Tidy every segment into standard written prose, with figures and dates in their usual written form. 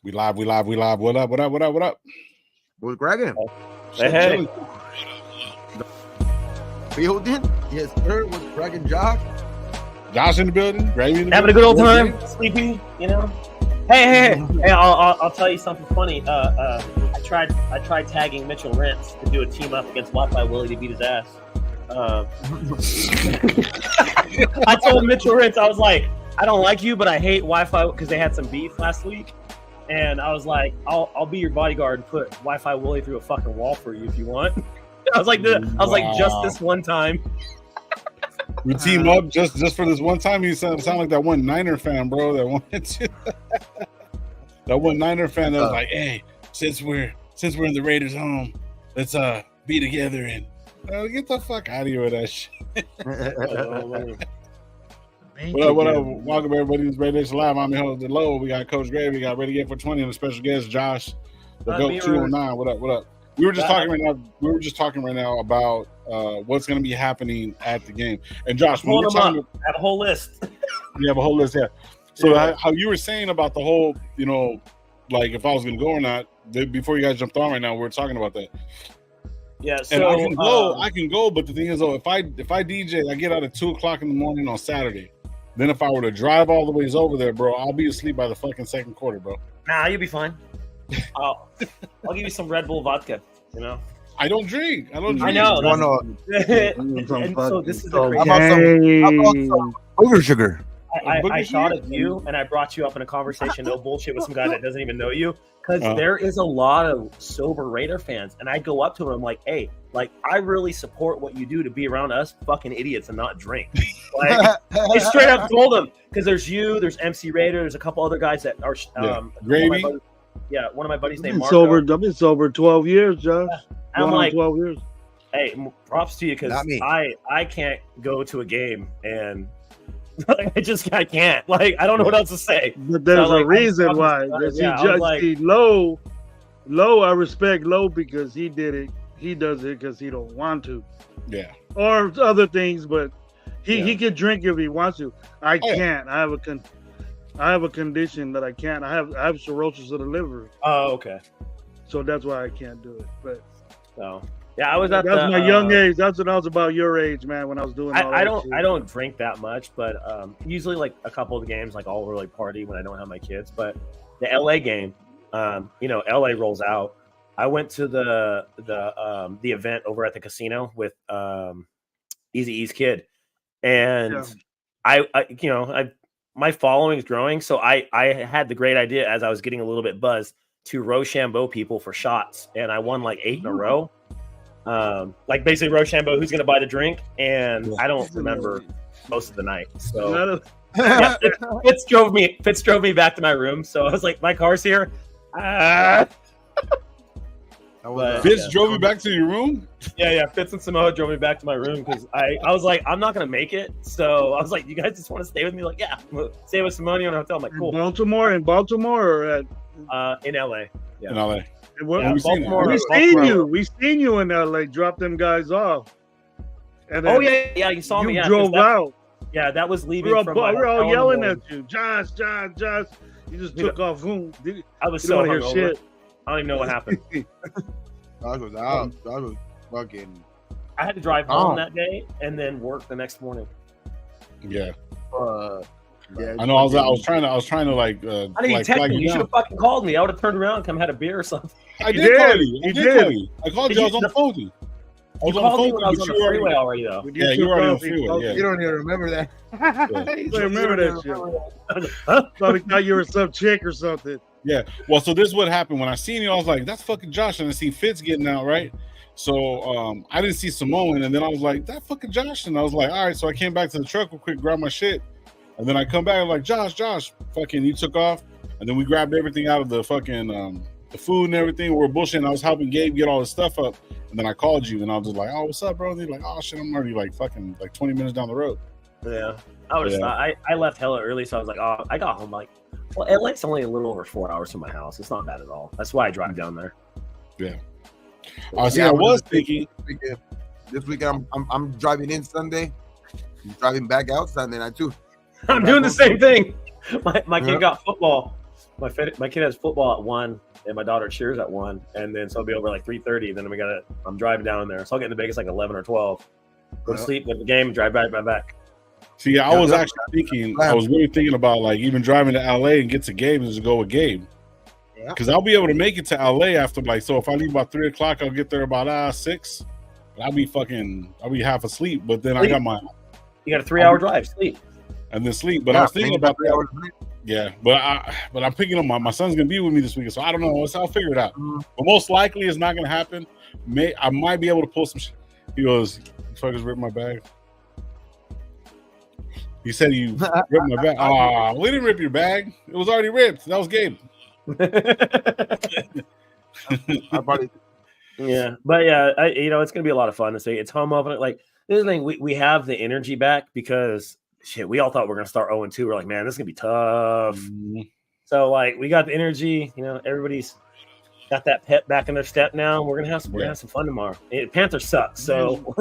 We live. What up? What's cracking? Hey. Building? Yes, sir. What's cracking, Josh? Josh in the building. Gravy in the Having a building. good old time. Sleepy, you know. Hey, I'll tell you something funny. I tried tagging Mitchell Rentz to do a team up against Wi-Fi Willie to beat his ass. I told Mitchell Rentz, I was like, I don't like you, but I hate Wi-Fi because they had some beef last week. And I was like, I'll be your bodyguard and put Wi-Fi Willie through a fucking wall for you if you want. I was like, just this one time. We team up just for this one time. You sound like that one Niner fan, bro. That one Niner fan that was like, hey, since we're in the Raiders' home, let's be together and get the fuck out of here with that shit. What up? Welcome everybody to RaiderNationLive. I'm your host, Low. We got Coach Gravy. We got Renegade for 20 and a special guest, Josh. The GOAT 209. What up? We were just talking right now about what's going to be happening at the game. And Josh, I have a whole list. You have a whole list, yeah. So how you were saying about the whole, like if I was going to go or not, before you guys jumped on right now, we were talking about that. Yeah, so and I can go, but the thing is, though, if I DJ, I get out at 2:00 in the morning on Saturday. Then if I were to drive all the ways over there, bro, I'll be asleep by the fucking second quarter, bro. Nah, you'll be fine. I'll give you some Red Bull vodka, I don't drink. I know. And so this is how about some sugar? I thought of you, and I brought you up in a conversation, no bullshit, with some guy that doesn't even know you, because there is a lot of sober Raider fans, and I go up to him, I'm like, hey, I really support what you do to be around us fucking idiots and not drink. I straight up told him, because there's you, there's MC Raider, there's a couple other guys that are Gravy. One of my buddies named Marco. I've been sober 12 years, Josh. Yeah. I'm like, 12 years. Hey, props to you, because I can't go to a game and I can't. I don't know what else to say. But there's a reason why. Low, I respect Low because he did it. He does it because he don't want to. Yeah. Or other things, but he can drink if he wants to. I can't. I have a condition that I can't. I have cirrhosis of the liver. Oh, okay. So that's why I can't do it. But I was at that's my young age. That's when I was about your age, man. When I was doing all I don't drink that much, but usually a couple of the games, I'll really party when I don't have my kids. But the LA game, LA rolls out. I went to the event over at the casino with Eazy-E's kid, and my following is growing, so I had the great idea as I was getting a little bit buzzed to Rochambeau people for shots, and I won 8 in a row. Basically Rochambeau, who's going to buy the drink, and I don't remember most of the night. So Fitz drove me back to my room. So I was like, my car's here. Fitz drove you back to your room? Yeah. Fitz and Samoa drove me back to my room because I was like, I'm not gonna make it. So I was like, you guys just want to stay with me? Like, yeah, stay with Simone in a hotel. I'm like, cool. In Baltimore or at in LA. Yeah. In LA. Baltimore. We seen you in LA. Drop them guys off. And yeah, you saw me. You drove out. Yeah, that was leaving. We were all yelling at you, Josh. You just took off. I was so hungover. Shit. I don't even know what happened. I was fucking. I had to drive home that day and then work the next morning. Yeah. Yeah, I know. I was trying to I didn't text me. You should have fucking called me. I would have turned around and come had a beer or something. I did call you. I called you. I was on the phone. You called me when I was on the freeway already, though. Yeah, you were already on the freeway. Yeah. You don't even remember that. You don't remember that shit. Probably thought you were some chick or something. Yeah. Well, so this is what happened. When I seen you, I was like, that's fucking Josh. And I see Fitz getting out, right? So I didn't see Samoan. And then I was like, that fucking Josh. And I was like, all right. So I came back to the truck real quick, grabbed my shit. And then I come back and like, Josh, fucking, you took off. And then we grabbed everything out of the fucking, the food and everything. We were bullshitting. I was helping Gabe get all his stuff up. And then I called you and I was just like, oh, what's up, bro? And they're like, oh, shit, I'm already 20 minutes down the road. Yeah. I left hella early. So I was like, oh, I got home LA's only a little over 4 hours from my house. It's not bad at all. That's why I drive down there. Yeah. I was thinking. This weekend I'm driving in Sunday. I'm driving back out Sunday night too. I'm doing the same thing. My kid got football my kid has football at 1, and my daughter cheers at 1, and then so I'll be over like 3:30. Then I'm driving down there, so I'll get into Vegas like 11 or 12. Go to sleep, go to the game, drive back. See, I was actually thinking, I was really thinking about like even driving to LA and get to games to go with Gabe. Because I'll be able to make it to LA after like, so if I leave about 3 o'clock, I'll get there about 6. I'll be half asleep. But then I got you got a 3-hour drive, sleep. And then sleep. But I was thinking about that. Yeah, but I'm picking up my son's gonna be with me this weekend, so I don't know. I'll figure it out. But most likely it's not gonna happen. I might be able to pull some shit. He goes, fuckers ripped my bag. He said you ripped my bag. We didn't rip your bag. It was already ripped. That was Gabe. Yeah, but yeah, it's gonna be a lot of fun to see. It's home opening. Like this thing, we have the energy back because shit, we all thought we were gonna start 0-2. We're like, man, this is gonna be tough. So like, we got the energy. Everybody's got that pep back in their step now. We're gonna have some fun tomorrow. Panthers suck, so.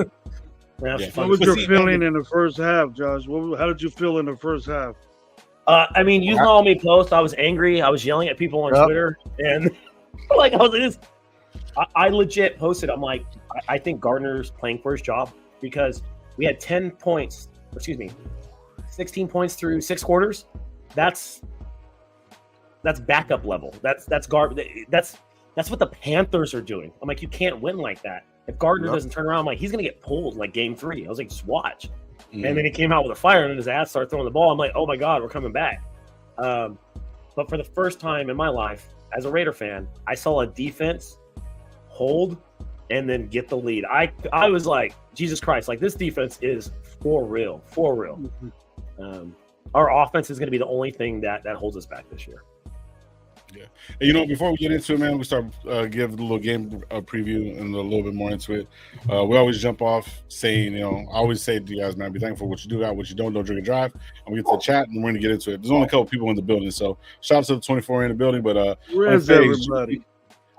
What was your feeling in the first half, Josh? How did you feel in the first half? I mean, you saw me post. I was angry. I was yelling at people on Twitter, and like I was like this. I legit posted. I'm like, I think Gardner's playing for his job because we had 16 points through 6 quarters. That's backup level. That's what the Panthers are doing. I'm like, you can't win like that. If Gardner doesn't turn around, I'm like, he's gonna get pulled like game 3. I was like, just watch. And then he came out with a fire and his ass started throwing the ball. I'm like, oh my God, we're coming back. But for the first time in my life, as a Raider fan, I saw a defense hold and then get the lead. I was like, Jesus Christ, like this defense is for real. Our offense is going to be the only thing that holds us back this year. Yeah. And, before we get into it, man, we start give a little game preview and a little bit more into it. We always jump off saying, I always say to you guys, man, be thankful for what you do, what you don't drink and drive. I'm going to get to the chat and we're going to get into it. There's only a couple people in the building, so shout out to the 24 in the building. But where's everybody?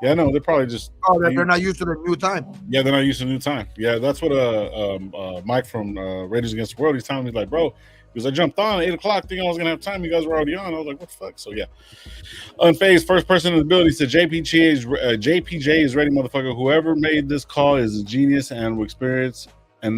Yeah, no, they're probably just. Oh, they're not used to the new time. Yeah, they're not used to the new time. Yeah, that's what Mike from Raiders Against the World, he's telling me, like, bro, because I jumped on at 8 o'clock thinking I was going to have time. You guys were already on. I was like, what the fuck? So, yeah. Unfazed, first person in the building, said JPJ is ready, motherfucker. Whoever made this call is a genius and an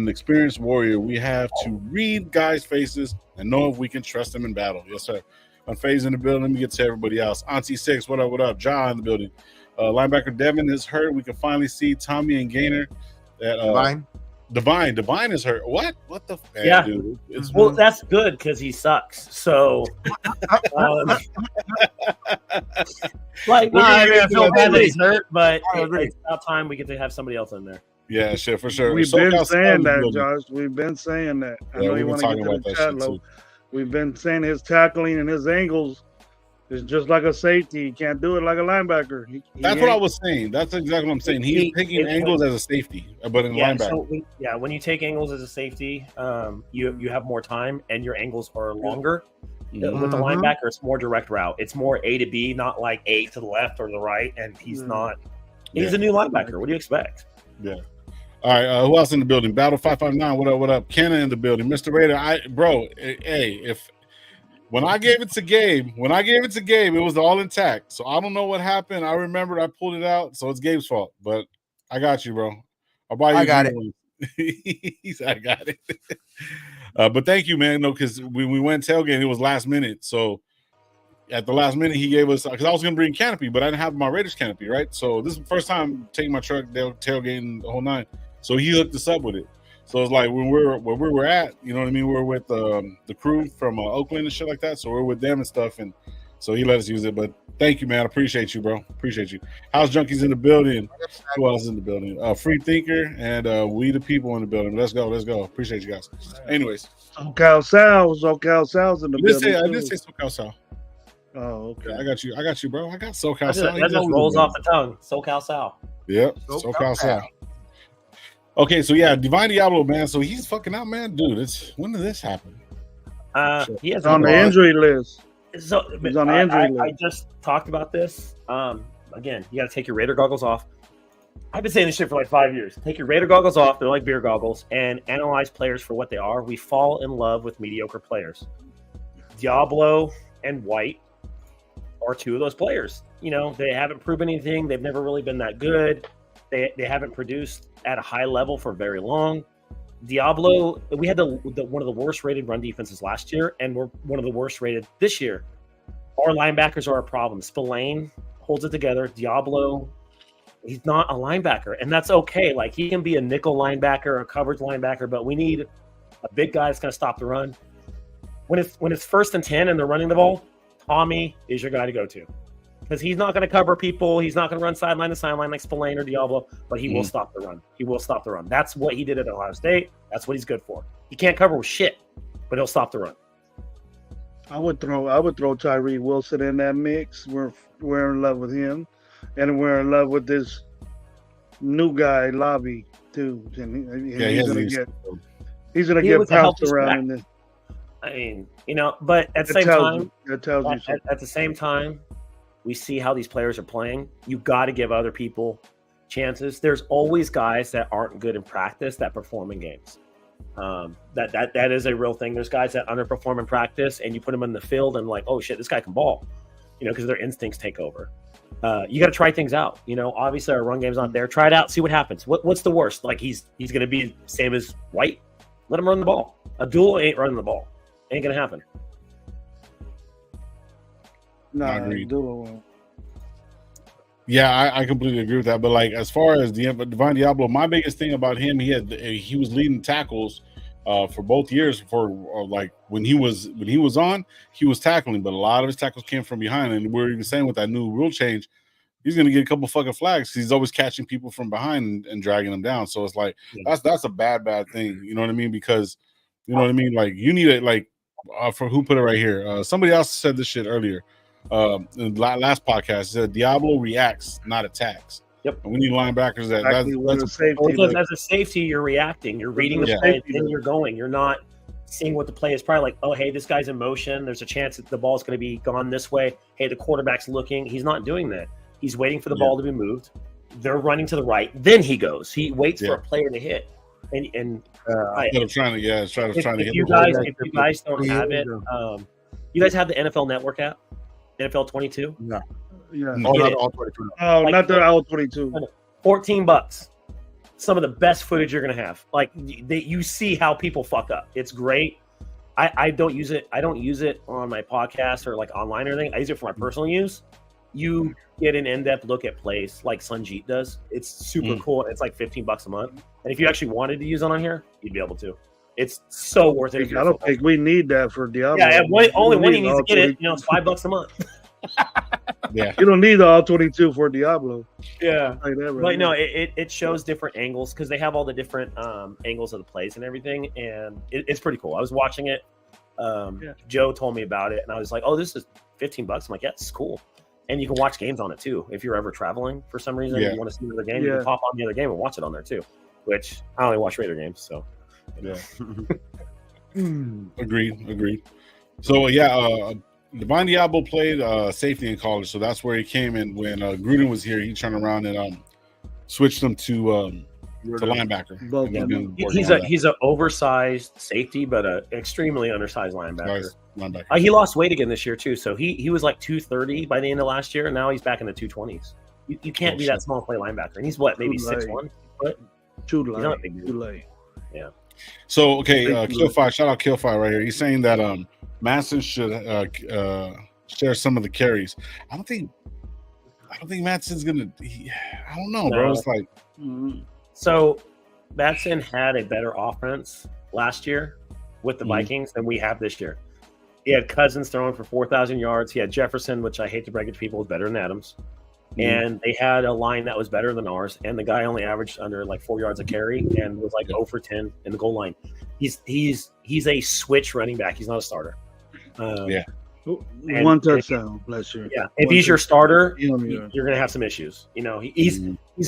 experienced warrior. We have to read guys' faces and know if we can trust them in battle. Yes, sir. Unfazed in the building. Let me get to everybody else. Auntie Six, what up, what up? John in the building. Linebacker Devin is hurt. We can finally see Tommy and Gaynor. Divine is hurt. What the fuck? Yeah. Dude. Well, that's good because he sucks. So, I feel bad that he's hurt, but it's about time we get to have somebody else in there. Yeah, shit, for sure. We've been saying that, Josh. We've been saying that. I know you want to get to the chat low. We've been saying his tackling and his angles is just like a safety. He can't do it like a linebacker. That's what I was saying. That's exactly what I'm saying. He's taking angles as a safety, but in linebacker. So when you take angles as a safety, you have more time and your angles are longer. With the linebacker, it's more direct route. It's more A to B, not like A to the left or the right. And he's not. He's a new linebacker. What do you expect? Yeah. All right. Who else in the building? Battle 559. What up? What up? Kenna in the building. Mr. Raider. When I gave it to Gabe, it was all intact. So I don't know what happened. I remembered I pulled it out, so it's Gabe's fault. But I got you, bro. I'll buy you. I got it. He said, I got it. But thank you, man. No, because when we went tailgating, it was last minute. So at the last minute, he gave us, because I was going to bring canopy, but I didn't have my Raiders canopy, right? So this is the first time taking my truck tailgating the whole 9. So he hooked us up with it. So it's like when we were at, you know what I mean? We're with the crew from Oakland and shit like that. So we're with them and stuff. And so he let us use it. But thank you, man. I appreciate you, bro. Appreciate you. House Junkies in the building. Who else is in the building? Free Thinker and We the People in the building. Let's go. Appreciate you guys. Anyways. SoCal Sal's in the building. I did say SoCal Sal. Oh, okay. Yeah, I got you, bro. I got SoCal Sal. That just rolls off the tongue. SoCal Sal. Yep. SoCal Sal. Okay, so yeah, Divine Diablo, man. So he's fucking out, man. Dude, when did this happen? He has on the injury list. So he's on the injury list. I just talked about this. Again, you got to take your Raider goggles off. I've been saying this shit for like 5 years. Take your Raider goggles off. They're like beer goggles, and analyze players for what they are. We fall in love with mediocre players. Diablo and White are two of those players. You know, they haven't proven anything. They've never really been that good. They haven't produced at a high level for very long. Diablo, we had one of the worst rated run defenses last year, and we're one of the worst rated this year. Our linebackers are a problem. Spillane holds it together. Diablo, he's not a linebacker, and that's okay. Like, he can be a nickel linebacker, a coverage linebacker, but we need a big guy that's going to stop the run. When it's 1st and 10 and they're running the ball, Tommy is your guy to go to, because he's not going to cover people. He's not going to run sideline to sideline like Spillane or Diablo, but he will stop the run. He will stop the run. That's what he did at Ohio State. That's what he's good for. He can't cover with shit, but he'll stop the run. I would throw Tyree Wilson in that mix. We're in love with him, and we're in love with this new guy, Lobby, too. And he's gonna get pounced around in this. I mean, you know, but at the same time, we see how these players are playing. You got to give other people chances. There's always guys that aren't good in practice that perform in games. That is a real thing. There's guys that underperform in practice, and you put them in the field and like, oh shit, this guy can ball, you know, because their instincts take over. You got to try things out. You know, obviously our run game's not there. Try it out, see what happens. What's the worst? Like, he's going to be same as White. Let him run the ball. Abdul ain't running the ball. Ain't gonna happen. No, I agree. Yeah, I completely agree with that. But like, as far as Divine Diablo, my biggest thing about him, he was leading tackles for both years. For like when he was on, he was tackling, but a lot of his tackles came from behind. And we're even saying with that new rule change, he's gonna get a couple fucking flags. He's always catching people from behind and dragging them down. So it's like that's a bad thing. You know what I mean? Because you know what I mean. Like, you need it. Like, for who put it right here? Somebody else said this shit earlier. In the last podcast, said Diablo reacts, not attacks. Yep. And we need linebackers that's a safety. As a safety, you're reacting. You're reading the play, and then you're going. You're not seeing what the play is. Probably like, oh, hey, this guy's in motion. There's a chance that the ball's going to be gone this way. Hey, the quarterback's looking. He's not doing that. He's waiting for the ball to be moved. They're running to the right. Then he goes. He waits for a player to hit. And instead of trying to hit. If you guys don't have it, you guys have the NFL Network app, NFL 22. No. Yeah. No, not all 22. Oh, like, not the all 22. $14. Some of the best footage you're gonna have. Like, you see how people fuck up. It's great. I don't use it. I don't use it on my podcast or like online or anything. I use it for my personal use. You get an in-depth look at plays like Sunjeet does. It's super cool. It's like $15 a month. And if you actually wanted to use it on here, you'd be able to. It's so worth it. I don't think we need that for Diablo. Yeah, only one you need to get it. You know, it's $5 a month. Yeah, you don't need the all 22 for Diablo. Yeah, like that, right? But no, it shows different angles because they have all the different angles of the plays and everything, and it's pretty cool. I was watching it. Joe told me about it, and I was like, "Oh, this is $15." I'm like, "Yeah, it's cool." And you can watch games on it too. If you're ever traveling for some reason, you want to see the other game, you can pop on the other game and watch it on there too. Which I only watch Raider games, so yeah. Agreed. So Divine Diablo played safety in college, so that's where he came in. When Gruden was here, he turned around and switched him to linebacker. He's an oversized safety, but an extremely undersized linebacker. He lost weight again this year too, so he was like 230 by the end of last year, and now he's back in the 220s. You can't be that small play linebacker, and he's what, maybe 6'1"? Too late. Yeah. So Killfire, shout out Killfire right here. He's saying that Madsen should share some of the carries. I don't think Madsen's gonna. I don't know, bro. It's like so. Madsen had a better offense last year with the Vikings than we have this year. He had Cousins throwing for 4,000 yards. He had Jefferson, which I hate to break it to people, was better than Adams. And they had a line that was better than ours. And the guy only averaged under like 4 yards a carry and was like 0 for 10 in the goal line. He's a switch running back. He's not a starter. One touchdown last year. Yeah. If he's your starter, you're going to have some issues. You know, he's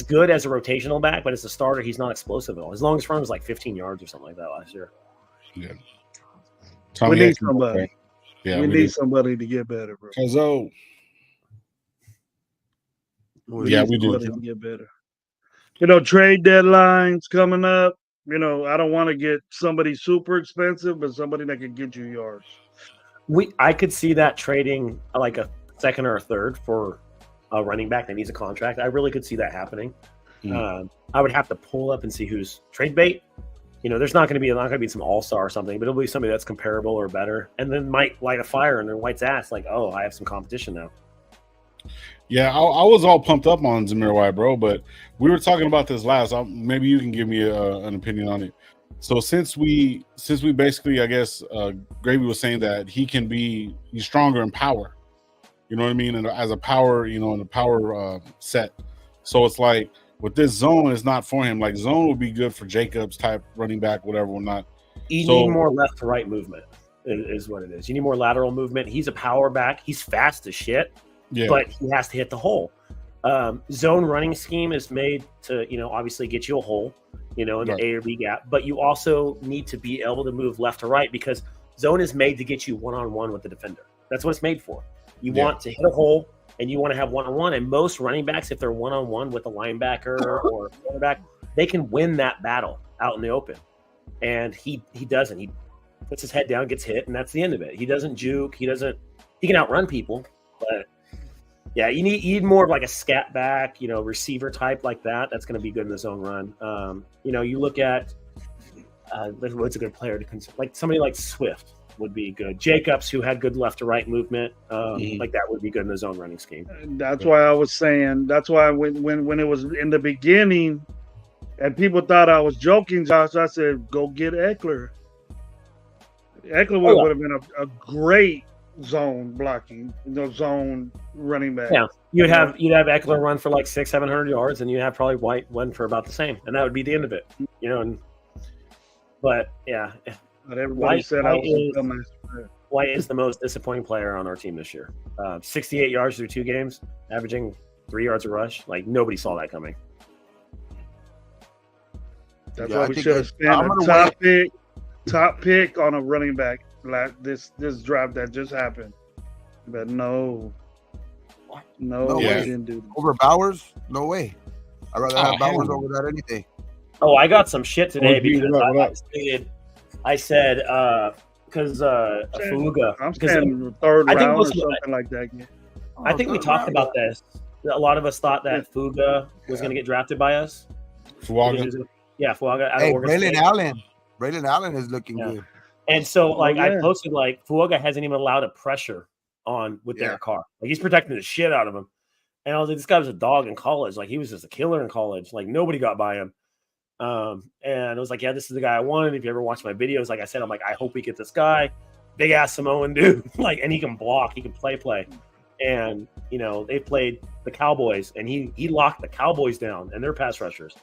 good as a rotational back, but as a starter, he's not explosive at all. His longest run was like 15 yards or something like that last year. Yeah. We need somebody. Yeah, we need somebody to get better, bro. We do. To get better. You know, trade deadlines coming up. You know, I don't want to get somebody super expensive, but somebody that can get you yards. I could see that trading like a second or a third for a running back that needs a contract. I really could see that happening. I would have to pull up and see who's trade bait. There's not going to be some all-star or something, but it'll be somebody that's comparable or better, and then might light a fire under White's ass. Like, oh, I have some competition now. Yeah, I was all pumped up on Zamir White, bro, but we were talking about this last. Maybe you can give me an opinion on it. So since we basically, I guess, Gravy was saying that he's stronger in power. You know what I mean? And as a power, in a power set. So it's like with this zone, it's not for him. Like zone would be good for Jacobs type running back, whatever, or not. You need more left to right movement is what it is. You need more lateral movement. He's a power back. He's fast as shit. Yeah. But he has to hit the hole. Zone running scheme is made to, obviously get you a hole, in the A or B gap. But you also need to be able to move left to right because zone is made to get you one-on-one with the defender. That's what it's made for. You want to hit a hole and you want to have one-on-one. And most running backs, if they're one-on-one with a linebacker or a quarterback, they can win that battle out in the open. And he doesn't. He puts his head down, gets hit, and that's the end of it. He doesn't juke. He can outrun people, but yeah, you need more of like a scat back, receiver type like that. That's going to be good in the zone run. You look at what's a good player to consider, like somebody like Swift would be good. Jacobs, who had good left to right movement, like that would be good in the zone running scheme. That's why I was saying. That's why when it was in the beginning, and people thought I was joking, Josh, I said go get Eckler. Eckler would have been a great zone blocking, zone running back. Yeah, you'd have Eckler run for like 600-700 yards, and you'd have probably White run for about the same, and that would be the end of it. But yeah, but everybody said I was White is the most disappointing player on our team this year. 68 yards through 2 games, averaging 3 yards a rush. Like nobody saw that coming. That's why we should have spent a top pick on a running back. Like this draft that just happened, but no way. I didn't do that. Over Bowers? No way. I'd rather have Bowers over that any day. Oh, I got some shit today because I said because Fuga. I'm saying third round or something like that. I think we talked about this. A lot of us thought that Fuga was going to get drafted by us. Fuaga. Yeah, Fuaga. Hey, Braylon Allen is looking good. And so, I posted, Fuaga hasn't even allowed a pressure on with their car. Like, he's protecting the shit out of him. And I was like, this guy was a dog in college. Like, he was just a killer in college. Like, nobody got by him. And I was like, yeah, this is the guy I wanted. If you ever watch my videos, like I said, I'm like, I hope we get this guy. Big-ass Samoan dude. And he can block. He can play. And, they played the Cowboys, and he locked the Cowboys down and their pass rushers.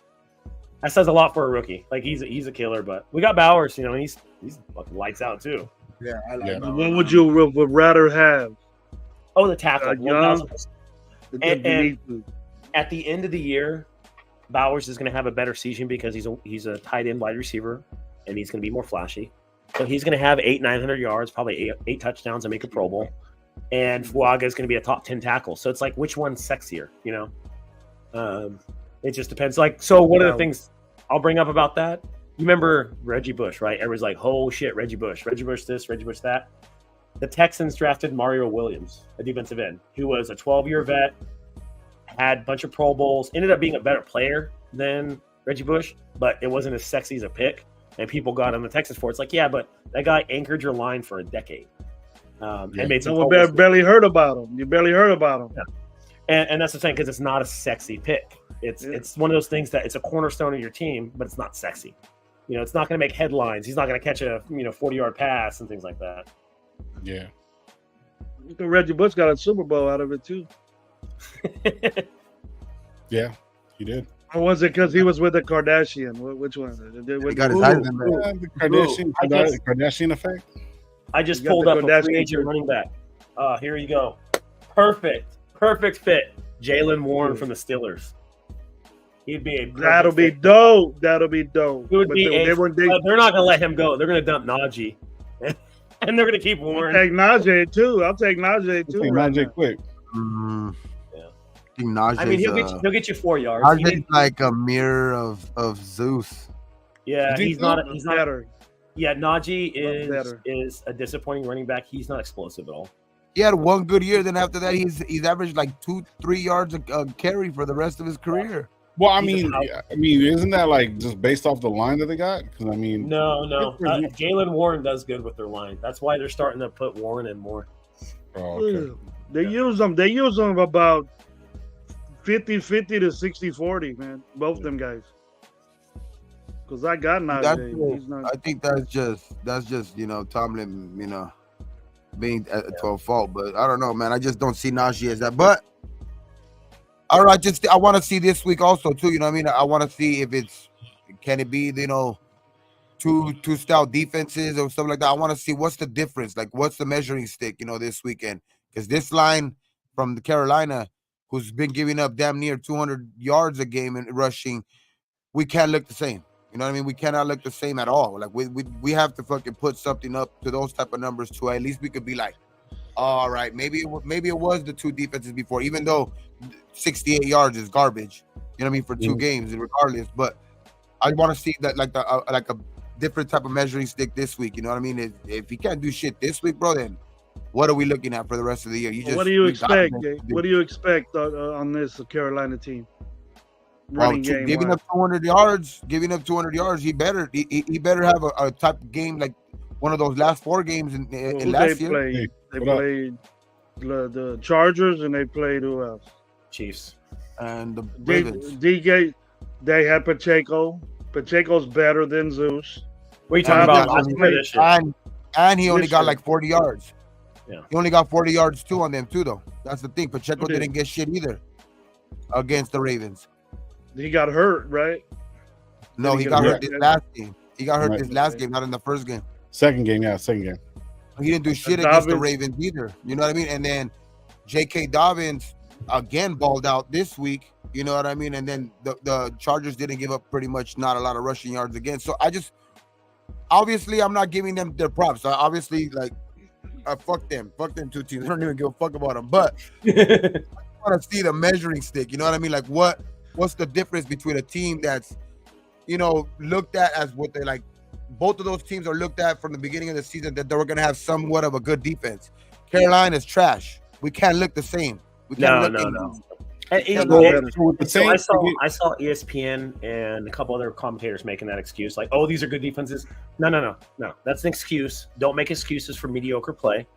That says a lot for a rookie. Like he's a killer, but we got Bowers. And he's fucking lights out too. Yeah, I like that. What would you rather have? Oh, the tackle. And at the end of the year, Bowers is going to have a better season because he's a tight end wide receiver, and he's going to be more flashy. So he's going to have 800-900 yards, probably eight touchdowns, and make a Pro Bowl. And Fuaga is going to be a top 10 tackle. So it's like, which one's sexier? It just depends. So one of the things I'll bring up about that, you remember Reggie Bush, right? Everyone's like, oh shit, Reggie Bush this, Reggie Bush that. The Texans drafted Mario Williams, a defensive end, who was a 12-year vet, had a bunch of Pro Bowls, ended up being a better player than Reggie Bush, but it wasn't as sexy as a pick. And people got on the Texans for it. It's like, yeah, but that guy anchored your line for a decade. And made some barely heard about him. You barely heard about him. Yeah. And that's the thing, because it's not a sexy pick. It's one of those things that it's a cornerstone of your team, but it's not sexy. It's not going to make headlines. He's not going to catch a 40-yard pass and things like that. Yeah. Reggie Bush got a Super Bowl out of it too. Yeah, he did. Or was it because he was with a Kardashian? Which one? He got his eyes in there. The Kardashian effect. I just pulled up a free agent running back. Here you go. Perfect fit. Jalen Warren from the Steelers. He'd be a That'll be dope. It would be they're not going to let him go. They're going to dump Najee. And they're going to keep Warren. I'll take Najee too. Najee quick. Yeah. Najee, I mean, he'll get you 4 yards. Najee's like a mirror of Zeus. Yeah, he's not better. Yeah, Najee is a disappointing running back. He's not explosive at all. He had one good year. Then after that, he's averaged like 2-3 yards a carry for the rest of his career. Well, I mean, isn't that like just based off the line that they got? Because I mean, no. Jalen Warren does good with their line. That's why they're starting to put Warren in more. Oh, okay. They use them. They use them about 50-50 to 60-40, man. Both them guys. Because I got Najee. I think that's just Tomlin, being to a fault. But I don't know, man. I just don't see Najee as that. But I don't know. I want to see this week also too. You know what I mean? I want to see if can it be two stout defenses or something like that. I want to see what's the difference. Like what's the measuring stick? This weekend, because this line from the Carolina, who's been giving up damn near 200 yards a game in rushing, we can't look the same. You know what I mean? We cannot look the same at all. Like we have to fucking put something up to those type of numbers too. At least we could be like, all right, maybe it was the two defenses before, even though 68 yards is garbage. You know what I mean, for two games, regardless. But I want to see that like a different type of measuring stick this week. You know what I mean? If he can't do shit this week, bro, then what are we looking at for the rest of the year? What do you expect? What do you expect on this Carolina team? Giving up 200 yards, he better have a type of game like one of those last 4 games in last year. They played the Chargers and they played who else? Chiefs and the Ravens. DK, they had Pacheco. Pacheco's better than Zeus. What are you talking about? And he only got like 40 yards. Yeah, he only got 40 yards too on them too, though. That's the thing. Pacheco didn't get shit either against the Ravens. He got hurt, right? No, he got hurt this last game. He got hurt this last game, not in the first game. Second game. He didn't do shit against the Ravens either. You know what I mean? And then J.K. Dobbins again balled out this week. You know what I mean? And then the Chargers didn't give up pretty much not a lot of rushing yards again. So obviously I'm not giving them their props. Obviously, fuck them two teams. I don't even give a fuck about them. But I want to see the measuring stick. You know what I mean? Like what's the difference between a team that's looked at as what they like? Both of those teams are looked at from the beginning of the season that they were going to have somewhat of a good defense. Carolina's trash. We can't look the same. No. I saw ESPN and a couple other commentators making that excuse, like, "Oh, these are good defenses." No. That's an excuse. Don't make excuses for mediocre play.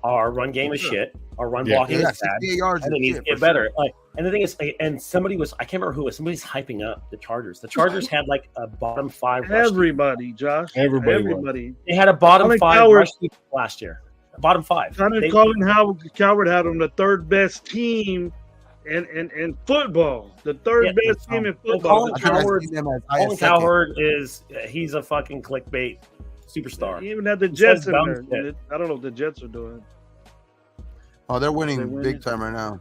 Our run game is shit. Our run blocking is bad. And it needs to get better. And the thing is, and somebody was, I can't remember who it was, somebody's hyping up the Chargers. The Chargers had like a bottom 5 rush Everybody, Josh. Everybody. They had a bottom 5 rush last year. Bottom 5. Colin Coward had them the third best team in football. The third best team in football. Colin Cowherd he's a fucking clickbait superstar. He even had the Jets in there. I don't know what the Jets are doing. Oh, they're winning big time right now.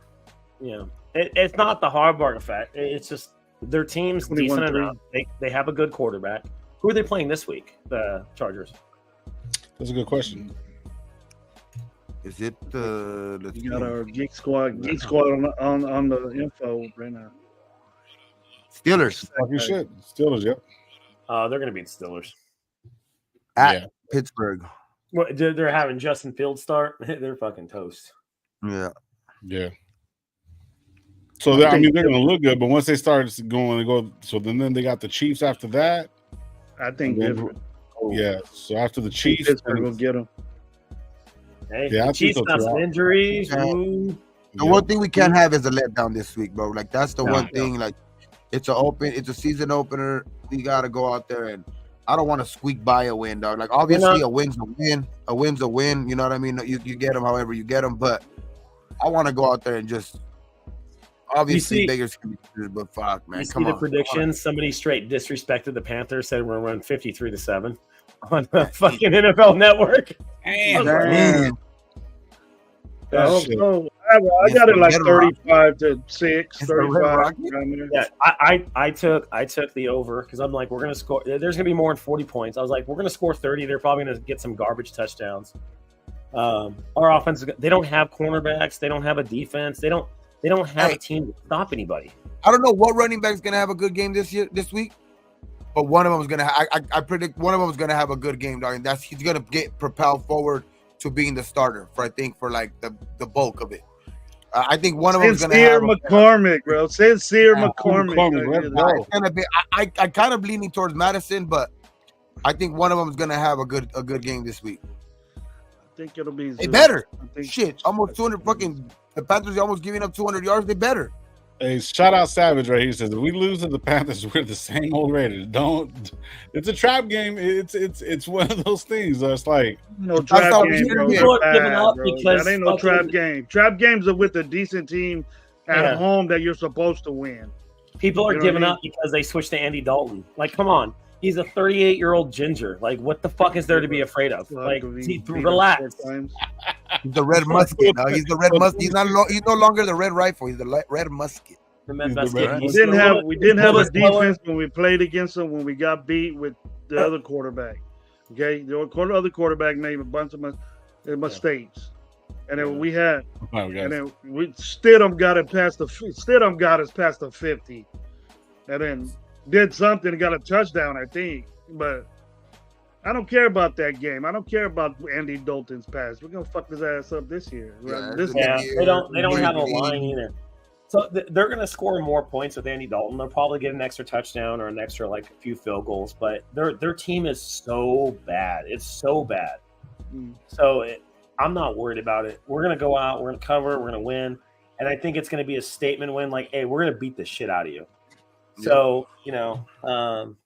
Yeah. It's not the Harbaugh effect. It's just their team's decent enough. They have a good quarterback. Who are they playing this week? The Chargers. That's a good question. Is it the? You got our Geek Squad on the info right now. Steelers. Fucking shit. Steelers. Yep. They're gonna beat the Steelers at Pittsburgh. Well, they're having Justin Fields start. They're fucking toast. Yeah. So they're going to look good, but once they start so then they got the Chiefs after that. I think different. Yeah. So after the Chiefs, Pittsburgh will get them. Hey, the Chiefs got some injuries. The one thing we can't have is a letdown this week, bro. Like that's the one thing. Like it's a season opener. We got to go out there and. I don't want to squeak by a win, dog. Like obviously, a win's a win. A win's a win. You know what I mean? You get them however you get them, but I want to go out there and just obviously Baker's gonna be good, but fuck, man. You see the predictions? Somebody straight disrespected the Panthers. Said we're gonna run 53-7 on the fucking NFL Network. Damn. I got it like 35-6, 35. Yeah, I took the over because I'm like, we're gonna score. There's gonna be more than 40 points. I was like, we're gonna score 30. They're probably gonna get some garbage touchdowns. Our offense, they don't have cornerbacks. They don't have a defense. They don't have a team to stop anybody. I don't know what running back's gonna have a good game this week, but one of them is gonna. I predict one of them is gonna have a good game, dog. And he's gonna get propelled forward to being the starter for like the bulk of it. I think one of them is going to have McCormick, bro. Sincere McCormick. Let's go. It's gonna be. I kind of leaning towards Madison, but I think one of them is going to have a good game this week. I think it'll be. They better. Shit, almost 200 fucking. The Panthers are almost giving up 200 yards. They better. Hey, shout out Savage right here. He says, if we lose to the Panthers, we're the same old Raiders. Don't. It's a trap game. It's one of those things. It's like no trap game, bro. People are giving up because that ain't no trap game. Trap games are with a decent team at home that you're supposed to win. People are giving up because they switched to Andy Dalton. Like, come on. He's a 38-year-old ginger. Like, what the fuck is there to be afraid of? Like, relax. He's the red musket. No, he's the red musket. He's no longer the red rifle. He's the red musket. We didn't have a defense when we played against them when we got beat with the other quarterback. Okay, the other quarterback made a bunch of mistakes, and then we had, and then Stidham got us past the 50, and then did something and got a touchdown, I think. But I don't care about that game. I don't care about Andy Dalton's pass. We're gonna fuck his ass up this year. They don't have a line either. So they're going to score more points with Andy Dalton. They'll probably get an extra touchdown or an extra like a few field goals. But their team is so bad. It's so bad. So I'm not worried about it. We're going to go out. We're going to cover. We're going to win. And I think it's going to be a statement win. Like, hey, we're going to beat the shit out of you. So the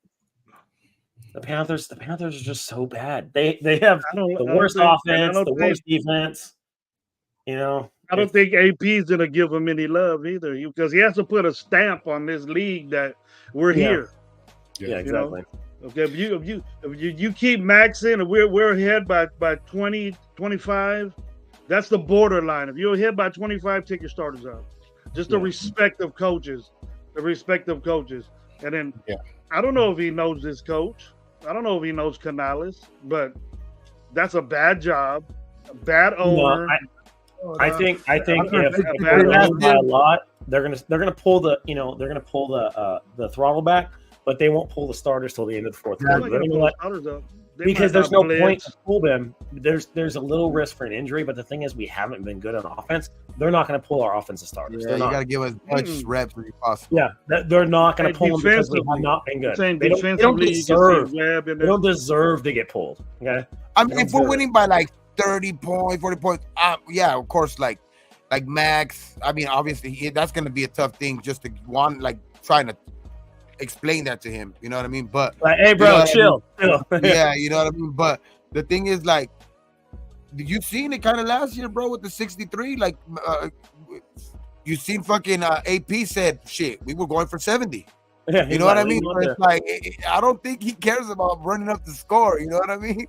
Panthers are just so bad. They have the worst offense, the worst defense. I don't think AP is going to give him any love either, because he has to put a stamp on this league that we're here. Yeah, exactly. Okay, if you keep maxing and we're ahead by 20, 25, that's the borderline. If you're ahead by 25, take your starters out. Just the respect of coaches. And then I don't know if he knows this coach. I don't know if he knows Canales, but that's a bad job, a bad owner. I think if they're down by a lot, they're gonna pull the throttle back, but they won't pull the starters till the end of the fourth quarter. Because there's no point to pull them. There's a little risk for an injury, but the thing is, we haven't been good on offense. They're not going to pull our offensive starters. You got to give us as much reps as possible. Yeah, they're not going to pull them because we have not been good. They don't deserve to get pulled. Okay, I mean, if we're winning by like 30 points, 40 points, of course, like Max. I mean, obviously, that's going to be a tough thing just to trying to explain that to him, you know what I mean? But hey, bro, chill. Yeah, you know what I mean? But the thing is, like, you seen it kind of last year, bro, with the 63. Like, you seen fucking AP said, shit, we were going for 70. Yeah, you know what I mean? It's like, I don't think he cares about running up the score. You know what I mean?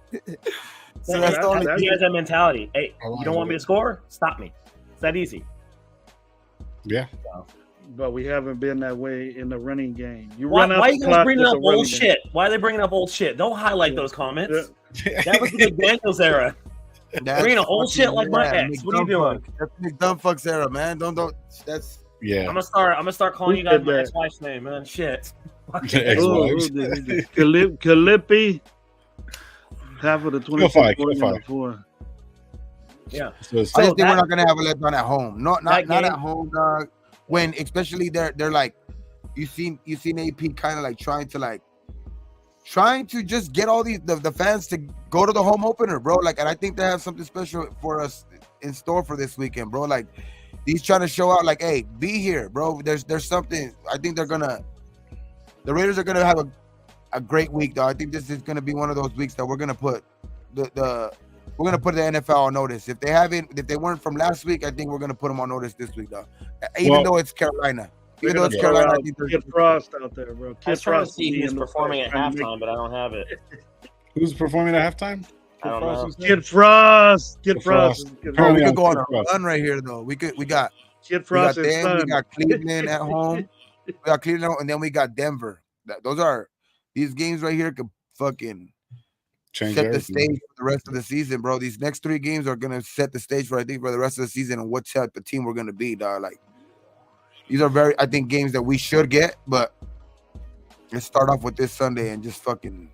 So that's the only thing. He has that mentality. Hey, you don't want me to score? Stop me. It's that easy. Yeah. But we haven't been that way in the running game. Why are you guys bringing up old shit? Why are they bringing up old shit? Don't highlight those comments. Yeah. That was the McDaniels era. Bringing up old shit like my ex. What are you doing? That's McDumb fucks era, man. Don't. That's I'm gonna start calling you guys my ex-wife's name, man. Shit. Kalippi. Half of the 24. Yeah. So I just think we're not gonna have a letdown at home. Not at home, dog. When especially they're like, you seen AP kind of like trying to just get all the fans to go to the home opener, bro. Like, and I think they have something special for us in store for this weekend, bro. Like, he's trying to show out, like, hey, be here, bro. There's something. I think the Raiders are gonna have a great week, though. I think this is gonna be one of those weeks that we're gonna put the NFL on notice. If they weren't from last week, I think we're gonna put them on notice this week, though. Even though it's Carolina. I think Kid Frost out there, bro. I was trying to see who's performing at halftime, but I don't have it. Who's performing at halftime? I don't know. Kid Frost. We could go on a run right here, though. We got Kid Frost we got Cleveland at home. We got Cleveland, and then we got Denver. These games right here could fucking set the stage for the rest of the season, bro. These next 3 games are gonna set the stage for the rest of the season and what type of team we're gonna be, dog. Like, these are I think games that we should get, but let's start off with this Sunday and just fucking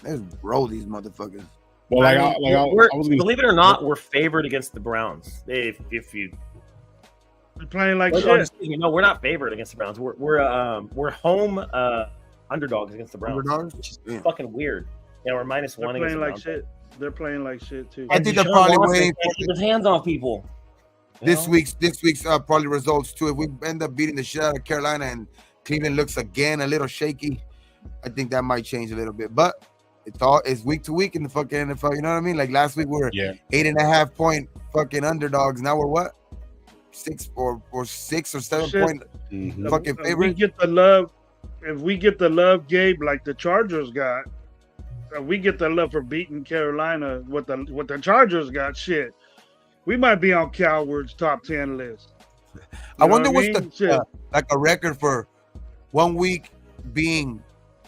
let's roll these motherfuckers. Well, like, I was gonna believe it or not, we're favored against the Browns. If you They're playing like no, shit. no, we're not favored against the Browns. We're home underdogs against the Browns, Underdogs? which is Yeah. fucking weird. Yeah, we're -1 They're against playing the like Browns. shit. They're playing like shit too. I think they're Deshaun probably Watson waiting can't for keep his hands off people. You this know? week's probably results too. If we end up beating the shit out of Carolina and Cleveland looks again a little shaky, I think that might change a little bit. But it's week to week in the fucking NFL. You know what I mean? Like last week we were 8.5 point fucking underdogs. Now we're what? 6 or 7 point fucking If favorite. we get the love, Gabe, like the Chargers got, we get the love for beating Carolina. What the Chargers got, shit. We might be on Coward's top 10 list. I wonder what's the like a record for 1 week being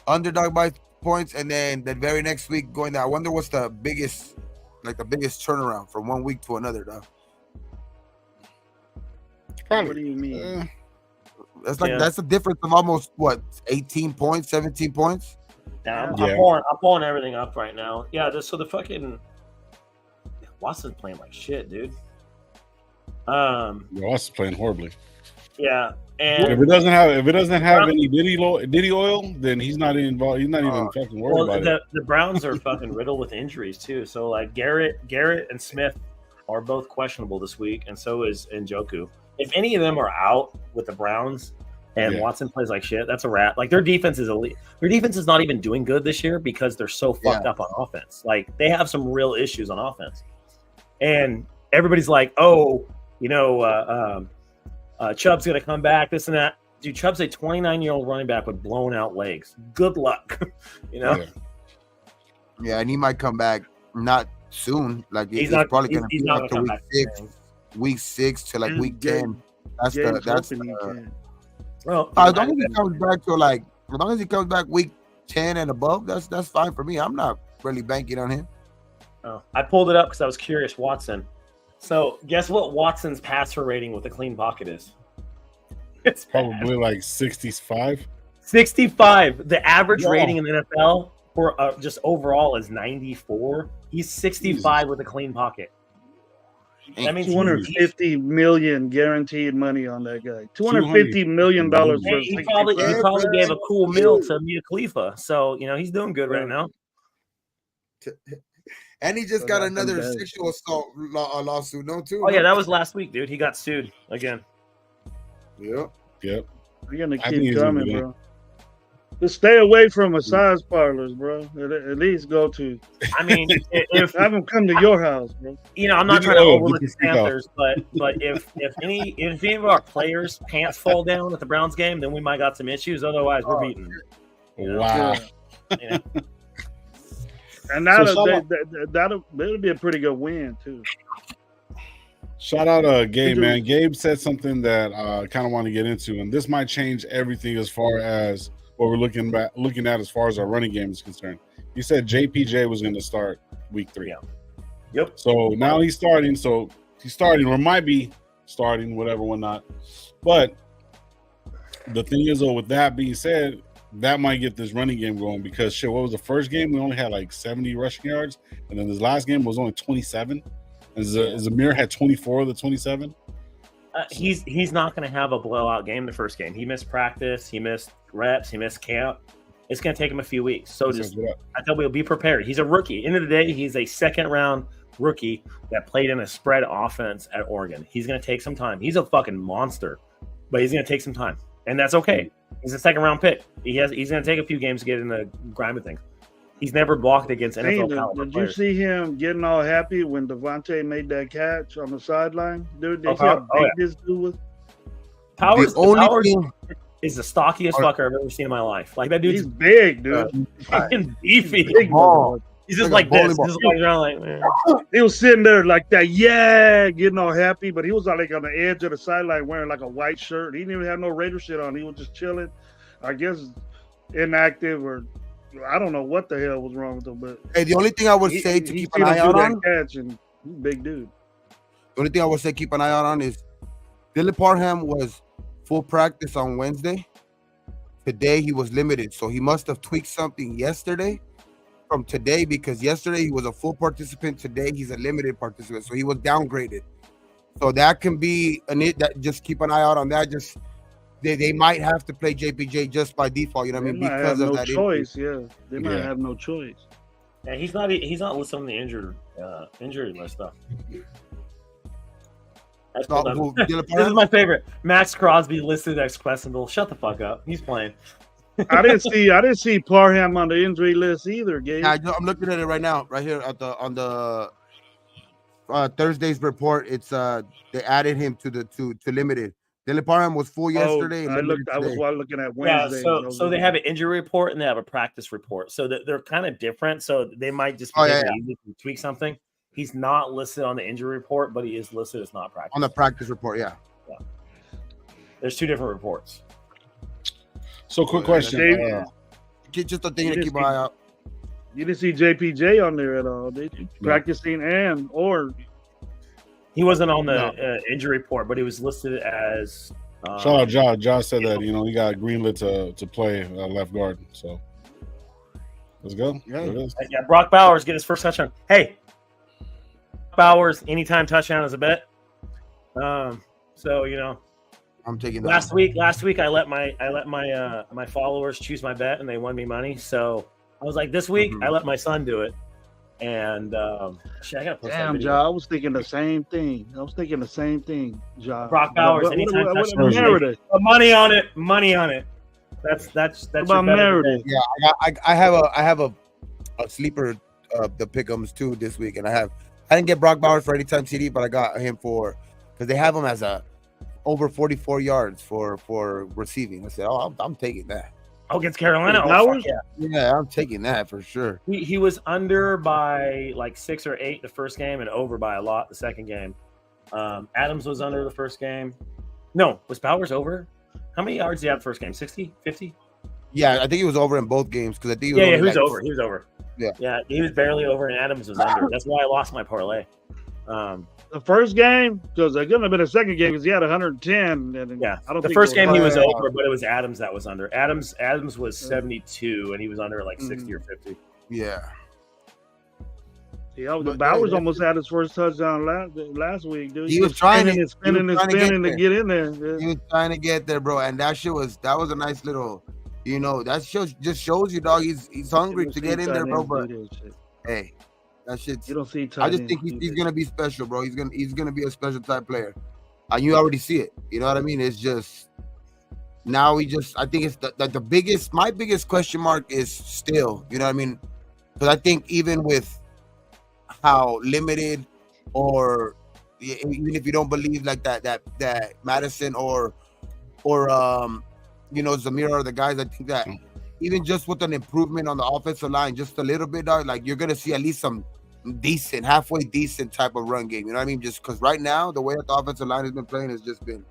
underdog by points and then the very next week going down. I wonder what's the biggest turnaround from 1 week to another, though. Probably. What do you mean? That's a difference of almost what 18 points, 17 points. Yeah, I'm pulling everything up right now. Yeah, so the fucking Watson's playing like shit, dude. Watson's playing horribly. Yeah, and if it doesn't have any Diddy oil, then he's not involved. He's not even fucking worried about it. The Browns are fucking riddled with injuries too. So like Garrett and Smith are both questionable this week, and so is Njoku. If any of them are out with the Browns and Watson plays like shit, that's a wrap. Like their defense is elite. Their defense is not even doing good this year because they're so fucked up on offense. Like they have some real issues on offense, and everybody's like, oh, Chubb's gonna come back, this and that. Dude, Chubb's a 29-year-old running back with blown out legs. Good luck, Yeah, and he might come back not soon. Like he's probably gonna be up to week 6 to like week 10. That's well, as long as he comes back to as long as he comes back week 10 and above, that's fine for me. I'm not really banking on him. Oh, I pulled it up because I was curious. Watson. So guess what Watson's passer rating with a clean pocket is? It's probably like 65. 65. The average rating in the NFL for just overall is 94. He's 65 with a clean pocket. That means $250 million guaranteed money on that guy. $250 million for he probably gave a cool meal to Mia Khalifa. So he's doing good right now. And he just got another sexual assault lawsuit, too. Oh yeah, that was last week, dude. He got sued again. Yep. You're gonna keep coming, bro. Just stay away from massage parlors, bro. At least go to. I mean, if have them come to your house, bro. I'm not trying to overlook the Panthers, but if any of our players' pants fall down at the Browns game, then we might got some issues. Otherwise, we're beaten. Wow. Yeah. And that'll be a pretty good win too. Shout out Gabe, man. Gabe said something that I kind of want to get into, and this might change everything as far as what we're looking at as far as our running game is concerned. He said JPJ was going to start week 3. Yeah. Yep. So now he's starting. So he's starting, or might be starting, whatever, whatnot. But the thing is, though, with that being said, that might get this running game going because shit. What was the first game? We only had like 70 rushing yards, and then this last game was only 27. And Zamir had 24 of the 27. He's not going to have a blowout game the first game. He missed practice. He missed reps. He missed camp. It's going to take him a few weeks. So I tell you, be prepared. He's a rookie. End of the day, he's a second-round rookie that played in a spread offense at Oregon. He's going to take some time. He's a fucking monster, but he's going to take some time, and that's okay. He's a second-round pick. He's going to take a few games to get in the grind of things. He's never blocked against NFL caliber Did players. you see him getting all happy when Devontae made that catch on the sideline? Dude, did you see how big this dude was? Powers is the stockiest fucker I've ever seen in my life. Like that dude's he's big, dude. Fucking beefy. Big ball. He's just like this. Just like around like, man. He was sitting there like that, getting all happy, but he was like on the edge of the sideline wearing like a white shirt. He didn't even have no Raider shit on. He was just chilling. I guess inactive or I don't know what the hell was wrong with him, but hey, the only thing I would say to keep an eye out on, catch and big dude. The only thing I would say keep an eye out on is Dylan Parham was full practice on Wednesday. Today he was limited, so he must have tweaked something yesterday from today because yesterday he was a full participant. Today he's a limited participant, so he was downgraded. So that can be that. Just keep an eye out on that. Just they might have to play JPJ just by default. You know what I mean? Because of that choice. Yeah, they might have no choice. Yeah, he's not listed on the injury list stuff. This is my favorite. Max Crosby listed as questionable. Shut the fuck up. He's playing. I didn't see Parham on the injury list either, Gabe. Yeah, I'm looking at it right now, right here on the Thursday's report. It's they added him to limited. Dylan Parham was full yesterday. I was looking at Wednesday. Yeah, so they have an injury report and they have a practice report. So they're kind of different. So they might just tweak something. He's not listed on the injury report, but he is listed as not practice. On the practice report, yeah. There's two different reports. So, quick question. Just a thing to keep an eye out. You didn't see JPJ on there at all, did you? Practicing or he wasn't on the injury report, but he was listed as. Shout out Josh. Josh said that he got greenlit to play left guard. So let's go. Yeah, Brock Bowers get his first touchdown. Hey, Bowers anytime touchdown is a bet. So I'm taking that. Last week I let my followers choose my bet and they won me money. So I was like, this week I let my son do it, and I gotta post that video. Ja, I was thinking the same thing. Ja. Brock Bowers anytime touchdown. Money on it. That's about Meredith. Yeah, I have a sleeper the pick'ems too this week, and I didn't get Brock Bowers for anytime CD, but I got him because they have him as a over 44 yards for receiving. I said, I'm taking that. Oh, against Carolina? Yeah, I'm taking that for sure. He was under by like 6 or 8 the first game and over by a lot the second game. Adams was under the first game. No, was Bowers over? How many yards did he have the first game? 60, 50? Yeah, I think he was over in both games because I think he was over. He was over. Yeah, he was barely over and Adams was under. That's why I lost my parlay. The first game, because it couldn't have been a second game because he had 110. And I don't think the first game he was over, but it was Adams that was under. Adams was 72 and he was under like 60 or 50. Yeah. Bowers almost had his first touchdown last week, dude. He was trying to get in there. Yeah. He was trying to get there, bro, and that was a nice little, that just shows you, dog. He's hungry to get in there, bro. But hey. That shit's. You don't see. I just think he's gonna be special, bro. He's gonna be a special type player, and you already see it. You know what I mean? It's just now I think it's my biggest question mark is still. You know what I mean? Because I think even with how limited, or even if you don't believe like that Madison or Zamir are the guys, I think that even just with an improvement on the offensive line, just a little bit, dog, like you're gonna see at least some halfway decent type of run game. You know what I mean? Just because right now the way that the offensive line has been playing has just been,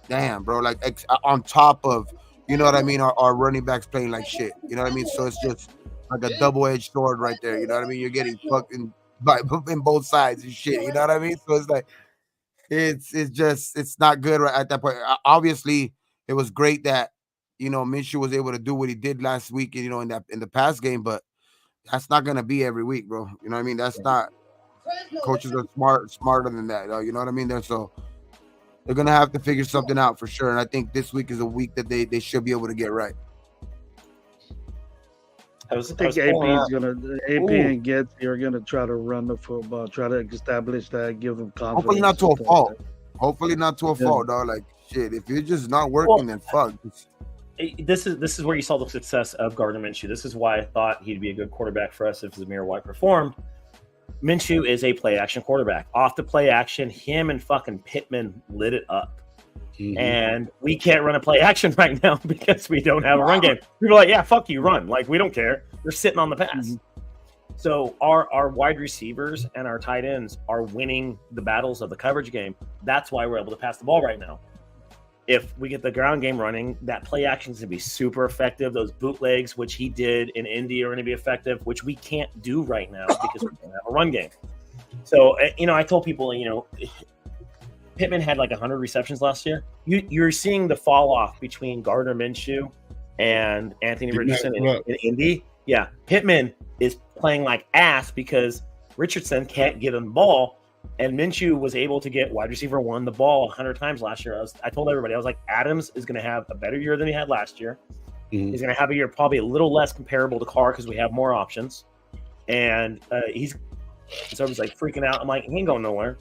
damn, bro. Like on top of, you know what I mean, our running backs playing like shit. You know what I mean? So it's just like a double-edged sword right there. You know what I mean? You're getting fucked in both sides and shit. You know what I mean? So it's like it's not good right at that point. Obviously, it was great that Minshew was able to do what he did last week, in the past game, but that's not gonna be every week, bro. You know what I mean? That's not. Coaches are smarter than that. You know what I mean? They're gonna have to figure something out for sure. And I think this week is a week that they should be able to get right. I think AP and Getty are gonna try to run the football, try to establish that, give them confidence. Hopefully not to a fault. Hopefully not to a fault, dog. Like shit, if you're just not working, then fuck. This is where you saw the success of Gardner Minshew. This is why I thought he'd be a good quarterback for us if Zamir White performed. Minshew is a play action quarterback. Off the play action, him and fucking Pittman lit it up. Mm-hmm. And we can't run a play action right now because we don't have a run game. People are like, yeah, fuck you, run. Like, we don't care. They're sitting on the pass. Mm-hmm. So our wide receivers and our tight ends are winning the battles of the coverage game. That's why we're able to pass the ball right now. If we get the ground game running, that play action is going to be super effective. Those bootlegs, which he did in Indy, are going to be effective, which we can't do right now because we don't have a run game. So, I told people, Pittman had like 100 receptions last year. You're seeing the fall off between Gardner Minshew and Anthony Richardson in Indy. Yeah, Pittman is playing like ass because Richardson can't get him the ball, and Minshew was able to get wide receiver 1 the ball 100 times last year. I told everybody, I was like, Adams is going to have a better year than he had last year. Mhm. He's going to have a year probably a little less comparable to Carr because we have more options, and so he's like freaking out. I'm like, he ain't going nowhere.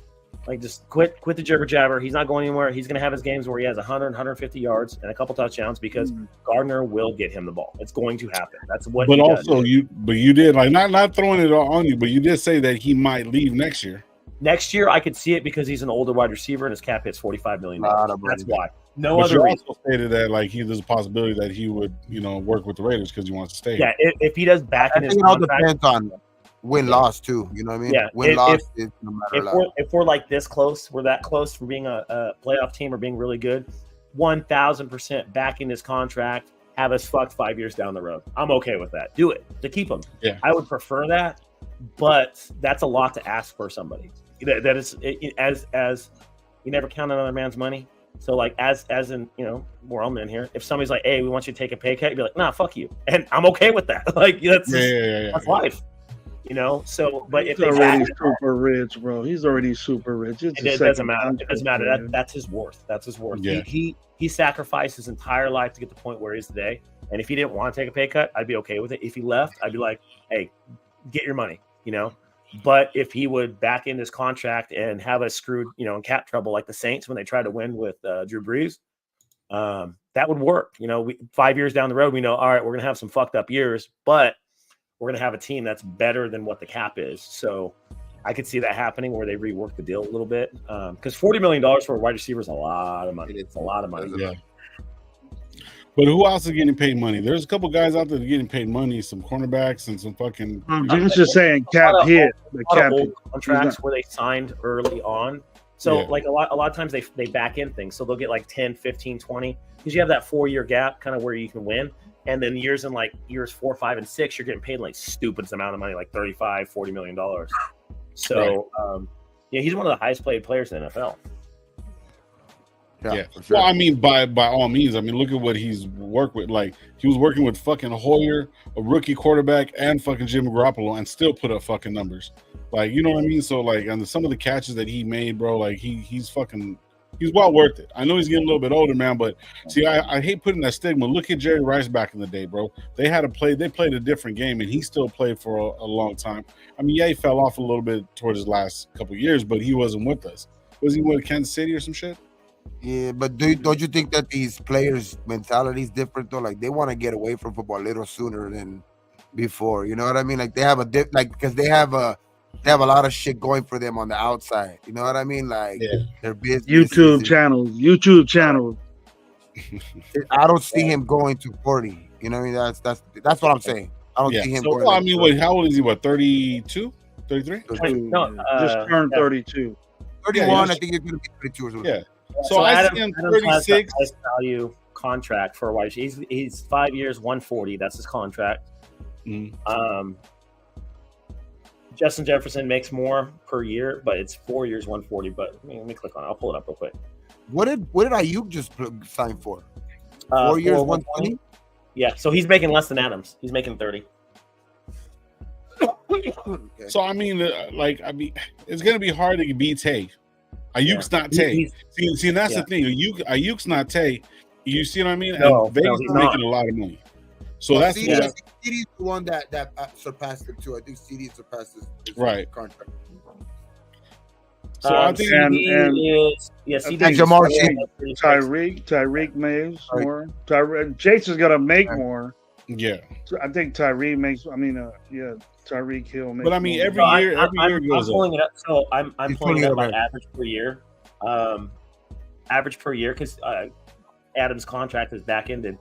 Like, just quit the jibber jabber. He's not going anywhere. He's going to have his games where he has 100, 150 yards and a couple touchdowns because Gardner will get him the ball. It's going to happen. That's what. But he also, does. you did like not throwing it all on you, but you did say that he might leave next year. Next year, I could see it because he's an older wide receiver and his cap hits $45 million. That's why. No But other you reason. also stated that like there's a possibility that he would work with the Raiders because he wants to stay. Yeah, if he does back I in his think it all contract, depends on win-loss too. You know what I mean? Yeah, Win-loss is no matter what. if we're like this close, we're that close for being a playoff team or being really good, 1,000% back in his contract, have us fucked 5 years down the road. I'm okay with that. Do it to keep him. Yeah. I would prefer that, but that's a lot to ask for somebody. That is as you never count on another man's money. So like as in we're all men here. If somebody's like, hey, we want you to take a pay cut, you'd be like, nah, fuck you, and I'm okay with that. Like that's life. So, but He's if they already super rich, bro. He's already super rich. It doesn't matter. It doesn't matter. That's his worth. That's his worth. Yeah. He sacrificed his entire life to get the point where he is today. And if he didn't want to take a pay cut, I'd be okay with it. If he left, I'd be like, hey, get your money, But if he would back in his contract and have us screwed, in cap trouble like the Saints when they tried to win with Drew Brees, that would work. 5 years down the road, we know, all right, we're going to have some fucked up years, but we're going to have a team that's better than what the cap is. So I could see that happening where they rework the deal a little bit. Because $40 million for a wide receiver is a lot of money. It's a lot of money. Yeah. But who else is getting paid money? There's a couple guys out there that are getting paid money, some cornerbacks and some fucking. I'm just saying cap hit. The cap hit. Contracts where they signed early on. So like a lot of times they back in things. So they'll get like 10, 15, 20 because you have that 4-year gap kind of where you can win. And then years 4, 5, and 6, you're getting paid like stupid amount of money, like $35, $40 million. So he's one of the highest paid players in the NFL. Yeah. For sure. Well, I mean, by all means, I mean, look at what he's worked with. Like, he was working with fucking Hoyer, a rookie quarterback, and fucking Jimmy Garoppolo, and still put up fucking numbers. Like, you know what I mean? So, like, on some of the catches that he made, bro, like, he's well worth it. I know he's getting a little bit older, man, but see, I hate putting that stigma. Look at Jerry Rice back in the day, bro. They played a different game, and he still played for a long time. I mean, yeah, he fell off a little bit towards his last couple of years, but he wasn't with us. Was he with Kansas City or some shit? Yeah, but don't you think that these players' mentality is different though? Like they want to get away from football a little sooner than before. You know what I mean? Like they have because they have a lot of shit going for them on the outside. You know what I mean? Like their business, YouTube channels. I don't see him going to 40. You know what I mean? That's what I'm saying. I don't see him going. Well, I mean, wait, how old is he? What, 32, 33? No, just turned 32. 31. I think he's gonna be 32 or something. Yeah. So I see him 36. Has value contract for a wide receiver. He's 5 years, 140. That's his contract. Justin Jefferson makes more per year, but it's 4 years, 140. But let me click on it. I'll pull it up real quick. What did Ayuk just sign for? 4 years, 120. Yeah, so he's making less than Adams. He's making 30. Okay. So I mean, it's gonna be hard to beat Tay. Ayuk's not Tay. See, and that's the thing. Ayuk's not Tay. You see what I mean? And Vegas is making a lot of money. So that's CD's the one that surpassed him too. I think CD surpassed his contract. So I think Jamar Tyreek makes more. Chase is gonna make more. Yeah. So I think Tyreek makes. Tyreek Hill makes. But I mean, more. every year goes I'm pulling it up. So I'm pulling up my average per year. Average per year because Adams' contract is back ended.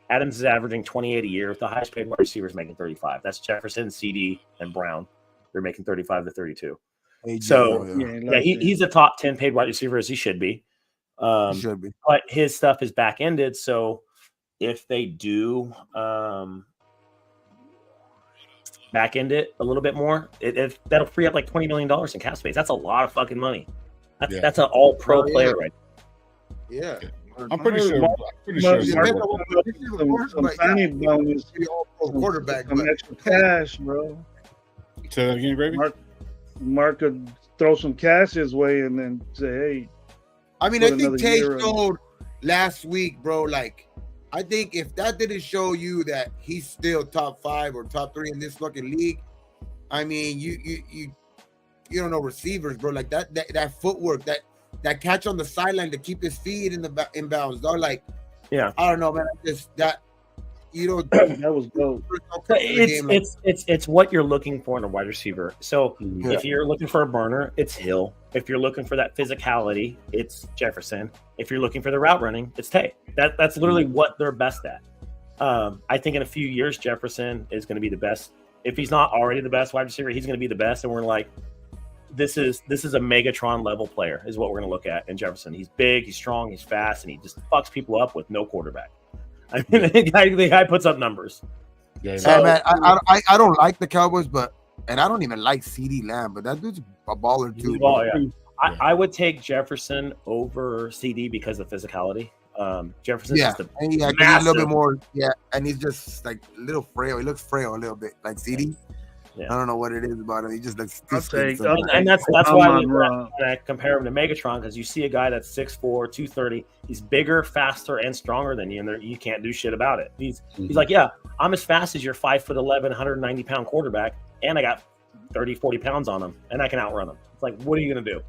Adams is averaging 28 a year. The highest paid wide receiver is making 35. That's Jefferson, CD, and Brown. They're making 35 to 32. So he's a top 10 paid wide receiver as he should be. He should be. But his stuff is back ended. So if they do back end it a little bit more, that'll free up like $20 million in cap space. That's a lot of fucking money. That's an all pro player right now. Yeah. I'm pretty sure. Some signing bonus, quarterback, some extra cash, bro. Say that again, Gravy. Mark could throw some cash his way and then say, "Hey." I mean, I think Tay showed last week, bro. Like, I think if that didn't show you that he's still top 5 or top 3 in this fucking league, I mean, you don't know receivers, bro. Like that footwork, that catch on the sideline to keep his feet in bounds. Dog, like, yeah, I don't know, man. Just that, you know, that was dope. It's what you're looking for in a wide receiver. So if you're looking for a burner, it's Hill. If you're looking for that physicality, it's Jefferson. If you're looking for the route running, it's Tay. That's literally what they're best at. I think in a few years, Jefferson is going to be the best. If he's not already the best wide receiver, he's going to be the best. And we're like, this is a Megatron level player is what we're going to look at in Jefferson. He's big, he's strong, he's fast, and he just fucks people up with no quarterback. I mean, the guy puts up numbers. Yeah, so, man, I don't like the Cowboys, and I don't even like CeeDee Lamb, but that dude's a baller too. Oh, yeah. I would take Jefferson over CeeDee because of physicality. Jefferson's just a he's a little bit more, and he's just like a little frail. He looks frail a little bit, like CeeDee. Yeah. I don't know what it is about him. He just looks. And that's why I compare him to Megatron, because you see a guy that's 6'4", 230. He's bigger, faster, and stronger than you, and you can't do shit about it. He's like, yeah, I'm as fast as your 5'11", 190-pound quarterback, and I got 30, 40 pounds on him, and I can outrun him. It's like, what are you gonna do?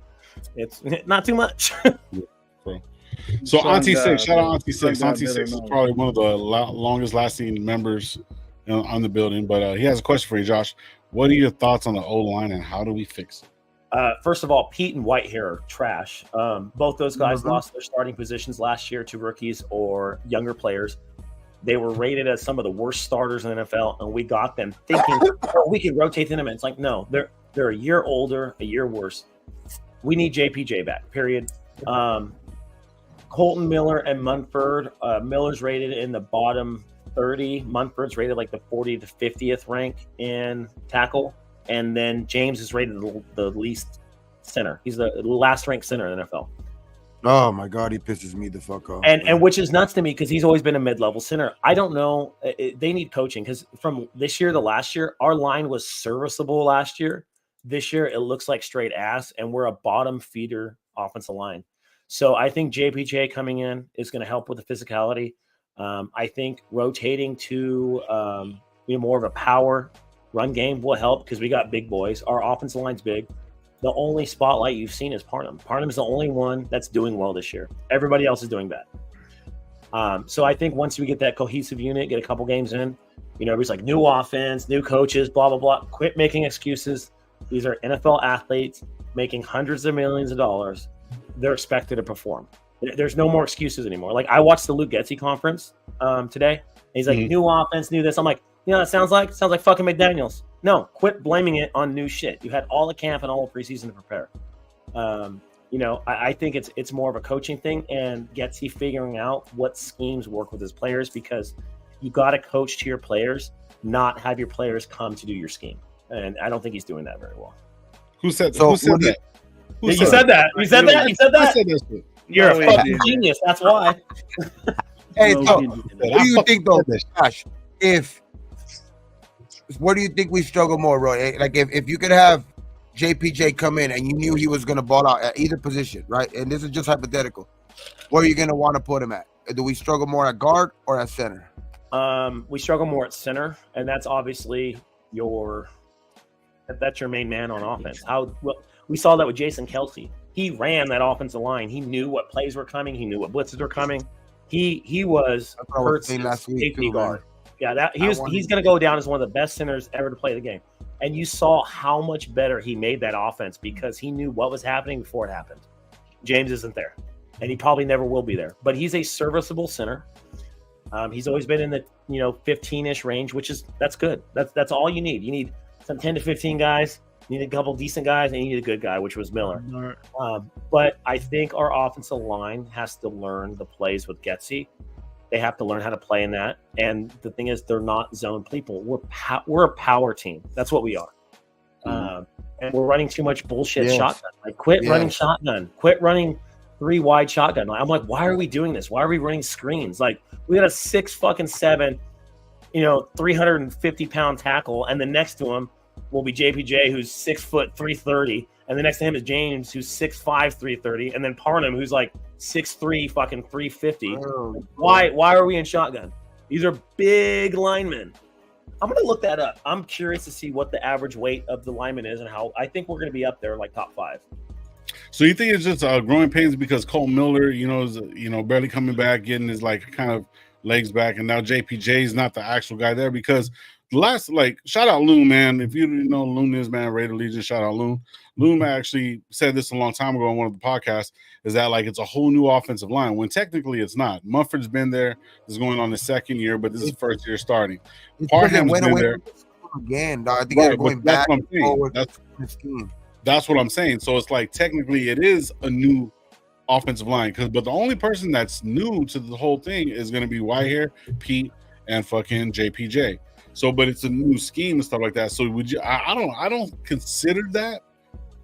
It's not too much. So Auntie Six, shout out Auntie Six. Auntie Six is probably one of the longest lasting members on the building, but he has a question for you, Josh. What are your thoughts on the O-line and how do we fix it? First of all, Pete and Whitehair are trash. Both those guys lost their starting positions last year to rookies or younger players. They were rated as some of the worst starters in the NFL, and we got them thinking, we can rotate them. And it's like, no, they're a year older, a year worse. We need JPJ back, period. Colton Miller and Munford. Miller's rated in the bottom 30. Munford's rated like the 40 to 50th rank in tackle. And then James is rated the least center. He's the last ranked center in the NFL. Oh my God, he pisses me the fuck off. And which is nuts to me because he's always been a mid-level center. I don't know. They need coaching because from this year to last year, our line was serviceable last year. This year, it looks like straight ass, and we're a bottom feeder offensive line. So I think JPJ coming in is going to help with the physicality. I think rotating to more of a power run game will help because we got big boys. Our offensive line's big. The only spotlight you've seen is Parham. Parham's the only one that's doing well this year. Everybody else is doing bad. So I think once we get that cohesive unit, get a couple games in, everybody's like new offense, new coaches, blah, blah, blah. Quit making excuses. These are NFL athletes making hundreds of millions of dollars. They're expected to perform. There's no more excuses anymore. Like I watched the Luke Getsy conference today. And he's like, new offense, new this. I'm like, that sounds like fucking McDaniels. No, quit blaming it on new shit. You had all the camp and all the preseason to prepare. I think it's more of a coaching thing and Getsy figuring out what schemes work with his players because you got to coach to your players, not have your players come to do your scheme. And I don't think he's doing that very well. Who said that? You said that. You said that. You said that. I said that shit. You're a fucking genius. That's why. Hey, so what do you think though, Josh? What do you think we struggle more, Roy? Like if you could have JPJ come in and you knew he was going to ball out at either position, right? And this is just hypothetical. Where are you going to want to put him at? Do we struggle more at guard or at center? We struggle more at center, and that's obviously that's your main man on offense. We saw that with Jason Kelce. He ran that offensive line. He knew what plays were coming. He knew what blitzes were coming. He was Hurts' safety guard. Yeah, he's going to go down as one of the best centers ever to play the game. And you saw how much better he made that offense because he knew what was happening before it happened. James isn't there, and he probably never will be there. But he's a serviceable center. He's always been in the 15-ish range, that's good. That's all you need. You need some 10 to 15 guys. You need a couple decent guys, and you need a good guy, which was Miller. But I think our offensive line has to learn the plays with Getsy. They have to learn how to play in that. And the thing is, they're not zone people. We're a power team. That's what we are. And we're running too much bullshit shotgun. Like, quit running shotgun. Quit running 3 wide shotgun. I'm like, why are we doing this? Why are we running screens? Like, we got a 6'7", 350-pound tackle, and then next to him will be JPJ, who's 6 foot 330, and the next to him is James, who's 6'5", 330, and then Parnham, who's like 6'3", fucking 350. Why are we in shotgun? These are big linemen. I'm gonna look that up. I'm curious to see what the average weight of the lineman is and how. I think we're gonna be up there like top 5. So you think it's just growing pains because Cole Miller, is barely coming back, getting his like kind of legs back, and now JPJ is not the actual guy there because shout out Loon, man. If you didn't know Loon is, man, Raider Legion, shout out Loon. Loon actually said this a long time ago on one of the podcasts, is that like it's a whole new offensive line when technically it's not. Mumford's been there, is going on his second year, but this is first year starting. Parham's been there again, dog. I think they're going back forward. That's what I'm saying. So it's like technically it is a new offensive line, but the only person that's new to the whole thing is going to be Whitehair, Pete, and fucking JPJ. So, but it's a new scheme and stuff like that. So would you? I don't consider that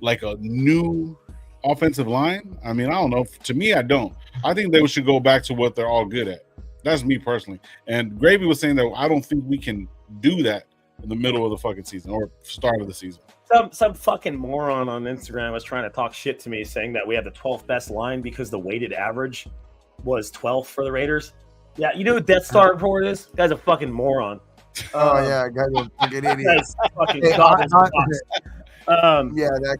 like a new offensive line. I mean, I don't know. To me, I don't. I think they should go back to what they're all good at. That's me personally. And Gravy was saying that I don't think we can do that in the middle of the fucking season or start of the season. Some fucking moron on Instagram was trying to talk shit to me, saying that we have the 12th best line because the weighted average was 12th for the Raiders. Yeah, you know what Death Star report is? That guy's a fucking moron. Oh yeah, guy's a fucking idiot. That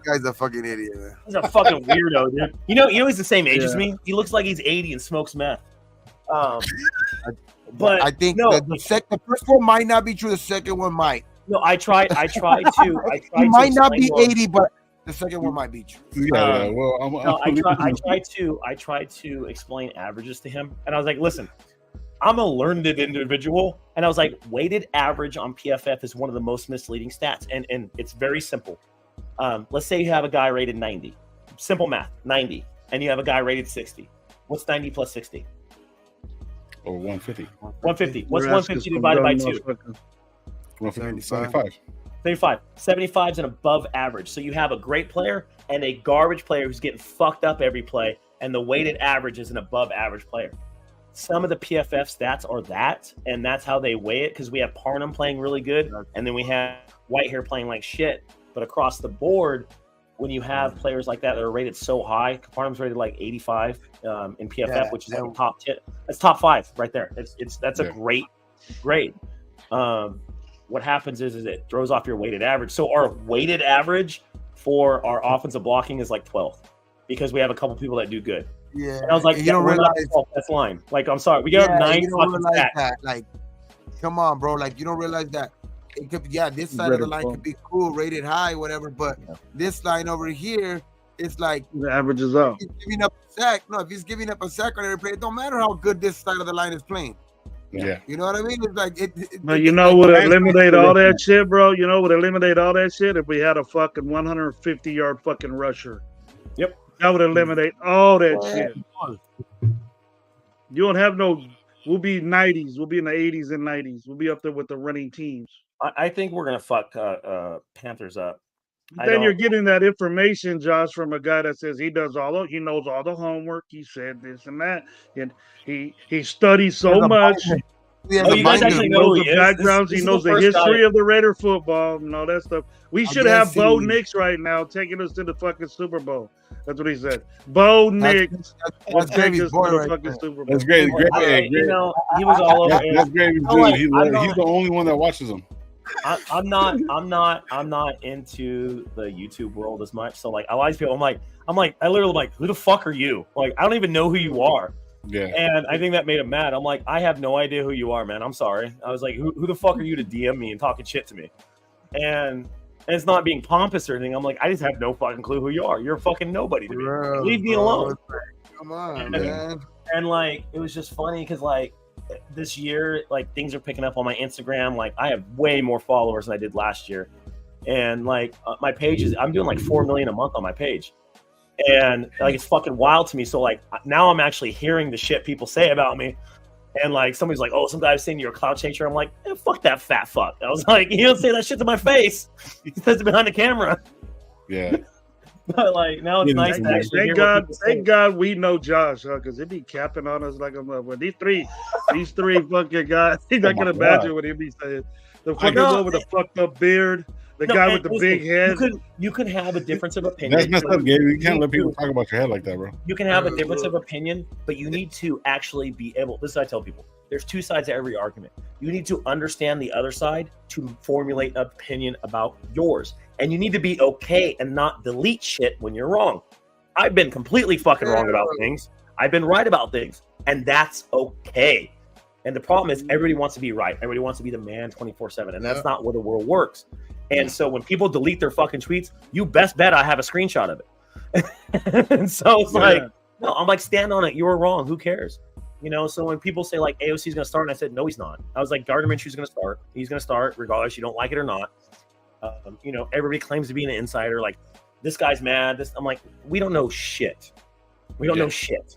guy's a fucking idiot, man. He's a fucking weirdo, dude. You know he's the same age as me. He looks like he's 80 and smokes meth. But I think the first one might not be true. The second one might. No, I tried to. He might not be 80, but the second one might be true. Yeah, well, I tried to explain averages to him, and I was like, listen. I'm a learned individual, and I was like, weighted average on PFF is one of the most misleading stats, and it's very simple. Let's say you have a guy rated 90. Simple math, 90, and you have a guy rated 60. What's 90 plus 60? Or 150. 150. What's 150 divided by 2? 150, 75. 75. 75 is an above average. So you have a great player and a garbage player who's getting fucked up every play, and the weighted average is an above average player. Some of the PFF stats are that, and that's how they weigh it, because we have Parnham playing really good, and then we have Whitehair playing like shit. But across the board, when you have players like that are rated so high, Parnham's rated like 85 in PFF, which is like top 10. That's top 5 right there. That's a great grade. What happens is it throws off your weighted average. So our weighted average for our offensive blocking is like 12th, because we have a couple people that do good. Yeah, and I was like, you don't realize that's line. Like, I'm sorry, we got 9 fucking stats. That. Like, come on, bro. Like, you don't realize that it could. Yeah, this side of the line could be cool, rated high, whatever. But this line over here, it's like the average is up. He's giving up a sack. No, if he's giving up a sack on every play, it don't matter how good this side of the line is playing. Yeah, you know what I mean. It's like But you know what eliminate all that shit, bro? You know what eliminate all that shit? If we had a fucking 150-yard fucking rusher. Yep. That would eliminate all that shit. You don't have no. We'll be 90s. We'll be in the 80s and 90s. We'll be up there with the running teams. I think we're gonna fuck Panthers up. Then you're getting that information, Josh, from a guy that says he knows all the homework. He said this and that, and he studies so much. You guys actually know the backgrounds. He knows the history of the Raider football and all that stuff. We should have Bo Nix right now taking us to the fucking Super Bowl. That's what he said. Bo Nix will take us to the fucking Super Bowl. That's great. You know, he was all over. That's great. He's the only one that watches them. I'm not into the YouTube world as much. So like a lot of people, I literally like, who the fuck are you? Like, I don't even know who you are. Yeah. And I think that made him mad. I'm like, I have no idea who you are, man. I'm sorry. I was like, who the fuck are you to DM me and talking shit to me? And it's not being pompous or anything. I'm like, I just have no fucking clue who you are. You're a fucking nobody to me. Leave me alone. Come on, man. And like, it was just funny because like this year, like things are picking up on my Instagram. Like I have way more followers than I did last year. And like my page I'm doing like 4 million a month on my page. And like it's fucking wild to me. So like now I'm actually hearing the shit people say about me. And like somebody's like, oh, some guy's saying you're a cloud chaser. I'm like, fuck that fat fuck. I was like, you don't say that shit to my face. He says it behind the camera. Yeah. But like now it's Yeah, nice to actually hear Thank what God, people say. thank God we know Josh, because he'd be capping on us like a mother. These three fucking guys. I my can God. imagine what he'd be saying. The fucking know. one with the fucked up beard, the No, guy and with the listen, big head. You can have a difference of opinion. That's messed but up, Gabe. You can't need let people to- talk about your head like that, bro. You can have a difference of opinion, but you need to actually be able. This is what I tell people: there's two sides to every argument. You need to understand the other side to formulate an opinion about yours, and you need to be okay and not delete shit when you're wrong. I've been completely fucking wrong about things. I've been right about things, and that's okay. And the problem is everybody wants to be right. Everybody wants to be the man 24/7, and that's not where the world works. And so when people delete their fucking tweets, you best bet I have a screenshot of it. And so it's like, no, I'm like, stand on it. You were wrong. Who cares? You know, so when people say like AOC is going to start, and I said, no, he's not. I was like, Gardner Minshew's going to start. He's going to start regardless. You don't like it or not. You know, everybody claims to be an insider. Like, this guy's mad. I'm like, we don't know shit. We don't know shit.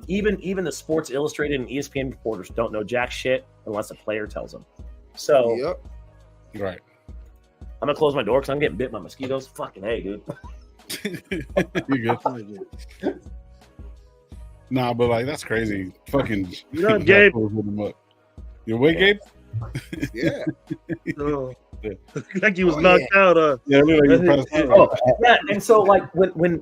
Even the Sports Illustrated and ESPN reporters don't know jack shit unless a player tells them. So, Right. I'm gonna close my door because I'm getting bit by mosquitoes. Fucking hey, dude. You're good. Nah, but like that's crazy. Fucking. You know, Gabe. You awake, Gabe? Yeah. Oh. Like he was knocked out. Yeah, look like you passed out. Oh, yeah, and so like when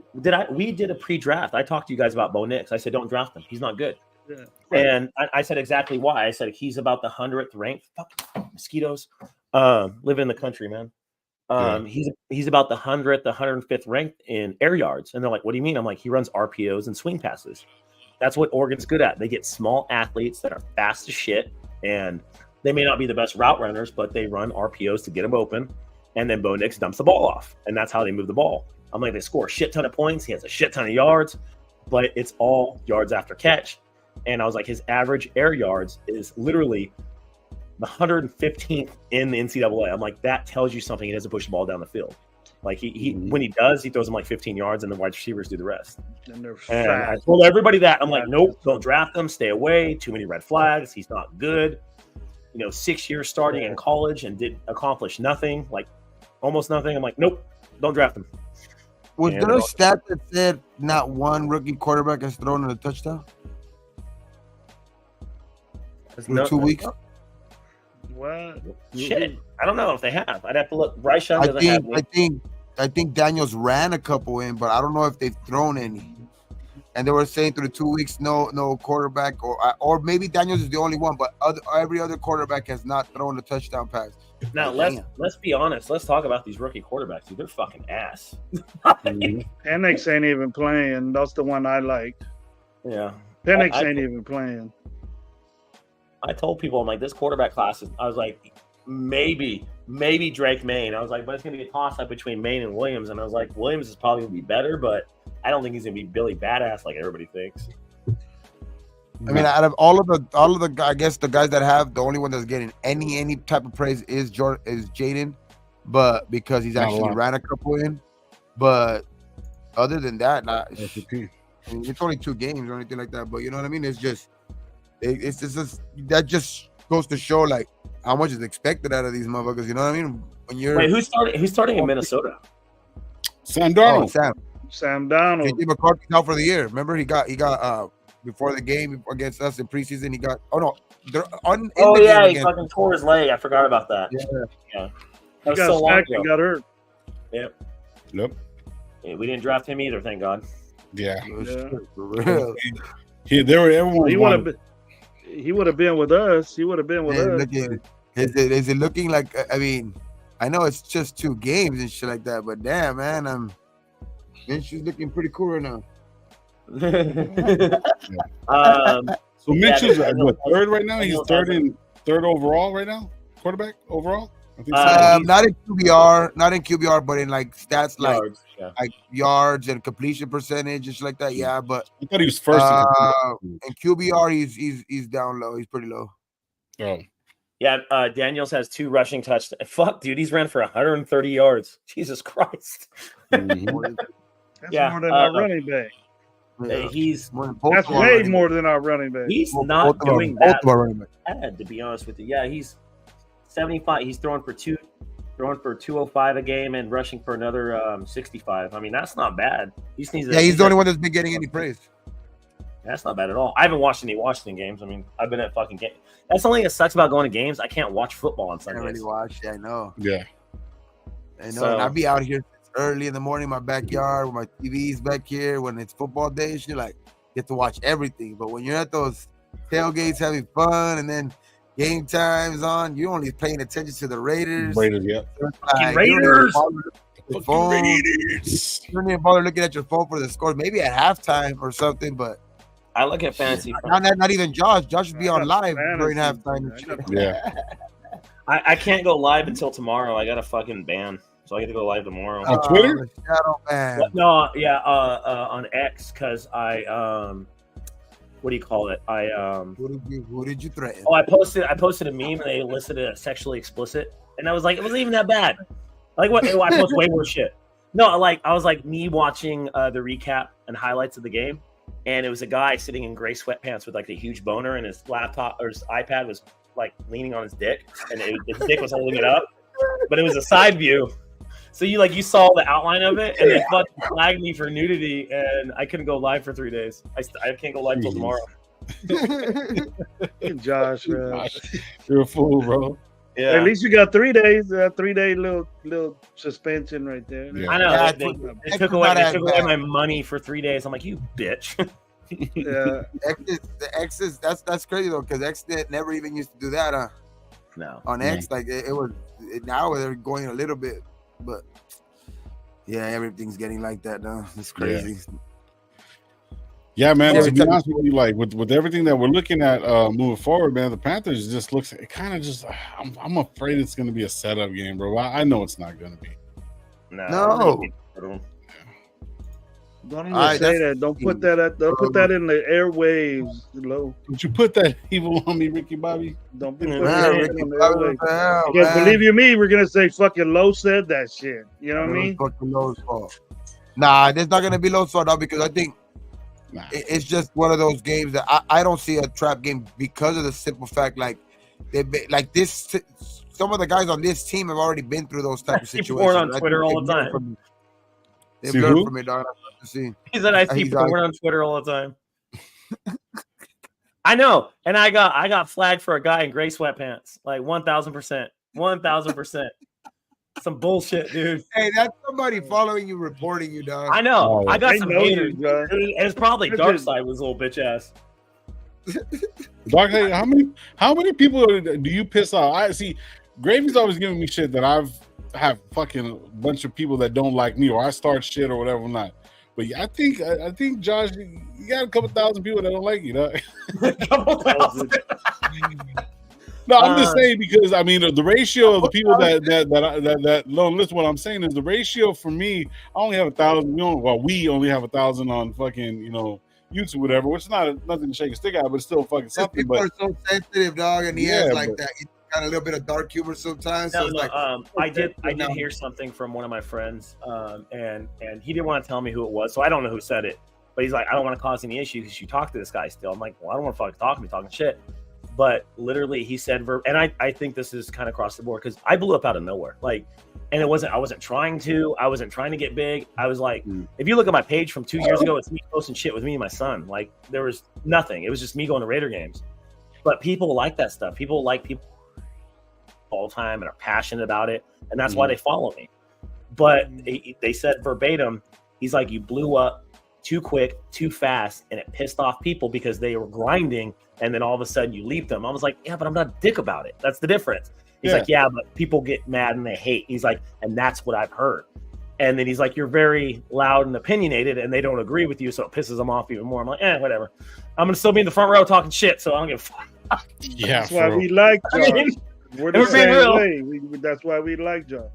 we did a pre-draft, I talked to you guys about Bo Nix. I said, don't draft him. He's not good. Yeah. And I said exactly why. I said he's about the 100th ranked. Fuck mosquitoes. Live in the country, man. He's about the 100th, the 105th ranked in air yards. And they're like, what do you mean? I'm like, he runs RPOs and swing passes. That's what Oregon's good at. They get small athletes that are fast as shit, and they may not be the best route runners, but they run RPOs to get them open. And then Bo Nix dumps the ball off, and that's how they move the ball. I'm like, they score a shit ton of points. He has a shit ton of yards, but it's all yards after catch. And I was like, his average air yards is literally the 115th in the NCAA. I'm like, that tells you something. He doesn't push the ball down the field. Like he when he does, he throws them like 15 yards, and the wide receivers do the rest. And I told everybody that. I'm like, nope, don't draft him. Stay away. Too many red flags. He's not good. You know, 6 years starting in college and did accomplish nothing, like almost nothing. I'm like, nope, don't draft him. Was there a stat that said not one rookie quarterback has thrown in a touchdown? In 2 weeks? What? Shit, I don't know if they have. I'd have to look. Bryce Young doesn't have any. I think Daniels ran a couple in, but I don't know if they've thrown any. And they were saying through the 2 weeks, no quarterback, or maybe Daniels is the only one, but every other quarterback has not thrown a touchdown pass. Now let's be honest. Let's talk about these rookie quarterbacks. Dude, they're fucking ass. Penix ain't even playing. That's the one I like. Yeah, Penix ain't even playing. I told people, I'm like, this quarterback class is. I was like, maybe Drake Maine. I was like, but it's gonna be a toss up between Maine and Williams, and I was like, Williams is probably gonna be better, but I don't think he's gonna be Billy Badass like everybody thinks. I mean, out of all of the, I guess the guys that have, the only one that's getting any type of praise is Jaden, but because he's actually ran a couple in. But other than that, I mean, it's only 2 games or anything like that. But you know what I mean? It's just that just goes to show like how much is expected out of these motherfuckers. You know what I mean? When you're who's starting in Minnesota? Sam Darnold. Sam Darnold. JJ McCarthy's out for the year. Remember, he got before the game against us in preseason. He got he fucking tore his leg. I forgot about that. Yeah. That was so long ago. He got hurt. Yep. Yeah, we didn't draft him either, thank God. Yeah. For real. Everyone. He would have been with us. He would have been with us. Is it looking like? I mean, I know it's just 2 games and shit like that, but damn, man, Minshew's looking pretty cool right now. So Minshew's third right now. He's third overall right now. Quarterback overall. I think so. Not in QBR, but in like stats like yards and completion percentage and shit like that. Yeah, but I thought he was first. In QBR, he's down low. He's pretty low. Oh. Yeah, Daniels has 2 rushing touchdowns. Fuck, dude, he's ran for 130 yards. Jesus Christ. That's more than our running back. That's way more than our running back. He's not doing that bad, to be honest with you. Yeah, he's 75. He's throwing for throwing for 205 a game and rushing for another 65. I mean, that's not bad. He just needs. Yeah, he's the only one that's been getting any praise. That's not bad at all. I haven't watched any Washington games. I mean, I've been at fucking games. That's the only thing that sucks about going to games. I can't watch football on I Sundays. can't really watch. Yeah, I know. Yeah. I know. So- and I'll be out here early in the morning, in my backyard, with my TVs back here. When it's football days, you're like, get to watch everything. But when you're at those tailgates having fun and then game time's on, you're only paying attention to the Raiders. Raiders, yeah. Like, Raiders! You don't even bother looking at your phone for the scores. Maybe at halftime or something, but I look at fantasy. not even Josh. Josh would be on live during Fantasy. halftime. And shit. Yeah. I can't go live until tomorrow. I got a fucking ban, so I get to go live tomorrow. On Twitter? Shadow man. No, yeah, on X because I what do you call it? Who did you threaten? I posted a meme and they listed it as sexually explicit, and I was like, it wasn't even that bad. Like what? I post way worse shit. No, like I was like me watching the recap and highlights of the game, and it was a guy sitting in gray sweatpants with like a huge boner, and his laptop or his iPad was like leaning on his dick, and his dick was holding it up, but it was a side view. So you saw the outline of it, and they fucking flagged me for nudity, and I couldn't go live for 3 days. I can't go live till tomorrow. Josh, man. Gosh, you're a fool, bro. Yeah, At least you got 3 days. 3-day little suspension right there. Yeah. I know. Yeah, They took away my money for 3 days. I'm like, you bitch. Yeah. The X's, that's crazy though, because Xnet never even used to do that No. on X. Like it was now they're going a little bit, but yeah, everything's getting like that now. It's crazy. Yeah, man. Yeah, To be every time- honest with you, like with everything that we're looking at moving forward, man, the Panthers just looks. It kind of just. I'm afraid it's going to be a setup game, bro. I know it's not going to be. No. Don't even All right, say that's- that. Don't put that in the airwaves, Low. Would you put that evil on me, Ricky Bobby? Don't be Man, putting Man, that Ricky, in the what the airwaves. hell, Because man? believe you me, we're gonna say fucking Low said that shit. You know what I mean? Fucking Lowe's fault. Nah, there's not gonna be Lowe's fault now because I think Nah. it's just one of those games that I don't see a trap game because of the simple fact like this. Some of the guys on this team have already been through those type of People situations. are on I Twitter think all the they've learned time. from it. They've See learned who? from it, dog. I've seen. He said I see He's people like- on Twitter all the time. I know, and I got flagged for a guy in gray sweatpants, like 1,000%. Some bullshit, dude. Hey, that's somebody following you, reporting you, dog. I know. Oh, I got They some know you, haters. John. And it's probably They're Dark just- Side was a little bitch ass. Doc, hey, how many people do you piss off? I see. Gravy's always giving me shit that I've have fucking bunch of people that don't like me, or I start shit or whatever. I'm not. But yeah, I think Josh, you got a couple thousand people that don't like you. Dog. Couple thousand. No, I'm just saying because I mean the ratio of the people that listen. What I'm saying is the ratio for me. I only have 1,000. We only have 1,000 on fucking YouTube, whatever. Which is nothing to shake a stick at, but it's still fucking something. People But are so sensitive, dog, and he Yeah, has like but- that. He's got a little bit of dark humor sometimes. So No, it's no, like, I did hear something from one of my friends, and he didn't want to tell me who it was, so I don't know who said it. But he's like, I don't want to cause any issues because you talk to this guy still. I'm like, well, I don't want to fucking talk to me talking shit. But literally, he said, and I think this is kind of across the board because I blew up out of nowhere. Like, and I wasn't trying to get big. I was like, if you look at my page from 2 years ago, it's me posting shit with me and my son. Like, there was nothing. It was just me going to Raider games. But people like that stuff. People like people all the time and are passionate about it, and that's why they follow me. But they said verbatim, he's like, you blew up too quick, too fast, and it pissed off people because they were grinding, and then all of a sudden you leaped them. I was like, yeah, but I'm not a dick about it. That's the difference. He's like, yeah, but people get mad and they hate. He's like, and that's what I've heard. And then he's like, you're very loud and opinionated, and they don't agree with you, so it pisses them off even more. I'm like, whatever. I'm gonna still be in the front row talking shit, so I don't give a fuck. yeah, That's why for we real. like I Josh. mean, We're if the we're being real. same way. That's why we like Josh.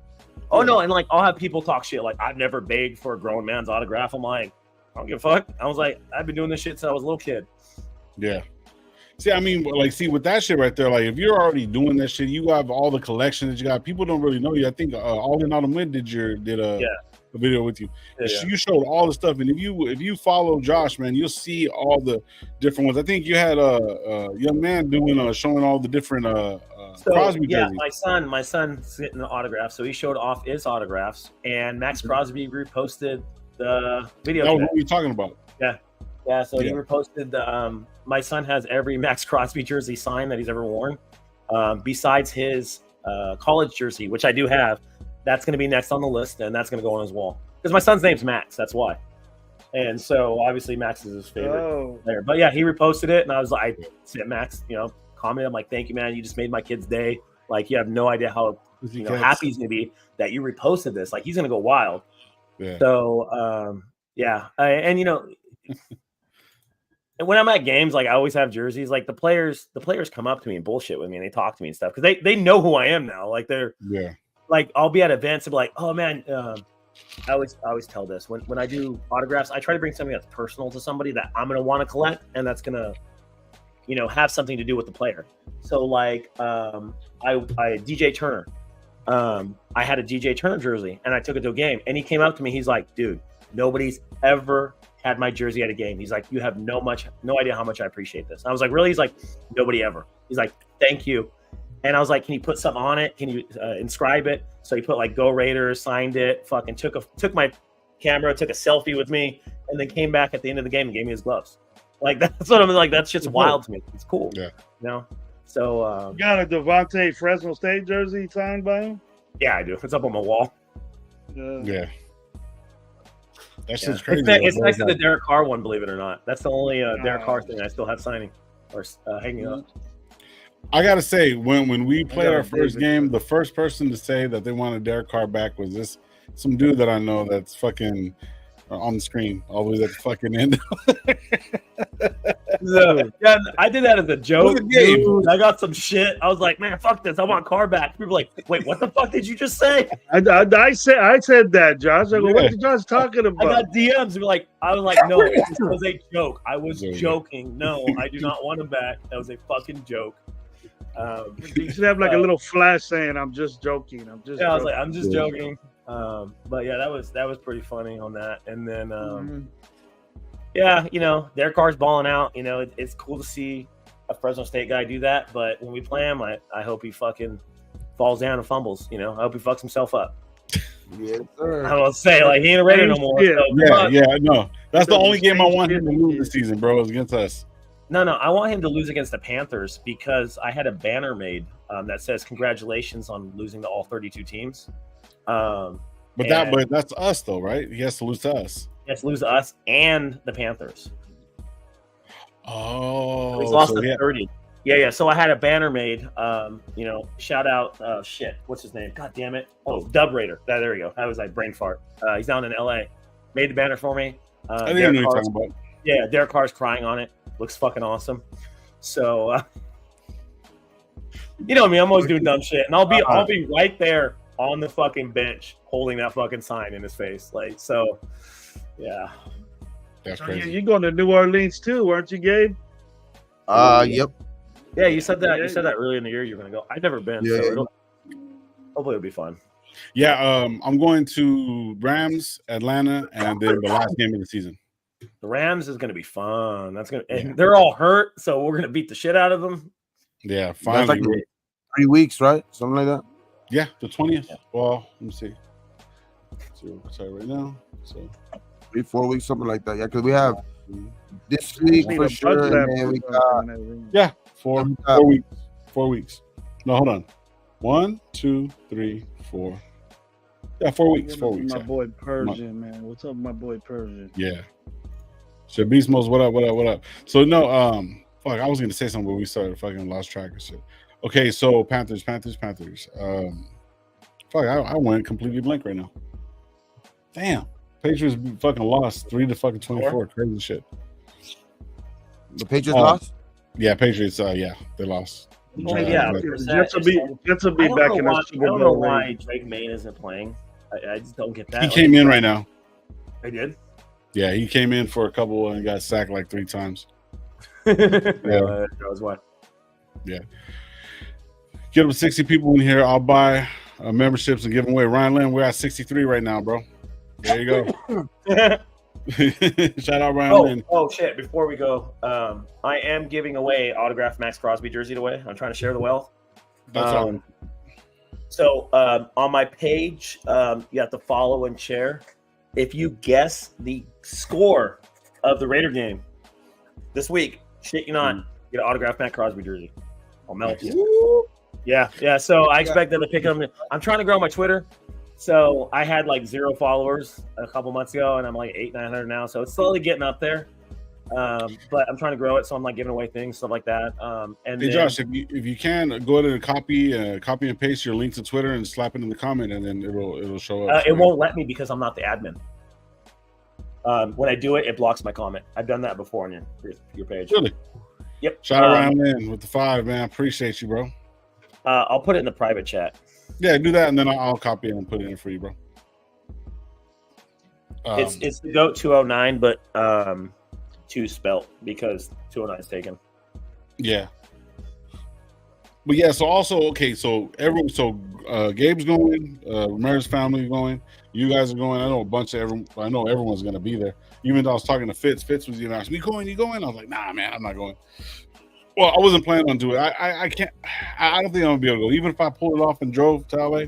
Oh no, and like I'll have people talk shit like I've never begged for a grown man's autograph. I'm like, I don't give a fuck. I was like, I've been doing this shit since I was a little kid. Yeah. See, I mean, like, with that shit right there, like, if you're already doing that shit, you have all the collection that you got. People don't really know you. I think All In Autumn Wind did a video with you. Yeah. You showed all the stuff, and if you follow Josh, man, you'll see all the different ones. I think you had a young man doing showing all the different So Crosby yeah, jersey. my son's getting the autograph, so he showed off his autographs, and Max Crosby reposted the video. That was today. what we were talking about. Yeah. So he Yeah. reposted the. My son has every Max Crosby jersey signed that he's ever worn, besides his college jersey, which I do have. That's going to be next on the list, and that's going to go on his wall because my son's name's Max. That's why. And so obviously Max is his favorite player. But yeah, he reposted it, and I was like, I sent Max, commented. I'm like, thank you, man. You just made my kid's day. Like, you have no idea how happy he's gonna be that you reposted this. Like, he's gonna go wild. Yeah. So and when I'm at games, like I always have jerseys. Like the players come up to me and bullshit with me, and they talk to me and stuff because they know who I am now. Like like I'll be at events and be like, oh man. I always tell this when I do autographs, I try to bring something that's personal to somebody that I'm gonna want to collect, and that's gonna, have something to do with the player. So like, I DJ Turner, I had a DJ Turner jersey, and I took it to a game, and he came up to me. He's like, dude, nobody's ever had my jersey at a game. He's like, you have no idea how much I appreciate this. And I was like, really? He's like, nobody ever. He's like, thank you. And I was like, can you put something on it? Can you inscribe it? So he put like "Go Raiders," signed it, fucking took my camera, took a selfie with me, and then came back at the end of the game and gave me his gloves. Like that's what I'm like. That's just wild to me. It's cool. Yeah. So you got a Devontae Fresno State jersey signed by him? Yeah, I do. It's up on my wall. Yeah. That shit's crazy. It's next to the Derek Carr one, believe it or not. That's the only Derek Carr thing I still have signing or hanging up. I gotta say, when we played our first game, the first person to say that they wanted Derek Carr back was some dude that I know that's fucking on the screen, always at the fucking end. Yeah, I did that as a joke. Dude. I got some shit. I was like, man, fuck this. I want Carr back. People were like, wait, what the fuck did you just say? I said that, Josh. I go, what are you Josh talking about? I got DMs. I was like, no, it was a joke. I was joking. No, I do not want him back. That was a fucking joke. You should have like a little flash saying, "I'm just joking." I was like, "I'm just joking." But yeah, that was pretty funny on that. And then, Derek Carr's balling out. It's cool to see a Fresno State guy do that. But when we play him, I hope he fucking falls down and fumbles. I hope he fucks himself up. Yes, sir. I don't want to say like he ain't a Raider no more. So, no. That's the only game I want him to lose this season, bro. Is against us. No, I want him to lose against the Panthers because I had a banner made that says congratulations on losing to all 32 teams. But that's us though, right? He has to lose to us. He has to lose to us and the Panthers. Oh, he's lost to 30. Yeah. So I had a banner made. Shout out. What's his name? God damn it. Oh, Dub Raider. There we go. I was like brain fart. He's down in LA. Made the banner for me. I didn't know what you're talking about. Yeah, Derek Carr's crying on it. Looks fucking awesome. So, me, I'm always doing dumb shit, and I'll be right there on the fucking bench holding that fucking sign in his face. Like, so, yeah. That's crazy. You're going to New Orleans too, weren't you, Gabe? Yep. Yeah, you said that. You said that earlier in the year you were going to go. I've never been, so hopefully it'll be fun. Yeah, I'm going to Rams, Atlanta, and then the last game of the season. The Rams is going to be fun. And they're all hurt, so we're going to beat the shit out of them. Yeah, finally. That's like 3 weeks, right? Something like that. Yeah, the 20th. Yeah. Well, let me see. Sorry, right now. So 3-4 weeks, something like that. Yeah, because we have this week for sure, and then we got 4 weeks. 4 weeks. No, hold on. 1, 2, 3, 4. Yeah, 4 weeks. 4 weeks. My boy Persian, man. What's up, my boy Persian? Yeah. So Beast Mode, what up? So no, I was gonna say something, but we started fucking lost track of shit. Okay, so Panthers. I went completely blank right now. Damn. Patriots fucking lost 3-24. Crazy shit. The Patriots lost? Yeah, Patriots, they lost. Jets will be back in the Super Bowl. I don't know why Drake May isn't playing. I just don't get that. He came in right now. They did? Yeah, he came in for a couple and got sacked like 3 times. That was what? Yeah. Get up 60 people in here. I'll buy memberships and give them away. Ryan Lynn, we're at 63 right now, bro. There you go. Shout out Ryan Lynn. Oh shit! Before we go, I am giving away autographed Max Crosby jersey away. I'm trying to share the wealth. That's all. So on my page, you have to follow and share. If you guess the score of the Raider game this week, shit you not, get an autographed Matt Crosby jersey. I'll melt you. Yeah. So I expect them to pick them. I'm trying to grow my Twitter. So I had like 0 followers a couple months ago, and I'm like 800-900 now. So it's slowly getting up there. But I'm trying to grow it, so I'm like giving away things, stuff like that. And hey, Josh, if you can go to copy and paste your link to Twitter and slap it in the comment, and then it'll show up. It won't let me because I'm not the admin. When I do it, it blocks my comment. I've done that before on your page. Really? Yep. Shout out Ryan Lynn with the 5, man. Appreciate you, bro. I'll put it in the private chat. Yeah, do that, and then I'll copy it and put it in for you, bro. It's the GOAT 209, but 2 spelt because 209 is taken. Yeah. But yeah, so also Gabe's going, Ramirez's family going, you guys are going. I know everyone's gonna be there. Even though I was talking to Fitz was you going? I was like, nah, man, I'm not going. Well, I wasn't planning on doing it. I can't. I don't think I'm gonna be able to go. Even if I pulled it off and drove to LA,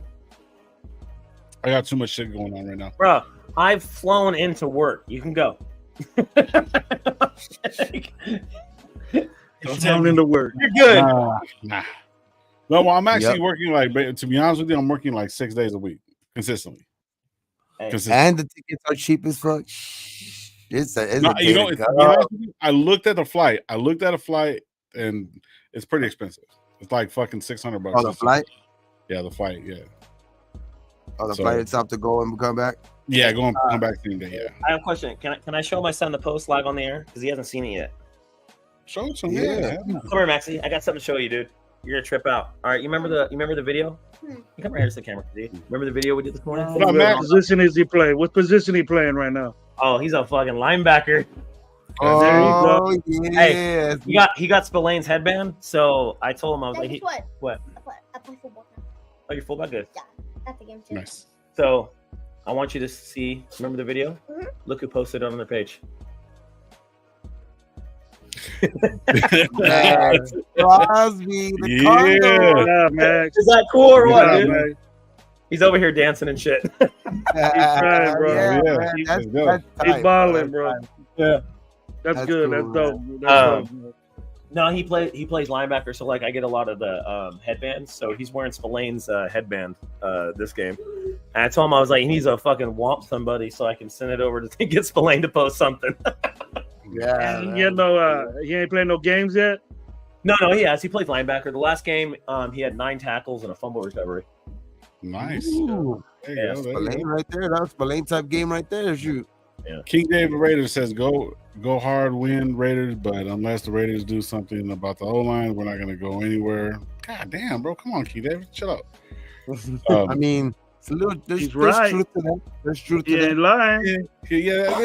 I got too much shit going on right now. Bro, I've flown into work. You can go. Flown into work. You're good. Nah. No, well, I'm actually working to be honest with you, I'm working like 6 days a week consistently. And the tickets are cheap as fuck. I looked at a flight, and it's pretty expensive. It's like fucking $600. Oh, the flight? Yeah, the flight. Yeah. Oh, the flight itself to go and come back. Yeah, come back same day. Yeah. I have a question. Can I show my son the post live on the air because he hasn't seen it yet? Show it to him. Yeah. Come here, Maxie. I got something to show you, dude. You're gonna trip out. All right, you remember the video? You come right here to the camera, dude. Remember the video we did this morning? What position is he playing? What position he playing right now? Oh, he's a fucking linebacker. Oh, there you go. Yeah. Hey, he got Spillane's headband, so I told him I was like, what? I play football now. Oh, you're fullback, good. Yeah, that's the game too. Nice. So I want you to see. Remember the video? Mm-hmm. Look who posted it on their page. Crosby, the Condo. Yeah, Max. Is that cool or what, Yeah, dude? Max. He's over here dancing and shit. He's trying, bro. Yeah, that's He's balling, bro. Yeah. That's cool, good. That's dope. man. That's dope. No, he plays linebacker, so like I get a lot of the headbands. So he's wearing Spillane's headband this game. And I told him I was like, he needs to fucking whomp somebody so I can send it over to get Spillane to post something. Yeah. He ain't playing no games yet. No, he has. He plays linebacker. The last game, he had 9 tackles and a fumble recovery. Nice. Ooh. There you go. Spillane right there. That's Spillane type game right there. Shoot. Yeah. King David Raiders says go hard, win Raiders, but unless the Raiders do something about the O-line, we're not gonna go anywhere. God damn, bro, come on, King David, chill out. I mean, it's a little. There's right. truth to that. There's truth to He ain't that. lying. Yeah.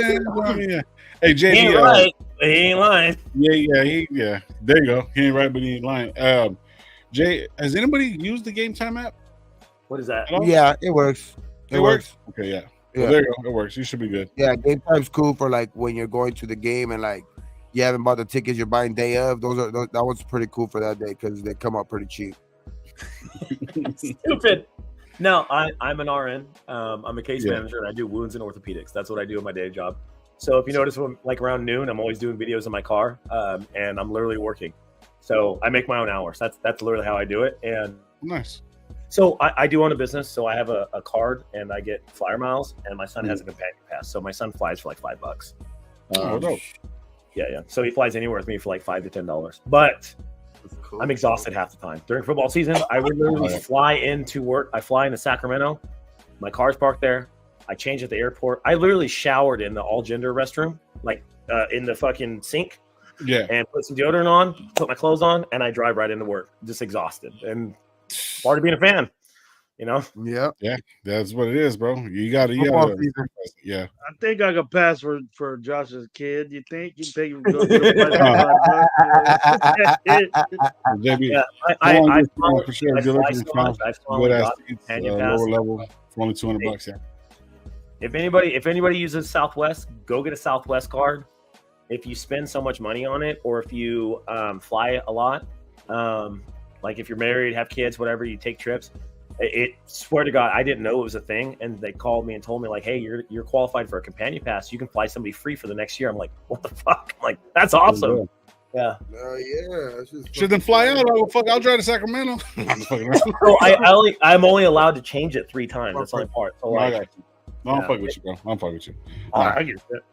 Hey, JD, He ain't right. He ain't lying. Yeah. There you go. He ain't right, but he ain't lying. Jay, has anybody used the Game Time app? What is that? Yeah, it works. It works. Okay, yeah. Yeah. Well, there you go. It works. You should be good. Yeah, Game Time's cool for like when you're going to the game and like you haven't bought the tickets, you're buying day of. That one's pretty cool for that day because they come out pretty cheap. Stupid. No, I'm an RN. I'm a case manager and I do wounds and orthopedics. That's what I do in my day job. So if you notice, when like around noon, I'm always doing videos in my car, and I'm literally working. So I make my own hours. That's literally how I do it. And Nice. so I do own a business. So I have a card and I get flyer miles, and my son has a companion pass. So my son flies for like $5. Dope. Yeah. So he flies anywhere with me for like $5 to $10. But Cool. I'm exhausted half the time. During football season, I would literally fly into work. I fly into Sacramento. My car's parked there. I change at the airport. I literally showered in the all-gender restroom, like in the fucking sink, Yeah. and put some deodorant on, put my clothes on, and I drive right into work, just exhausted. And part of being a fan, you know? Yeah. That's what it is, bro. You got Football to. season. Yeah. I think I could pass for Josh's kid. You think you go get a JB, Yeah, I fly- for sure. I Good fly looking so much. I fly good like ass God, seats, companion pass. lower level for only $200. Yeah. If anybody uses Southwest, go get a Southwest card. If you spend so much money on it, or if you fly a lot, Like if you're married, have kids, whatever, you take trips. It swear to God, I didn't know it was a thing, and they called me and told me like, "Hey, you're qualified for a companion pass. You can fly somebody free for the next year." I'm like, "What the fuck?" I'm like, that's awesome. Yeah. Yeah. Should then fly out. I'll drive to Sacramento. So I'm only allowed to change it 3 times. That's the only part. So I like, got you. No, I'm fucking with you, bro. I'm fucking with you. I get it.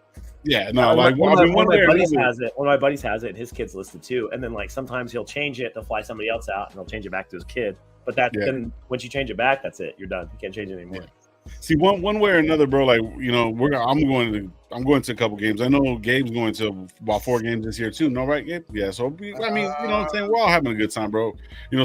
Yeah, no, like one of my buddies another. has it. One of my buddies has it, and his kid's listed too. And then like sometimes he'll change it to fly somebody else out, and he'll change it back to his kid. But then once you change it back, that's it. You're done. You can't change it anymore. Yeah. See, one way or another, bro. Like I'm going to a couple games. I know Gabe's going to about 4 games this year too. No, right, Gabe? Yeah. So you know what I'm saying. We're all having a good time, bro. You know,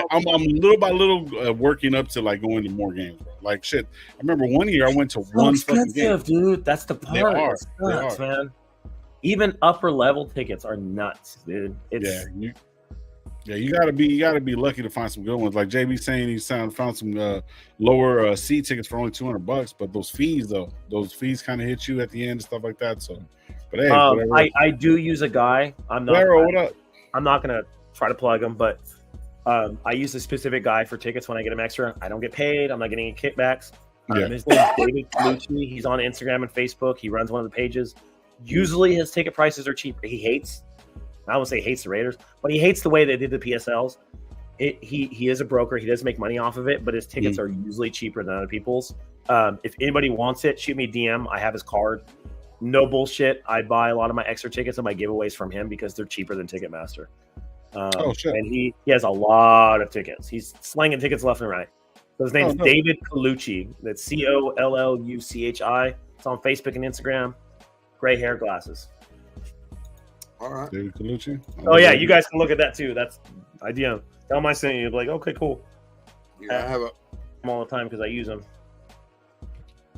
I'm little by little working up to like going to more games, bro. Like shit. I remember one year I went to one fucking game, dude. That's the part. They are nuts, man. Even upper level tickets are nuts, dude. You gotta be lucky to find some good ones. Like JB saying, he found some lower seat tickets for only $200, but those fees kind of hit you at the end and stuff like that. So, but hey, I do use a guy. I'm not gonna try to plug him, but I use a specific guy for tickets when I get them extra. I don't get paid. I'm not getting any kickbacks. His name is David Colucci. He's on Instagram and Facebook. He runs one of the pages. Usually his ticket prices are cheaper. I won't say hates the Raiders, but he hates the way they did the PSLs. He is a broker. He does make money off of it, but his tickets are usually cheaper than other people's. If anybody wants it, shoot me a DM. I have his card. No bullshit. I buy a lot of my extra tickets and my giveaways from him because they're cheaper than Ticketmaster. Shit. And he has a lot of tickets. He's slinging tickets left and right. So his name is David Colucci. That's Colluchi. It's on Facebook and Instagram. Gray hair, glasses. All right. David Colucci. Oh yeah, you guys can look at that too. That's idea. Tell him I sent you. Like, okay, cool. Yeah, I have them all the time because I use them.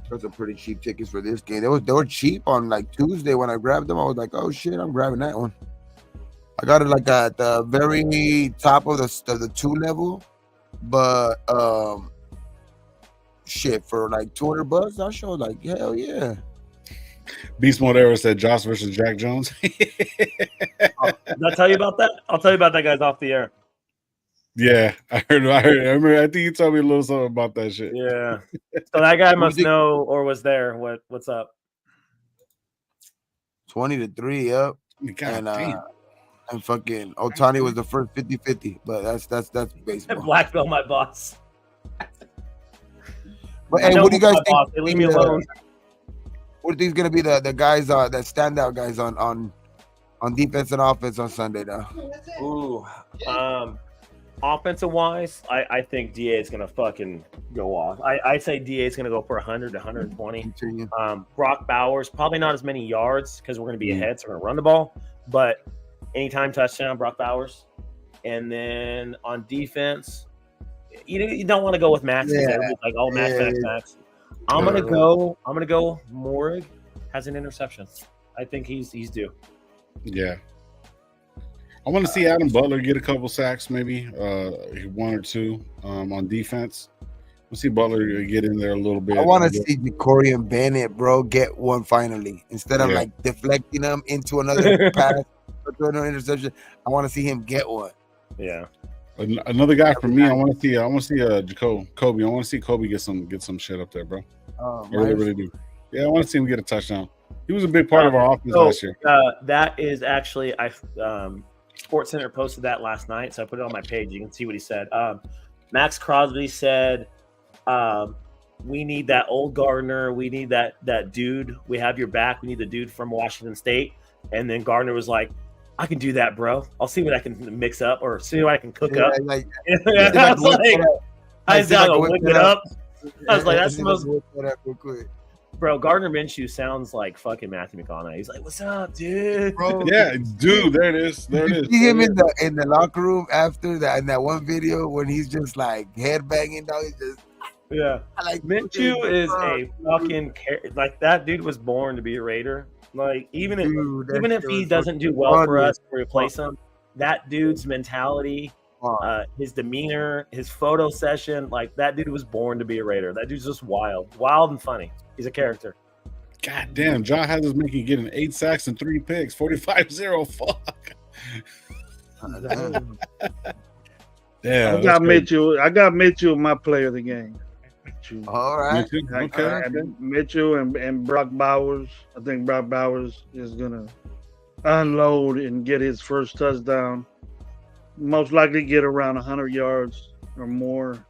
Those are pretty cheap tickets for this game. They were cheap on like Tuesday when I grabbed them. I was like, oh shit, I'm grabbing that one. I got it like at the very top of the 2 level, but shit for like $200. I showed like hell yeah. Beast Mode Era said Josh versus Jack Jones. Did I tell you about that? I'll tell you about that, guys, off the air. Yeah, I heard. I remember. I think you told me a little something about that shit. Yeah. So that guy must know or was there. What's up? 20-3. Yep. God damn. And fucking Otani was the first 50-50, but that's baseball. Black belt my boss. But hey, what do you guys think? They leave me alone. What do you think is gonna be the guys that standout guys on defense and offense on Sunday now? Ooh, offensive wise, I think DA is gonna fucking go off. I say DA is gonna go for 100 to 120. Brock Bowers probably not as many yards because we're gonna be ahead, so we're gonna run the ball. But anytime touchdown, Brock Bowers. And then on defense, you don't want to go with Max. Like Max. I'm gonna go. Morrig has an interception. I think he's due. Yeah. I want to see Adam Butler get a couple sacks, maybe 1 or 2 on defense. We'll see Butler get in there a little bit. I want to see Jacorian Bennett, bro, get one finally instead of like deflecting them into another pass or another interception. I want to see him get one. Yeah. Another guy for me, I want to see Kobe. I want to see Kobe get some shit up there, bro. I really do. Yeah, I want to see him get a touchdown. He was a big part of our offense last year. That is actually Sports Center posted that last night, so I put it on my page. You can see what he said. Max Crosby said, "We need that old Gardner. We need that dude. We have your back. We need the dude from Washington State." And then Gardner was like, "I can do that, bro. I'll see what I can mix up or see what I can cook up." I was like, "I gotta whip it up." I was like, "That's the most." Bro, Gardner Minshew sounds like fucking Matthew McConaughey. He's like, "What's up, dude?" Bro, yeah, dude, there it is. There it is. See him in the locker room after that in that one video when he's just like headbanging down. He's just like Minshew is a fucking like that dude was born to be a Raider. Like even if he doesn't do well for us, we replace him. That dude's mentality, his demeanor, his photo session, like that dude was born to be a Raider. That dude's just wild and funny. He's a character. God damn, John has us getting 8 sacks and 3 picks, 45-0. Fuck. Yeah, I got Mitchell. I got Mitchell, my player of the game. Mitchell. All right. Okay. Mitchell and Brock Bowers. I think Brock Bowers is gonna unload and get his first touchdown. Most likely get around 100 yards or more.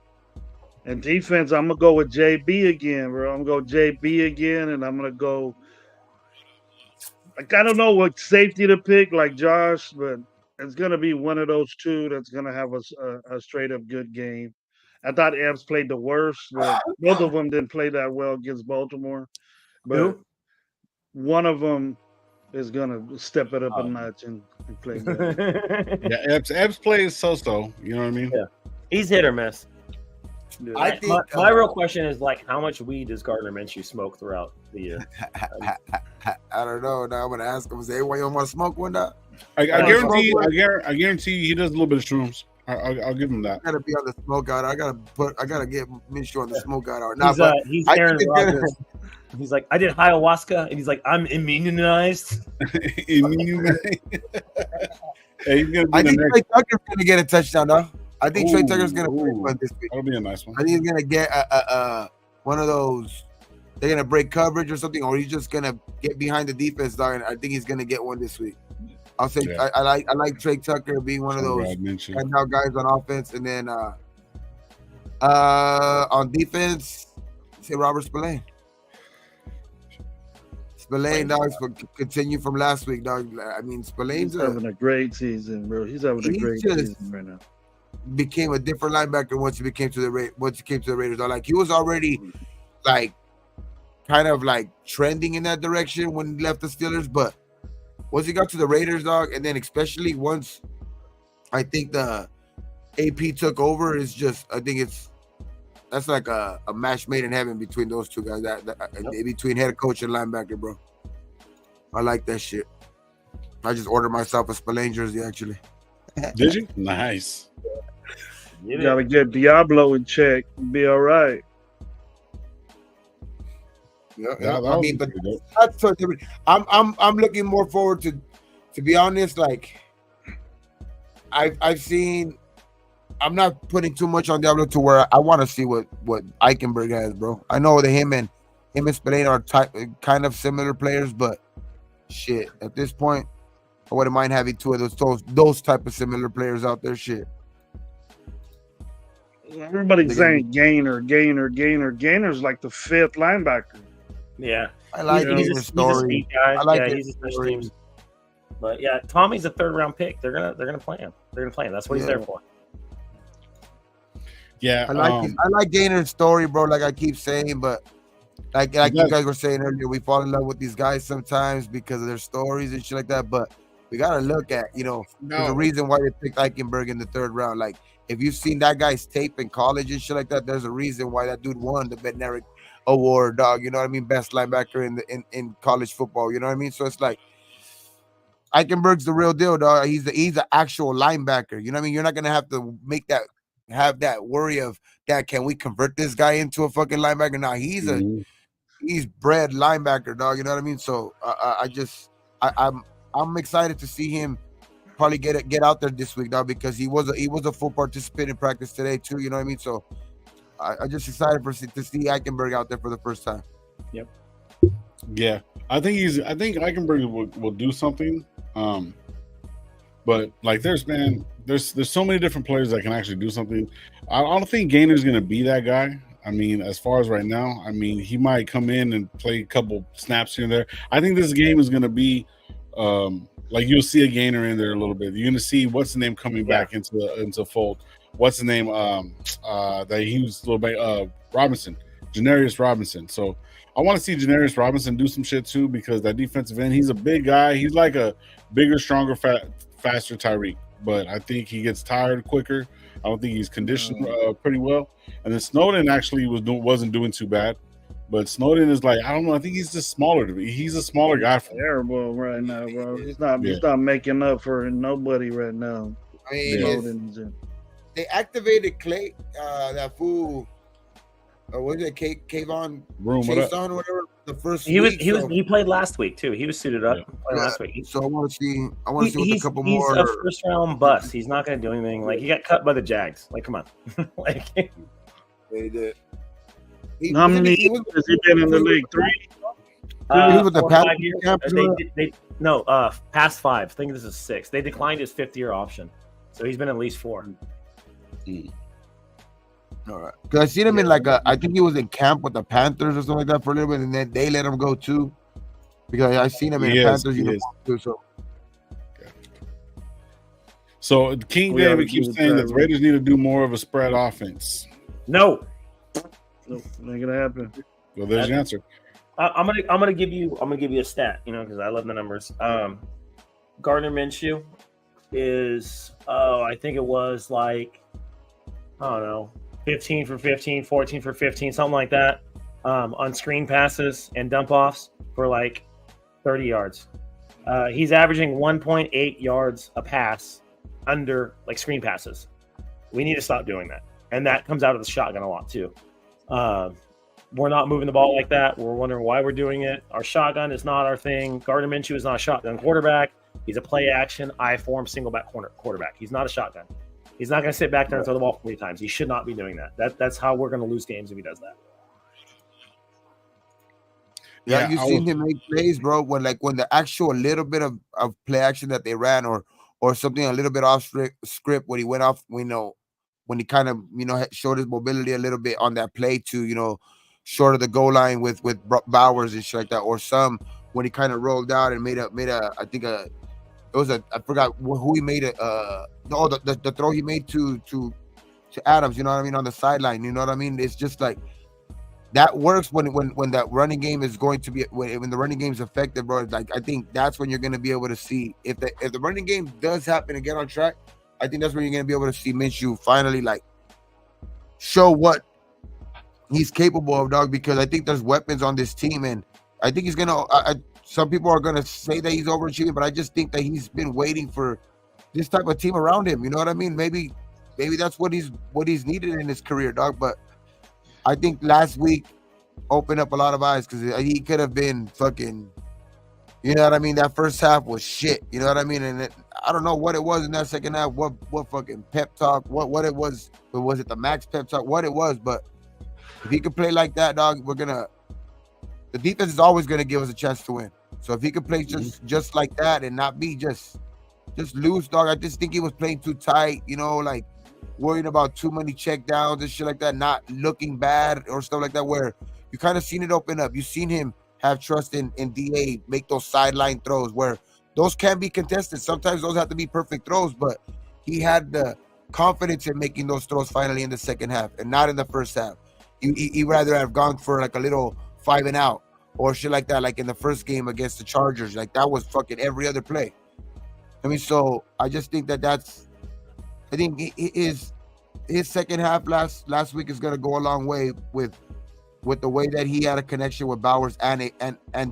And defense, I'm gonna go with JB again, bro. I'm gonna go JB again, and I'm gonna go. Like, I don't know what safety to pick, like Josh, but it's gonna be one of those two that's gonna have a straight up good game. I thought Epps played the worst, but both of them didn't play that well against Baltimore. But Who? one of them is gonna step it up a notch and play better. Yeah, Epps plays so. You know what I mean? Yeah. He's hit or miss. Yeah. I think My real question is like, how much weed does Gardner Minshew smoke throughout the year? I don't know. Now I'm gonna ask him. Say, "Why you don't want to smoke one?" Now I guarantee he does a little bit of shrooms. I'll give him that. I gotta be on the smoke out. I gotta get Minshew on the smoke out. Now, He's I Aaron think it's Rodgers. He's like, I did ayahuasca, and he's like, I'm immunized. Hey, he's gonna be I the think next. Trey Tucker's gonna get a touchdown, though. I think Trey Tucker's gonna break Ooh. one this week. That'll be a nice one. I think he's gonna get one of those. They're gonna break coverage or something, or he's just gonna get behind the defense, dog. And I think he's gonna get one this week. I'll say Yeah. I like Trey Tucker being one of those standout guys on offense, and then on defense, say Robert Spillane. Spillane, dog, continue from last week, dog. I mean, Spillane's having a great season, bro. He's having a great season right now. Became a different linebacker once he came to the Raiders. Like he was already like kind of like trending in that direction when he left the Steelers, but once he got to the Raiders, dog, and then especially once I think the AP took over, is just that's like a match made in heaven between those two guys. Between head coach and linebacker, bro. I like that shit. I just ordered myself a Spillane jersey, actually. Did you? Nice. You gotta get Diablo in check and be all right. Yeah, I mean, but that's so different. I'm looking more forward to be honest. Like I've seen. I'm not putting too much on Diablo to where I want to see what Eichenberg has, bro. I know that him and Spillane are kind of similar players, but shit, at this point, I wouldn't mind having two of those type of similar players out there. Shit. Everybody's saying Gainer. Gainer's like the fifth linebacker. Yeah, I like he's his a story. speed guy. I like he's a special teams. But yeah, Tommy's a third round pick. They're gonna play him. That's what he's there for. Yeah, I like Gainer's story, bro. Like I keep saying, but like you guys were saying earlier, we fall in love with these guys sometimes because of their stories and shit like that. But we gotta look at, there's a reason why they picked Eichenberg in the third round. Like if you've seen that guy's tape in college and shit like that, there's a reason why that dude won the Bednarik Award, dog. You know what I mean? Best linebacker in college football. You know what I mean? So it's like Eichenberg's the real deal, dog. He's the actual linebacker. You know what I mean? You're not gonna have to have that worry of that. Can we convert this guy into a fucking linebacker? Now he's bred linebacker, dog. You know what I mean? So I'm excited to see him probably get out there this week, dog, because he was a full participant in practice today too. You know what I mean? So I just excited to see Eichenberg out there for the first time. Yep. Yeah, I think Eichenberg will do something. But like there's so many different players that can actually do something. I don't think Gainer's gonna be that guy. I mean, as far as right now, I mean, he might come in and play a couple snaps here and there. I think this game is gonna be like you'll see a Gainer in there a little bit. You're gonna see what's the name coming back into fold. What's the name that he was a little bit Robinson, Janarius Robinson. So I want to see Janarius Robinson do some shit too, because that defensive end, he's a big guy. He's like a bigger, stronger, faster Tyreek, but I think he gets tired quicker. I don't think he's conditioned pretty well. And then Snowden actually wasn't doing too bad, but Snowden is like, I don't know. I think he's just smaller to me. He's a smaller guy for me. Terrible right now, bro. He's not making up for nobody right now. I mean, they activated Clay, that fool. What is it, Kayvon? Room, Chason, whatever. the first He was week. he was So, he played last week too. He was suited up playing yeah, last week. so I want to see with a couple He's more. a first round bust. He's not going to do anything. Like he got cut by the Jags. Like come on, like They did. How many years has he been in the league? 3? He was with the 4 or 5 Panthers years. camp, Past 5. I think this is 6. They declined his 5th-year option, so he's been at least 4. All right, because I seen him in like I think he was in camp with the Panthers or something like that for a little bit, and then they let him go too. Because I seen him in the Panthers uniform too. So King David keeps saying that the Raiders need to do more of a spread offense. No, Nope, not gonna happen. Well, there's your answer. I'm gonna give you a stat, because I love the numbers. Gardner Minshew is I think it was like, I don't know, 15 for 15, 14 for 15, something like that, on screen passes and dump offs for like 30 yards. He's averaging 1.8 yards a pass under like screen passes. We need to stop doing that, and that comes out of the shotgun a lot too. We're not moving the ball like that. We're wondering why we're doing it. Our shotgun is not our thing. Gardner Minshew is not a shotgun quarterback. He's a play action, I form, single back quarterback. He's not a shotgun. He's not going to sit back there and throw the ball 40 times. He should not be doing that. That's how we're going to lose games if he does that. Yeah, you seen him make plays, bro. When the actual little bit of play action that they ran, or something a little bit off script, when he went off, when he kind of showed his mobility a little bit on that play to short of the goal line with Bowers and shit like that, or when he kind of rolled out and made a I forgot who he made the throw he made to Adams, on the sideline, you know what I mean? It's just like that works when that running game is going to be when the running game is effective, bro. Like I think that's when you're going to be able to see if the running game does happen to get on track. I think that's when you're going to be able to see Minshew finally like show what he's capable of, dog. Because I think there's weapons on this team, and I think he's gonna. Some people are gonna say that he's overachieving, but I just think that he's been waiting for this type of team around him. You know what I mean? Maybe that's what he's needed in his career, dog. But I think last week opened up a lot of eyes because he could have been fucking. You know what I mean? That first half was shit. You know what I mean? And I don't know what it was in that second half. What fucking pep talk? What it was? But was it the max pep talk? What it was? But if he could play like that, dog, the defense is always gonna give us a chance to win. So if he could play just like that and not be just loose, dog, I just think he was playing too tight, like worrying about too many check downs and shit like that, not looking bad or stuff like that, where you kind of seen it open up. You seen him have trust in DA, make those sideline throws where those can be contested. Sometimes those have to be perfect throws, but he had the confidence in making those throws finally in the second half and not in the first half. He rather have gone for like a little 5 and out or shit like that, like in the first game against the Chargers. Like that was fucking every other play. I mean, so I just think I think his second half last week is gonna go a long way with the way that he had a connection with Bowers and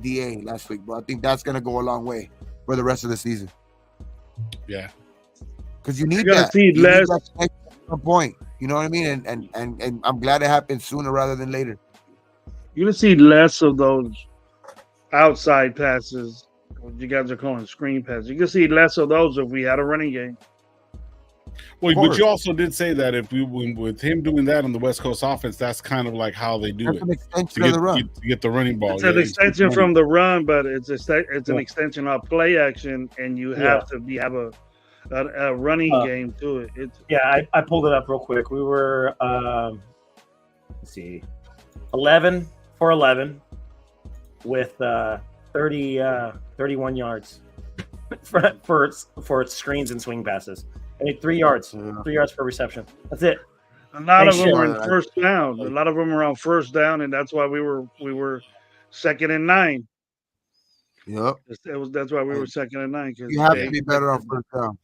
DA last week, bro. I think that's gonna go a long way for the rest of the season. Yeah, because you need that. See less. Need that at some point. You know what I mean? And I'm glad it happened sooner rather than later. You're gonna see less of those outside passes. What you guys are calling screen passes. You can see less of those if we had a running game. Well, but you also did say that with him doing that on the West Coast offense, that's kind of like how they do that's it. An extension of the run. To get the running ball. It's an extension from the run, but it's an extension of play action, and you have to have a running game to it. I pulled it up real quick. We were let's see, 11 for 11 with 31 yards for screens and swing passes. I need 3 yards, 3 yards per reception. That's it. A lot of them are in first down. A lot of them are on first down, and that's why we were 2nd and 9. Yep. That's why we were 2nd and 9. You have to be better on first down.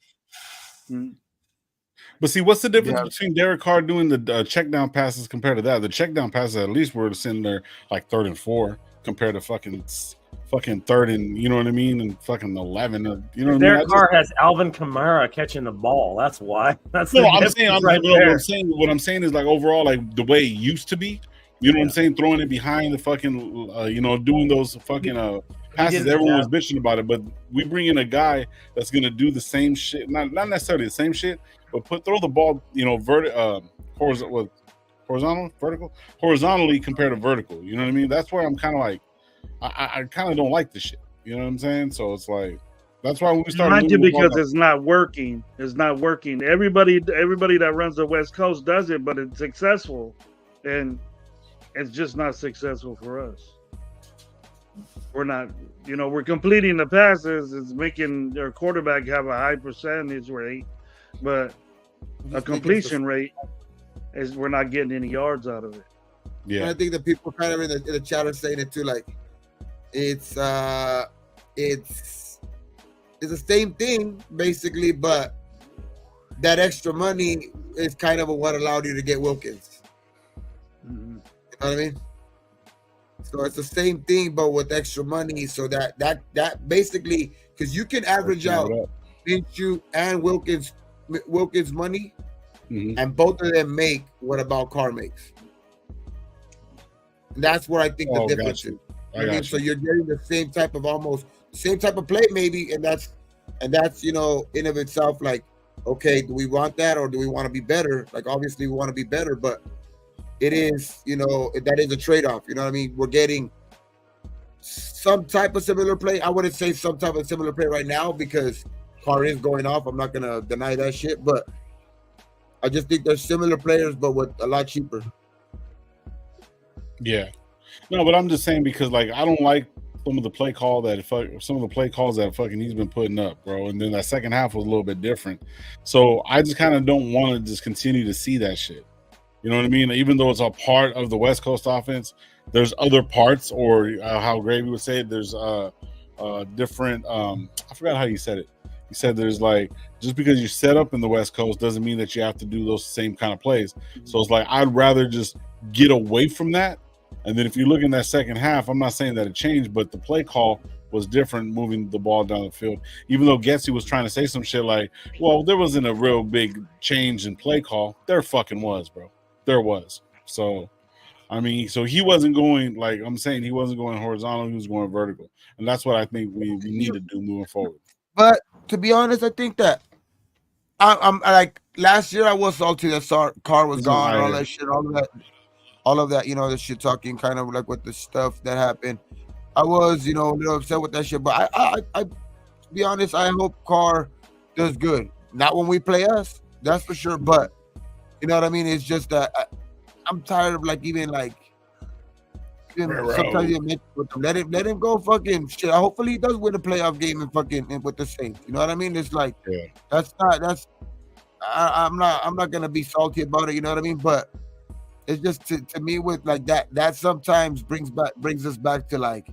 Mm-hmm. But see, what's the difference between Derek Carr doing the check down passes compared to that? The check down passes at least were sitting there like 3rd and 4 compared to fucking 3rd and, you know what I mean, and fucking 11. You know what Derek I mean? Carr has Alvin Kamara catching the ball. That's why. That's what I'm saying is like overall, like the way it used to be, You know what I'm saying? Throwing it behind the fucking, doing those fucking passes. Everyone was bitching about it, but we bring in a guy that's gonna do the same shit. Not necessarily the same shit, but throw the ball, horizontally compared to vertical. You know what I mean? That's where I'm kind of like, I kind of don't like this shit. You know what I'm saying? So it's like, that's why when we started because it's not working. It's not working. Everybody that runs the West Coast does it, but it's successful, and it's just not successful for us. We're not, we're completing the passes. It's making their quarterback have a high percentage rate, but a completion rate is we're not getting any yards out of it. Yeah, and I think the people kind of in the chat are saying it too. Like, it's the same thing basically, but that extra money is kind of what allowed you to get Wilkins. Mm-hmm. You know what I mean? So it's the same thing, but with extra money. So that basically, because you can average out Minshew and Wilkins money, mm-hmm. and both of them make what about Carr makes. And that's where I think the difference is. So you're getting the same type of play maybe, and that's in of itself like, okay, do we want that or do we want to be better? Like obviously we want to be better, but it is, that is a trade-off. You know what I mean? We're getting some type of similar play. I wouldn't say some type of similar play right now because Carr is going off. I'm not gonna deny that shit, but I just think they're similar players, but with a lot cheaper. Yeah. No, but I'm just saying because like I don't like some of the play calls that fucking he's been putting up, bro. And then that second half was a little bit different. So I just kind of don't want to just continue to see that shit. You know what I mean? Even though it's a part of the West Coast offense, there's other parts, or how Gravy would say it, there's different. I forgot how you said it. He said there's like, just because you set up in the West Coast doesn't mean that you have to do those same kind of plays. So it's like I'd rather just get away from that. And then if you look in that second half, I'm not saying that it changed, but the play call was different, moving the ball down the field. Even though Getsy was trying to say some shit like, well, there wasn't a real big change in play call. There fucking was, bro. There was. So, I mean, so he wasn't going, like I'm saying, he wasn't going horizontal, he was going vertical. And that's what I think we need to do moving forward. But to be honest, I think that I'm like last year I was salty that Carr was gone and all that shit, all of that, the shit talking kind of like with the stuff that happened. I was, a little upset with that shit. But I to be honest, I hope Carr does good. Not when we play us, that's for sure. But you know what I mean? It's just that I'm tired of sometimes you make let him go fucking shit. Hopefully he does win a playoff game and fucking with the Saints. You know what I mean? It's like I'm not gonna be salty about it. You know what I mean? But it's just to me with like that sometimes brings us back to like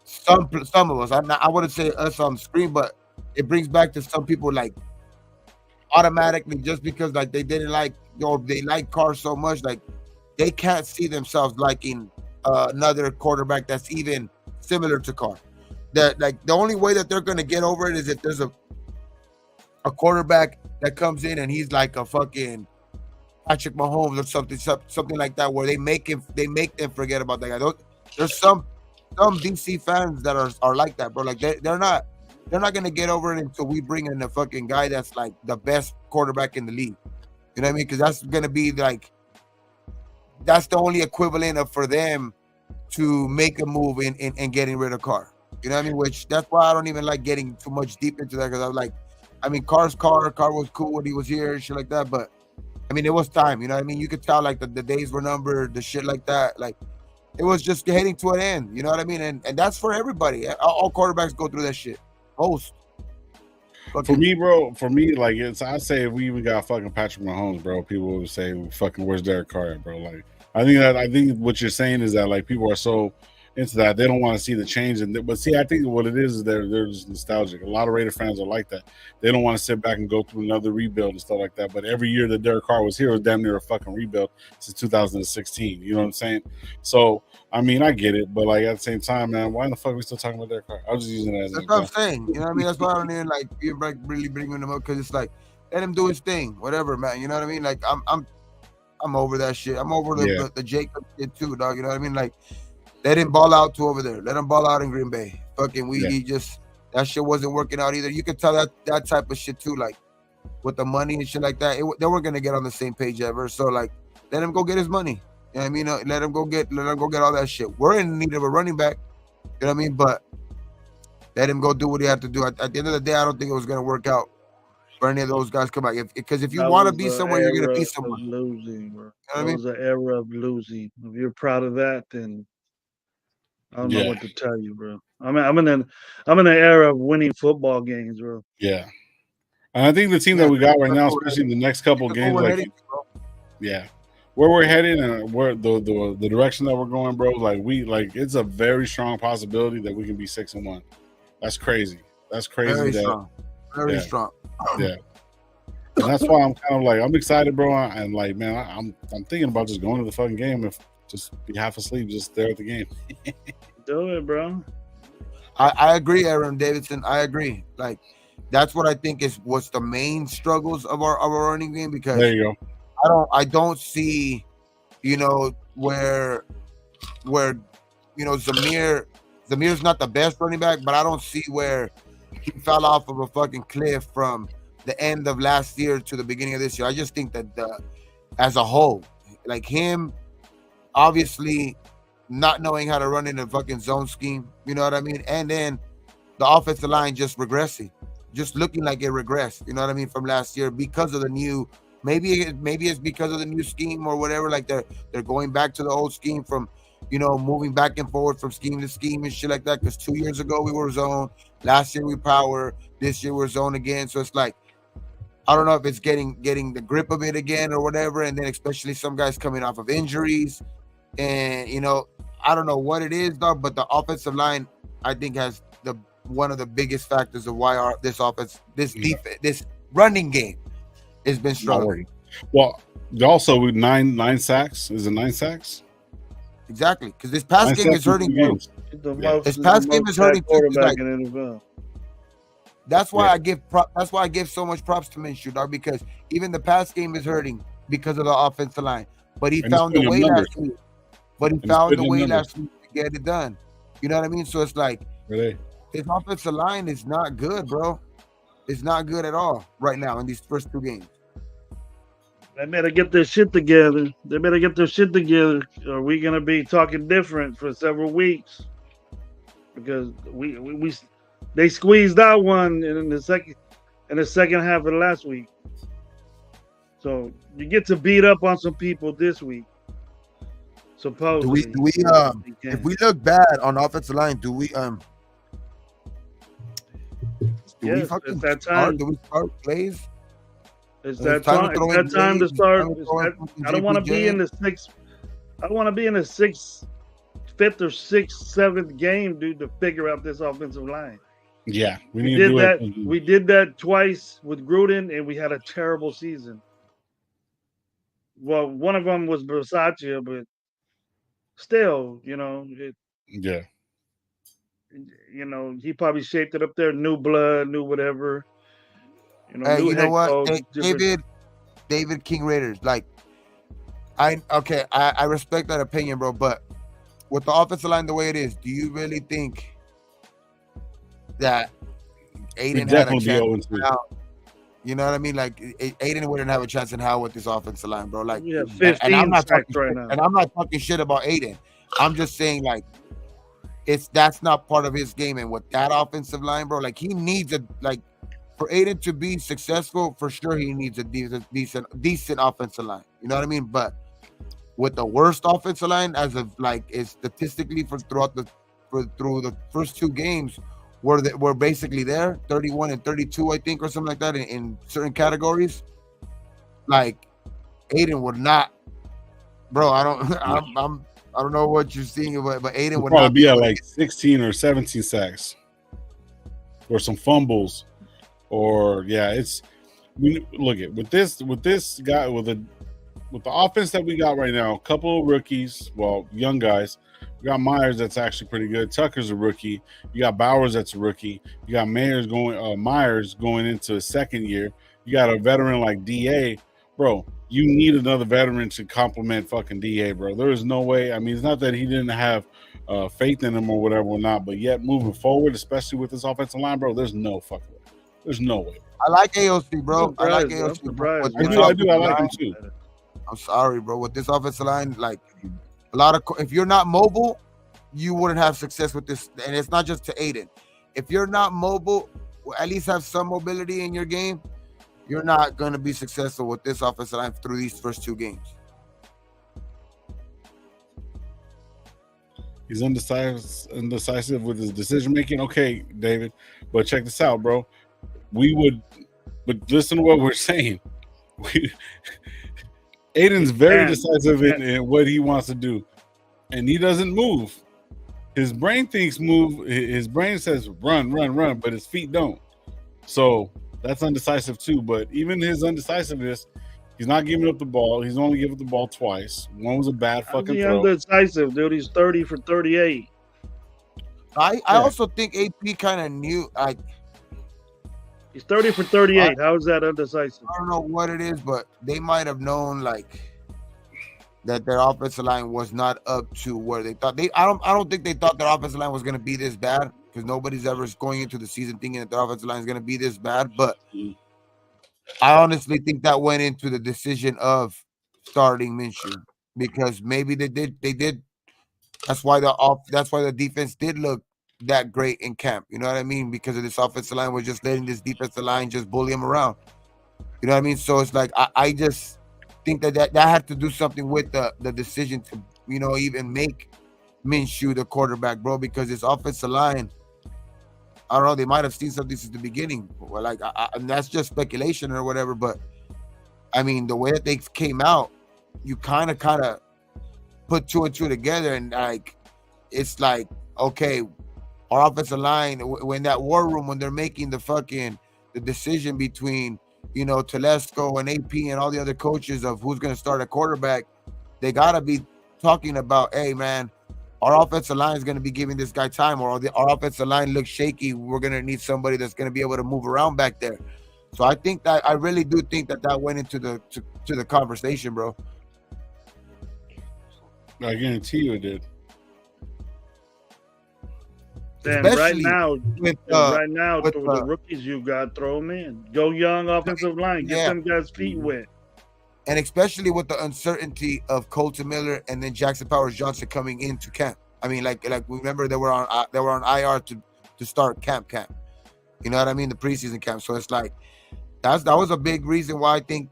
some of us. I wouldn't say us on the screen, but it brings back to some people like automatically just because like they didn't like they like Carr so much, like they can't see themselves liking another quarterback that's even similar to Carr. That like the only way that they're gonna get over it is if there's a quarterback that comes in and he's like a fucking Patrick Mahomes or something like that, where they make them forget about that guy. There's some DC fans that are like that, bro. Like they're not gonna get over it until we bring in a fucking guy that's like the best quarterback in the league. You know what I mean? Because that's gonna be like that's the only equivalent for them to make a move in getting rid of Carr. You know what I mean? Which that's why I don't even like getting too much deep into that, because I was like, I mean, Carr's Carr was cool when he was here and shit like that, but I mean, it was time. You know what I mean? You could tell like the days were numbered, the shit like that. Like it was just heading to an end. You know what I mean? And that's for everybody. All quarterbacks go through that shit. Most. For me, like I'd say if we even got fucking Patrick Mahomes, bro, people would say, fucking, where's Derek Carr at, bro? Like, I think what you're saying is that like people are so into that they don't want to see the change. But see, I think what it is they're just nostalgic. A lot of Raider fans are like that. They don't want to sit back and go through another rebuild and stuff like that. But every year that Derek Carr was here was damn near a fucking rebuild since 2016. You know what I'm saying? So I mean, I get it, but like at the same time, man, why in the fuck are we still talking about Derek Carr? I was just using it as that's what I'm saying. You know what I mean? That's why I don't even like really bringing him up, because it's like let him do his thing, whatever, man. You know what I mean? Like I'm I'm over that shit. I'm over Yeah. the Jacob shit too, dog. You know what I mean? Like, let him ball out to over there. Let him ball out in Green Bay. Fucking he just that shit wasn't working out either. You could tell that type of shit too, like with the money and shit like that. They weren't gonna get on the same page ever. So like, let him go get his money. You know what I mean? Let him go get all that shit. We're in need of a running back. You know what I mean? But let him go do what he had to do. At the end of the day, I don't think it was gonna work out for any of those guys come back. Because if you want to be somewhere, you're gonna be somewhere. Losing, bro. You know that what I mean? was an era of losing. If you're proud of that, then I don't know what to tell you, bro. I'm in an era of winning football games, bro. Yeah. And I think the team that we got right now, especially the next couple games, like where we're headed and where the direction that we're going, bro, like it's a very strong possibility that we can be 6-1. That's crazy. That's crazy. Very strong. Very strong. Yeah. And that's why I'm kind of like, I'm excited, bro. And like, man, I'm thinking about just going to the fucking game, if just be half asleep, just stare at the game. Do it, bro. I agree, Aaron Davidson. I agree. Like, that's what I think is what's the main struggles of our running game, because there you go. I don't see, you know, where you know, Zamir's not the best running back, but I don't see where he fell off of a fucking cliff from the end of last year to the beginning of this year. I just think that as a whole, like him, obviously not knowing how to run in a fucking zone scheme, you know what I mean? And then the offensive line just regressing, just looking like it regressed, you know what I mean, from last year because of the new, maybe it's because of the new scheme or whatever, like they're going back to the old scheme from, you know, moving back and forward from scheme to scheme and shit like that, because 2 years ago we were zone, last year we power, this year we're zone again. So it's like, I don't know if it's getting the grip of it again or whatever, and then especially some guys coming off of injuries, and you know, I don't know what it is, dog, but the offensive line, I think, has one of the biggest factors of why this running game has been struggling. Well, also with nine sacks. Is it 9 sacks? Exactly, because this pass game is hurting too. This pass game is hurting too. Like, in the NFL. That's why I give so much props to Minshew, dog, because even the pass game is hurting because of the offensive line. But he found a way last week. To get it done. You know what I mean? So it's like, his offensive line is not good, bro. It's not good at all right now in these first 2 games. They better get their shit together. Or we're gonna be talking different for several weeks, because they squeezed out one in the second half of last week. So you get to beat up on some people this week. Supposedly. Do we if we look bad on offensive line, do we fucking start? Do we start plays? It's that time. It's that time to start. I don't want to be in the 6th. I don't want to be in the 6th, 5th, or 6th, 7th game, dude, to figure out this offensive line. Yeah, we did that. We did that twice with Gruden, and we had a terrible season. Well, one of them was Versace, but still, you know. You know, he probably shaped it up there. New blood, new whatever. You know, you know what? David King Raiders. Like, I respect that opinion, bro. But with the offensive line the way it is, do you really think that Aiden had a chance now? You know what I mean? Like, Aiden wouldn't have a chance in hell with this offensive line, bro. Like, and I'm not talking right now. And I'm not talking shit about Aiden. I'm just saying, like, that's not part of his game. And with that offensive line, bro, like, he needs for Aiden to be successful, for sure, he needs a decent offensive line. You know what I mean? But with the worst offensive line, as of like, is statistically through the first 2 games, we're basically there, 31 and 32, I think, or something like that, in certain categories. Like, Aiden would not, bro. I don't know what you're seeing, but Aiden would probably not be at like 16 or 17 sacks, or some fumbles. Or look at with this guy with the offense that we got right now, a couple of rookies, well, young guys. We got Myers that's actually pretty good. Tucker's a rookie. You got Bowers that's a rookie. You got Myers going into his 2nd year. You got a veteran like DA, bro. you need another veteran to complement fucking DA, bro. There is no way. I mean, it's not that he didn't have faith in him or whatever or not, but yet moving forward, especially with this offensive line, bro, there's no fucking way. There's no way. I like AOC, bro. I like I'm AOC. surprised. I do. I like him too. I'm sorry, bro. With this offensive line, like a lot of, if you're not mobile, you wouldn't have success with this. And it's not just to Aiden. If you're not mobile, at least have some mobility in your game, you're not going to be successful with this offensive line through these first 2 games. He's indecisive with his decision making. Okay, David, but check this out, bro. But listen to what we're saying. Aiden's very decisive in what he wants to do, and he doesn't move. His brain thinks move. His brain says run, but his feet don't. So that's undecisive too. But even his undecisiveness, he's not giving up the ball. He's only given the ball twice. One was a bad fucking throw. Undecisive, dude. He's 30 for 38. I also think AP kind of knew, like, he's 30 for 38. How is that undecisive? I don't know what it is, but they might have known, like, that their offensive line was not up to where they thought. I don't think they thought their offensive line was going to be this bad, because nobody's ever going into the season thinking that their offensive line is going to be this bad. But I honestly think that went into the decision of starting Minshew, because maybe they did. That's why the defense did look that great in camp. You know what I mean? Because of this offensive line was just letting this defensive line just bully him around. You know what I mean? So it's like I just think that had to do something with the decision to, you know, even make Minshew the quarterback, bro, because this offensive line, I don't know, they might have seen something since the beginning. Like, and that's just speculation or whatever, but I mean, the way that they came out, you kind of put 2 and 2 together, and like, it's like, okay, our offensive line, when that war room, when they're making the decision between, you know, Telesco and AP and all the other coaches of who's going to start a quarterback, they got to be talking about, hey, man, our offensive line is going to be giving this guy time, or our offensive line looks shaky. We're going to need somebody that's going to be able to move around back there. So I really do think that went into the conversation, bro. I guarantee you it did. And right now, the rookies you got, throw them in. Go young offensive line. Get them guys' feet wet. And especially with the uncertainty of Colton Miller and then Jackson Powers Johnson coming into camp. I mean, like remember they were on IR to start camp. You know what I mean? The preseason camp. So it's like that was a big reason why I think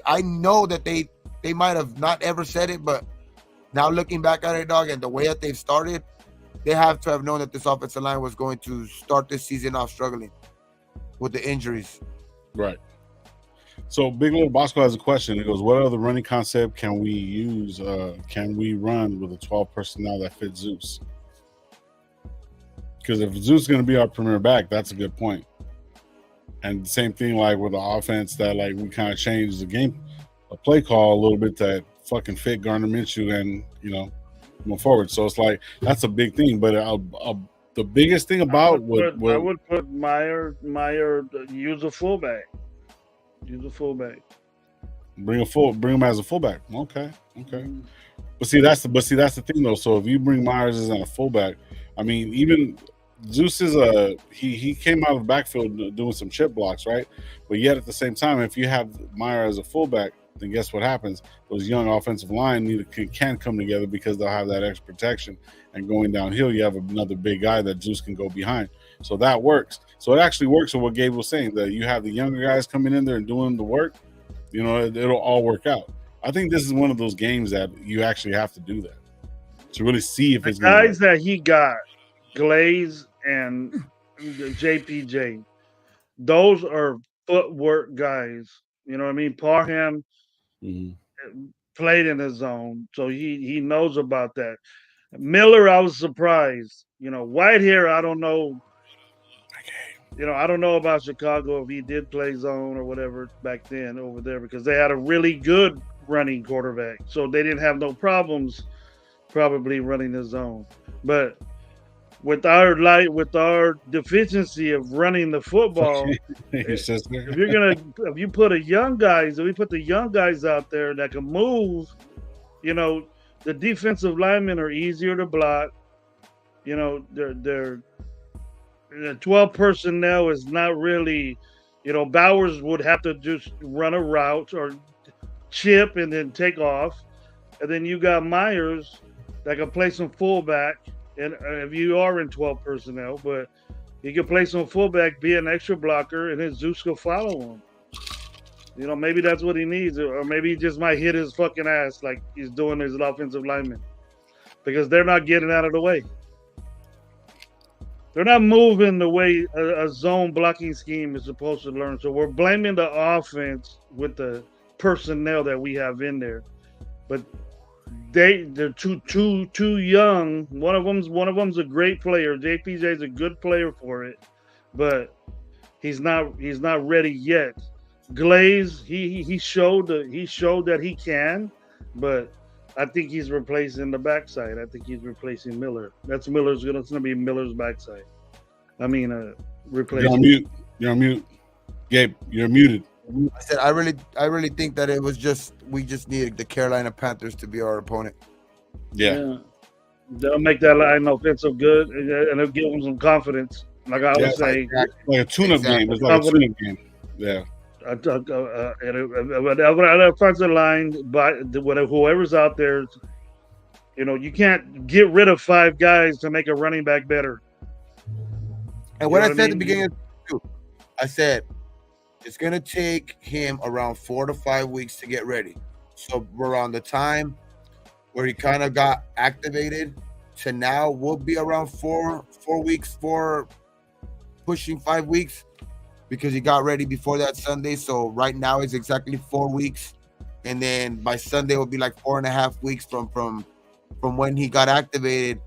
I know that they might have not ever said it, but now looking back at it, dog, and the way that they've started, they have to have known that this offensive line was going to start this season off struggling with the injuries. Right. So Big Little Bosco has a question. It goes, what other running concept can we use? Can we run with a 12 personnel that fits Zeus? Because if Zeus is going to be our premier back, that's a good point. And the same thing like with the offense that like we kind of changed a play call a little bit that fucking fit Gardner Minshew and, you know, move forward. So it's like that's a big thing. But the biggest thing about I would put Meyer use a fullback. Use a fullback. Bring him as a fullback. Okay. But see that's the thing though. So if you bring Myers as a fullback, I mean, even Zeus is he came out of the backfield doing some chip blocks, right? But yet at the same time, if you have Meyer as a fullback, then guess what happens? Those young offensive line can come together because they'll have that extra protection. And going downhill, you have another big guy that Zeus can go behind. So that works. So it actually works with what Gabe was saying, that you have the younger guys coming in there and doing the work. You know, it'll all work out. I think this is one of those games that you actually have to do that to really see if it's guys that he got, Glaze and JPJ. Those are footwork guys. You know what I mean? Parham played in his zone, so he knows about that. Miller, I was surprised. You know, Whitehair, I don't know. You know, I don't know about Chicago if he did play zone or whatever back then over there, because they had a really good running quarterback, so they didn't have no problems probably running the zone. But with our deficiency of running the football, Your sister. if you put the young guys out there that can move, the defensive linemen are easier to block. They're 12 personnel is not really, Bowers would have to just run a route or chip and then take off. And then you got Myers that can play some fullback. And if you are in 12 personnel, but he can play some fullback, be an extra blocker, and then Zeus will follow him. Maybe that's what he needs. Or maybe he just might hit his fucking ass like he's doing his offensive lineman. Because they're not getting out of the way. They're not moving the way a zone blocking scheme is supposed to learn. So we're blaming the offense with the personnel that we have in there. But they're too young. One of them's a great player. JPJ's a good player for it, but he's not ready yet. Glaze, he showed that he can, but I think he's replacing the backside. I think he's replacing Miller. That's gonna be Miller's backside. I mean, replacing. You're on mute. Gabe, you're muted. I said I really think that it was we just needed the Carolina Panthers to be our opponent. Yeah. They'll make that line offensive good, and it'll give them some confidence. Like I would say, like a tune-up game. It's like a tune-up game. Yeah. An offensive line, but whoever's out there, you can't get rid of 5 guys to make a running back better. And what I said at the beginning of the I said it's gonna take him around 4 to 5 weeks to get ready. So around the time where he kind of got activated to now will be around 4 weeks, pushing 5 weeks, because he got ready before that Sunday. So right now it's exactly 4 weeks, and then by Sunday will be like 4.5 weeks from when he got activated.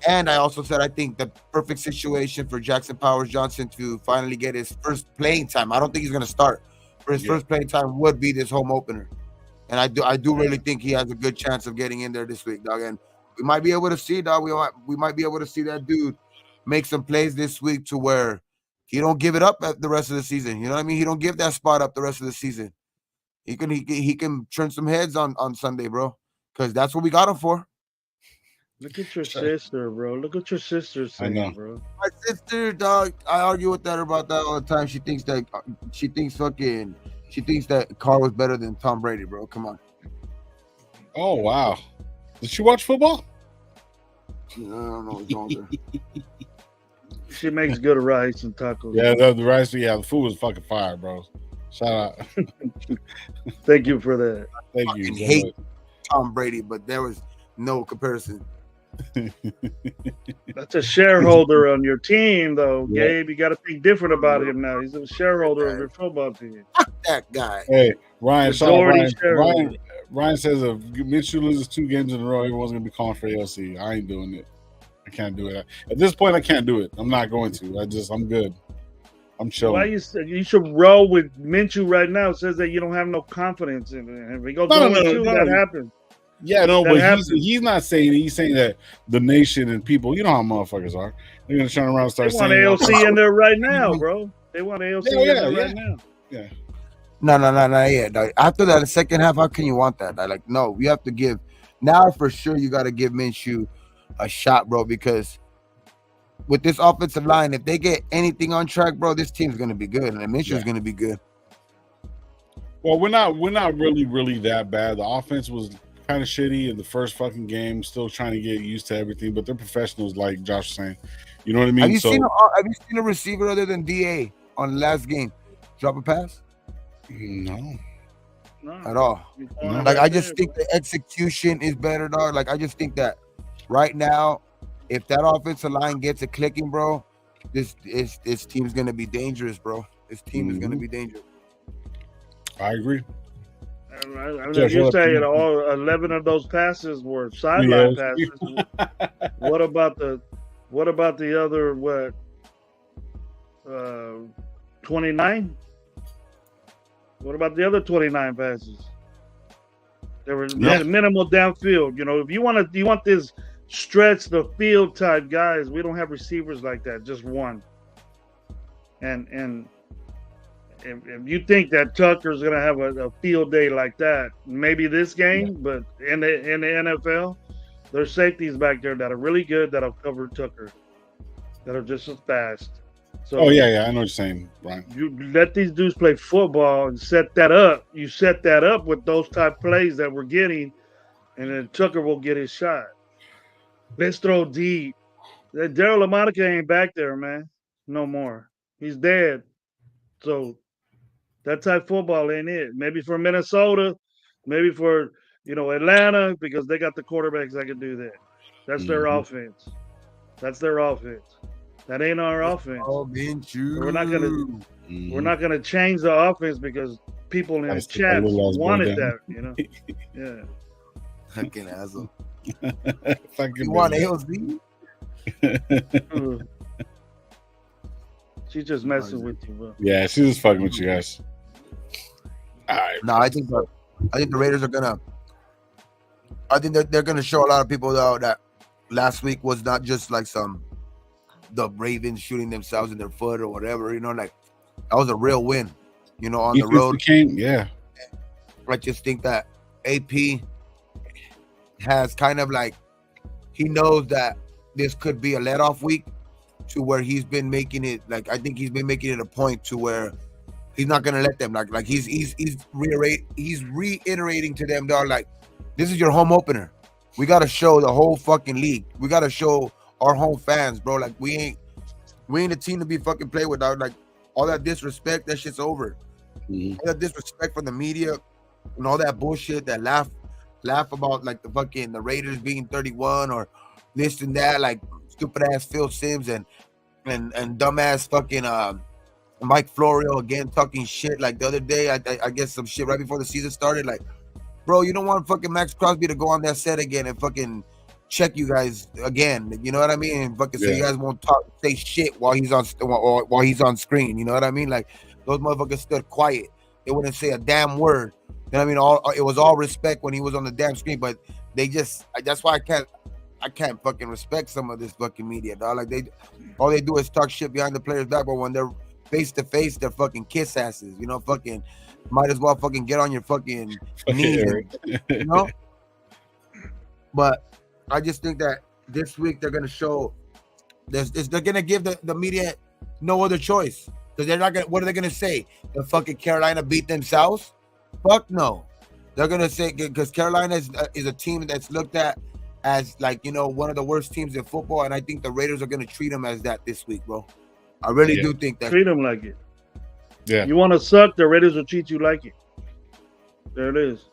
And I also said I think the perfect situation for Jackson Powers Johnson to finally get his first playing time. I don't think he's going to start, but his first playing time would be this home opener. And I do really think he has a good chance of getting in there this week, dog. And we might be able to see, dog. We might be able to see that dude make some plays this week to where he don't give it up at the rest of the season. You know what I mean? He don't give that spot up the rest of the season. He can turn some heads on Sunday, bro, because that's what we got him for. Look at your sister, bro. Look at your sister saying, bro. My sister, dog. I argue with her about that all the time. She thinks that Carr was better than Tom Brady, bro. Come on. Oh wow. Did she watch football? I don't know what's wrong with her. She makes good rice and tacos. Yeah, the rice. Yeah, the food was fucking fire, bro. Shout out. Thank you for that. Thank you. I hate Tom Brady, but there was no comparison. That's a shareholder on your team, though, Gabe. You got to think different about him now. He's a shareholder of your football team. Fuck that guy. Hey, Ryan says if Minshew loses 2 games in a row, everyone's gonna be calling for ALC. I ain't doing it. I can't do it. At this point, I can't do it. I'm not going to. I'm good. I'm chilling. Why you should roll with Minshew right now? It says that you don't have no confidence in it. If he goes that happens. Yeah, no, but he's not saying it. He's saying that the nation and people, you know how motherfuckers are. They're gonna turn around and start saying they want AOC in there right now, bro. They want AOC in there right now. Yeah. No. Yeah. After that, the second half, how can you want that? No, we have to give now for sure. You got to give Minshew a shot, bro, because with this offensive line, if they get anything on track, bro, this team's gonna be good, and Minshew's gonna be good. Well, we're not really that bad. The offense was kind of shitty in the first fucking game, still trying to get used to everything, but they're professionals, like Josh was saying. You know what I mean? Have you seen a receiver other than DA on the last game drop a pass? No. At all. No. I just think the execution is better, dog. I just think that right now, if that offensive line gets it clicking, bro, this team's gonna be dangerous, bro. This team is gonna be dangerous. I agree. You're saying all 11 of those passes were sideline passes. What about the other 29? What about the other 29 passes? There were minimal downfield. If you want this stretch the field type guys. We don't have receivers like that, just one. And if you think that Tucker's gonna have a field day like that, maybe this game, but in the NFL, there's safeties back there that are really good that'll cover Tucker, that are just as fast. So Oh yeah, I know what you're saying, Brian. you let these dudes play football and set that up. You set that up with those type plays that we're getting, and then Tucker will get his shot. Let's throw deep. That Daryl LaMonica ain't back there, man. No more. He's dead. So that type football ain't it. Maybe for Minnesota, maybe for Atlanta, because they got the quarterbacks that can do that. That's their offense. That's their offense. That ain't our offense. all been true. We're not gonna change the offense because people in the chat wanted that. Yeah. Fucking asshole. Fucking You want AOZ? She's just messing with you, bro. Yeah, she's just fucking with you guys. All right. No, I think the Raiders are gonna. I think they're gonna show a lot of people though that last week was not just like the Ravens shooting themselves in their foot or whatever. Like that was a real win. On the road. Yeah. I just think that AP has kind of like he knows that this could be a let-off week to where he's been making it like I think he's been making it a point to where he's not gonna let them like he's reiterating to them, dog, like this is your home opener. We gotta show the whole fucking league. We gotta show our home fans, bro. Like we ain't a team to be fucking played with, dog. Like all that disrespect, that shit's over. Mm-hmm. All that disrespect from the media and all that bullshit that laugh about like the Raiders being 31 or this and that, like stupid ass Phil Simms and dumbass fucking Mike Florio again talking shit like the other day. I guess some shit right before the season started. Like, bro, you don't want fucking Max Crosby to go on that set again and fucking check you guys again. You know what I mean? And fucking so you guys won't say shit while he's on screen. You know what I mean? Like those motherfuckers stood quiet. They wouldn't say a damn word. You know what I mean? It was all respect when he was on the damn screen, but they just that's why I can't fucking respect some of this fucking media, dog. Like all they do is talk shit behind the players' back, but when they're face to face, they're fucking kiss asses. Fucking might as well fucking get on your fucking knees. But I just think that this week they're gonna show they're gonna give the media no other choice because they're not gonna. What are they gonna say? The fucking Carolina beat themselves? Fuck no. They're gonna say because Carolina is a team that's looked at as like one of the worst teams in football, and I think the Raiders are gonna treat them as that this week, bro. I really do think that. Treat them like it. Yeah. You want to suck, the Raiders will treat you like it. There it is.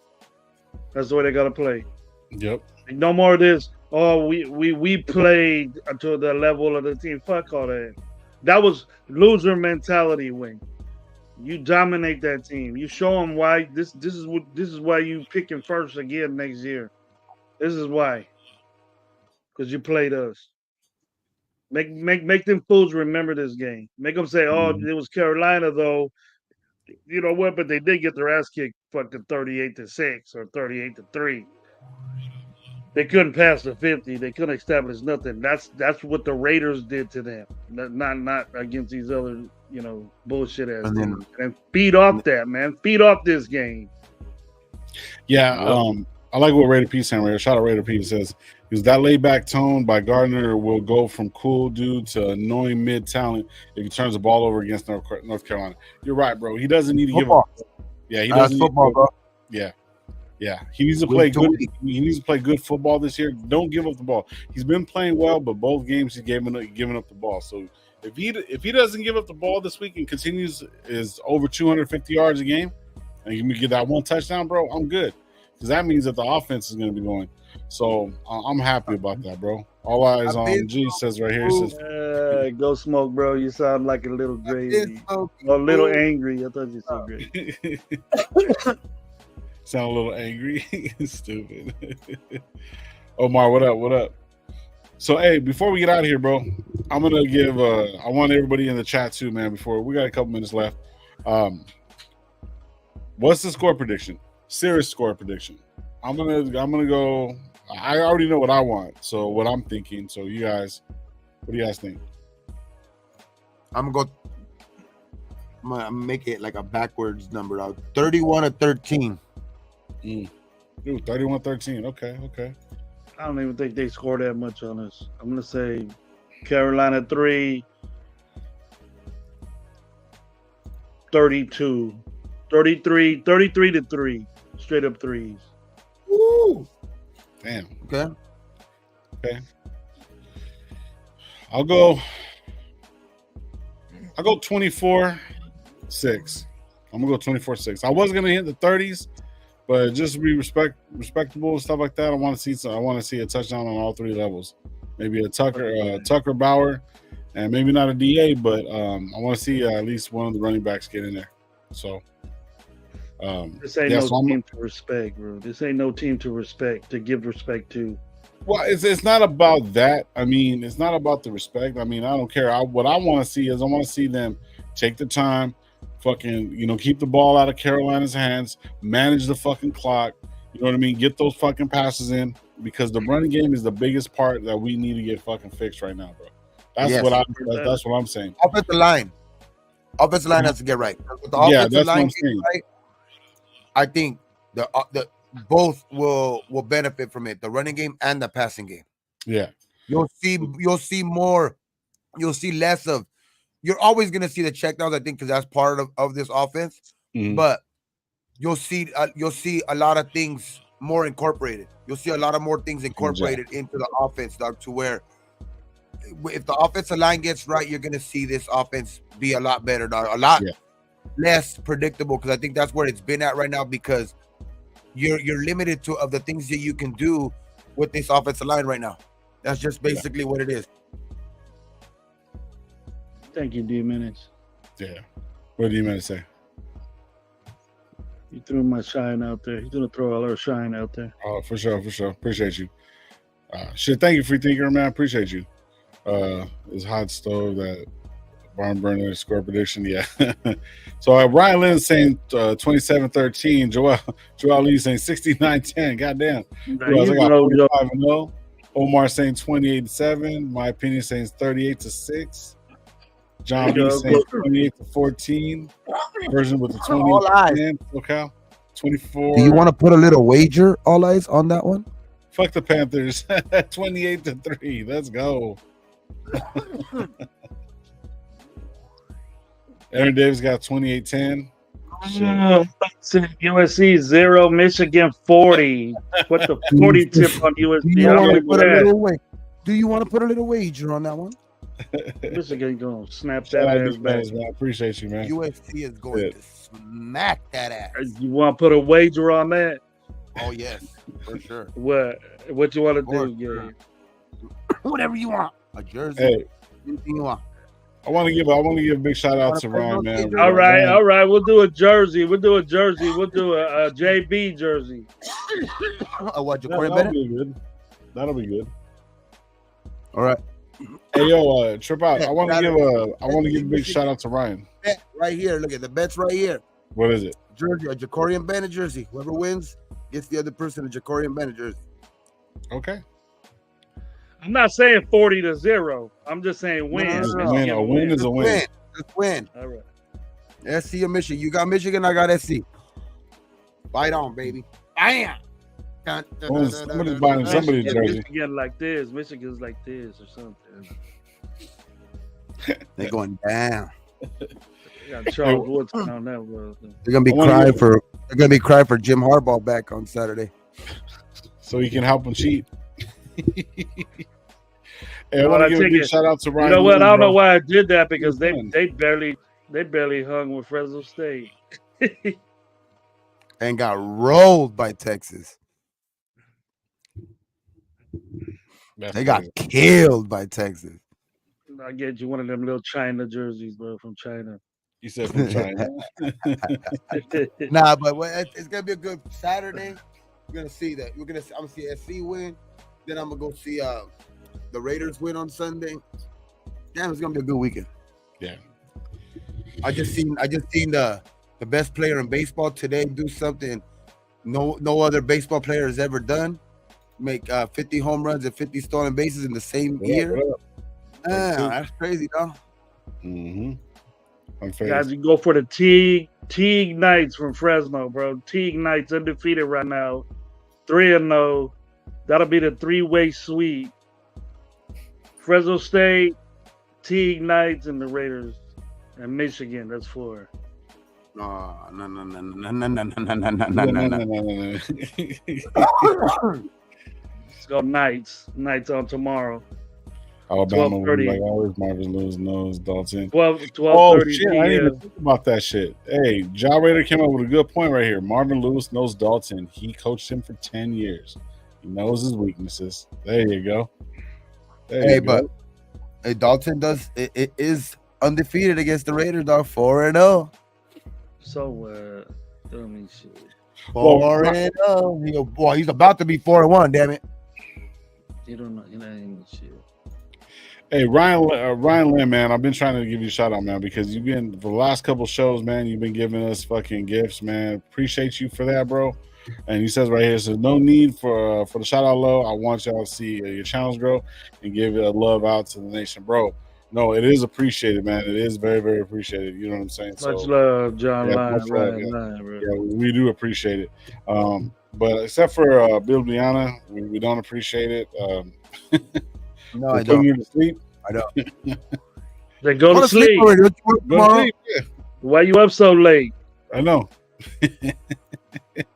That's the way they gotta play. Yep. No more of this. Oh, we played to the level of the team. Fuck all that. That was loser mentality. When you dominate that team, you show them why. This is why you picking first again next year. This is why. Because you played us. Make them fools remember this game. Make them say, "Oh, it was Carolina, though." You know what? But they did get their ass kicked, fucking 38-6 or 38-3. They couldn't pass the 50. They couldn't establish nothing. That's what the Raiders did to them. Not against these other bullshit ass teams. And feed off that, man. Feed off this game. Yeah. I like what Raider P saying. Shout out Raider P says. Because that laid-back tone by Gardner will go from cool dude to annoying mid-talent if he turns the ball over against North Carolina. You're right, bro. He doesn't need to give up. Yeah, he doesn't. Football, bro. Yeah. He needs to play good. He needs to play good football this year. Don't give up the ball. He's been playing well, but both games he's giving up the ball. So if he doesn't give up the ball this week and continues is over 250 yards a game, and you can get that one touchdown, bro, I'm good. Because that means that the offense is going to be going. So I'm happy about that, bro. All eyes on G says right here. He says, "Go smoke, bro. You sound like a little crazy, a little angry." I thought you said great. Sound a little angry. Stupid. Omar, what up? What up? So, hey, before we get out of here, bro, I'm gonna give. I want everybody in the chat too, man. Before we got a couple minutes left. What's the score prediction? Serious score prediction. I'm gonna go. I already know what I want. So what I'm thinking. So you guys, what do you guys think? I'm gonna make it like a backwards number out. 31-13. Ooh, 31-13. Okay. I don't even think they scored that much on us. I'm gonna say Carolina 3, 32, 33 to 3, straight up threes. Woo! Damn. Okay. I'll go 24-6. I'm gonna go 24-6. I was gonna hit the 30s, but just to be respectable and stuff like that. I want to see a touchdown on all three levels. Maybe a Tucker Bauer, and maybe not a DA, but I want to see at least one of the running backs get in there. So this ain't no team to respect, bro. This ain't no team to respect, to give respect to. Well, it's not about that. I mean, it's not about the respect. I mean, I don't care. What I want to see is I want to see them take the time, fucking, keep the ball out of Carolina's hands, manage the fucking clock. You know what I mean? Get those fucking passes in, because the running game is the biggest part that we need to get fucking fixed right now, bro. That's what I'm saying. Offensive line has to get right. With the offensive line getting right, I think the both will benefit from it, the running game and the passing game. Yeah. You'll see more, you'll see less of, you're always going to see the checkdowns, I think, because that's part of this offense. Mm-hmm. But you'll see a lot of things more incorporated. You'll see a lot of more things incorporated into the offense, dog, to where if the offensive line gets right, you're going to see this offense be a lot better, dog, a lot less predictable, because I think that's where it's been at right now, because you're limited to of the things that you can do with this offensive line right now. That's just basically what it is. Thank you, D-Minutes. Yeah. What do you mean to say? You threw my shine out there. He's gonna throw all our shine out there. Oh, for sure. Appreciate you. Thank you, Free Thinker, man. Appreciate you. This hot stove, that barn burner score prediction. Yeah. So Ryan Lynn saying 27-13. Joel Lee saying 69-10. Goddamn. I got 45-0. Omar saying 28-7. My opinion saying 38-6. John B saying 28-14. Version with the 28-10. Okay. 24. Do you want to put a little wager, all eyes, on that one? Fuck the Panthers. 28-3. Let's go. Aaron Davis got 28-10. USC 0, Michigan 40. What the 40 tip on USC? Do you want to put a little wager on that one? Michigan gonna snap that ass back. Man. I appreciate you, man. USC is going to smack that ass. You want to put a wager on that? Oh yes, for sure. What you want to do? Yeah. Whatever you want. A jersey. Hey. Anything you want. I want to give a big shout out to Ryan, man. All right. We'll do a jersey. We'll do a JB jersey. What? That'll be good. All right. Hey yo, trip out. I want to give a big shout out to Ryan. Bet right here. Look at the bets right here. What is it? Jersey, a Jacorian Bennett jersey. Whoever wins gets the other person a Jacorian Bennett jersey. Okay. I'm not saying 40-0. I'm just saying win. A win is a win. Just win. All right. SC or Michigan? You got Michigan. I got SC. Fight on, baby. Bam. Somebody's buying somebody's jersey. Michigan like this. Michigan's like this or something. They're going down. Got Charles Woodson on that one. They're gonna be crying for Jim Harbaugh back on Saturday, so he can help them cheat. Hey, I want to give a big shout out to Ryan. You know what? I don't know why I did that, because they barely hung with Fresno State and got rolled by Texas. They got killed by Texas. I get you one of them little China jerseys, bro, from China. You said from China. Nah, but it's gonna be a good Saturday. We're gonna see that. I'm gonna see SC win. Then I'm gonna go see the Raiders win on Sunday. Damn, it's gonna be a good weekend. Yeah. I just seen the best player in baseball today do something no other baseball player has ever done. make 50 home runs and 50 stolen bases in the same What up, year. what up? Man, that's crazy, though. Mm-hmm. I'm Guys, you go for the Teague Knights from Fresno, bro. Teague Knights undefeated right now, 3-0. That'll be the three-way sweep. Fresno State, Teague Knights, and the Raiders, and Michigan. That's 4. No. Let's go Knights. Knights on tomorrow. Alabama, 12:30. like always, Marvin Lewis knows Dalton. 12:30 Oh shit! I didn't p.m. even think about that shit. Hey, Ja Raider came up with a good point right here. Marvin Lewis knows Dalton. He coached him for 10 years. He knows his weaknesses. There you go. But Dalton it is undefeated against the Raiders, dog. 4-0. So, let me see. 4-0. Boy, he's about to be 4-1. Damn it. You don't know. You know even shit. Hey, Ryan Lynn, man, I've been trying to give you a shout out, man, because you've been for the last couple shows, man. You've been giving us fucking gifts, man. Appreciate you for that, bro. And he says right here, says no need for the shout out low. I want y'all to see your channels grow and give a love out to the nation, bro. No, it is appreciated, man. It is very, very appreciated. You know what I'm saying? Much love, John yeah, Lyon. bro. Yeah, we do appreciate it. But except for Bill Biana, we don't appreciate it. No, I don't. You to sleep. I don't. Then go to sleep. Go to sleep. Yeah. Why you up so late? I know.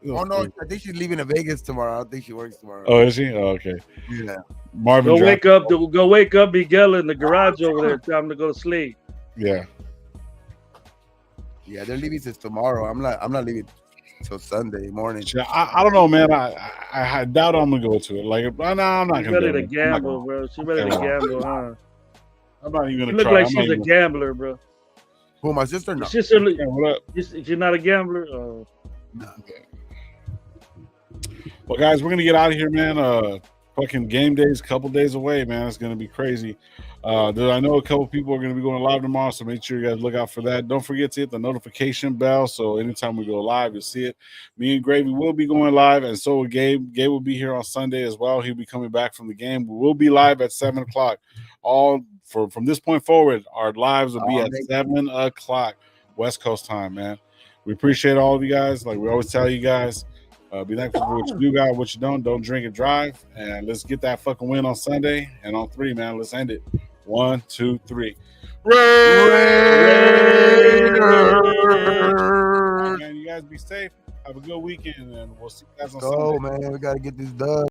Oh no, I think she's leaving to Vegas tomorrow. I don't think she works tomorrow. Oh, is she? Oh, okay. Yeah. Marvin, Go wake up, Miguel in the garage over there. Tell him to go to sleep. Yeah. Yeah, they're leaving since tomorrow. I'm not leaving till Sunday morning. I don't know, man. I doubt I'm gonna go to it. Like, no, I'm not She's gonna. ready to gamble, bro. She's ready to gamble, huh? I'm not even She gonna look try. like I'm she's a gambler, bro. Who, my sister? No. Your sister, Yeah, what up? you're not a gambler. Oh. No. Well, guys, we're gonna get out of here, man. Fucking game day's a couple days away, man. It's gonna be crazy. I know a couple people are gonna be going live tomorrow, so make sure you guys look out for that. Don't forget to hit the notification bell, so anytime we go live, you'll see it. Me and Gravy will be going live, and so will Gabe. Gabe will be here on Sunday as well. He'll be coming back from the game. We will be live at 7:00. All from this point forward, our lives will be at 7:00 West Coast time, man. We appreciate all of you guys. Like we always tell you guys. Be thankful for what you do, guys. What you don't drink and drive. And let's get that fucking win on Sunday. And on 3, man, let's end it. 1, 2, 3. Raiders! Man, you guys be safe. Have a good weekend, and we'll see you guys on Sunday. Man. We gotta get this done.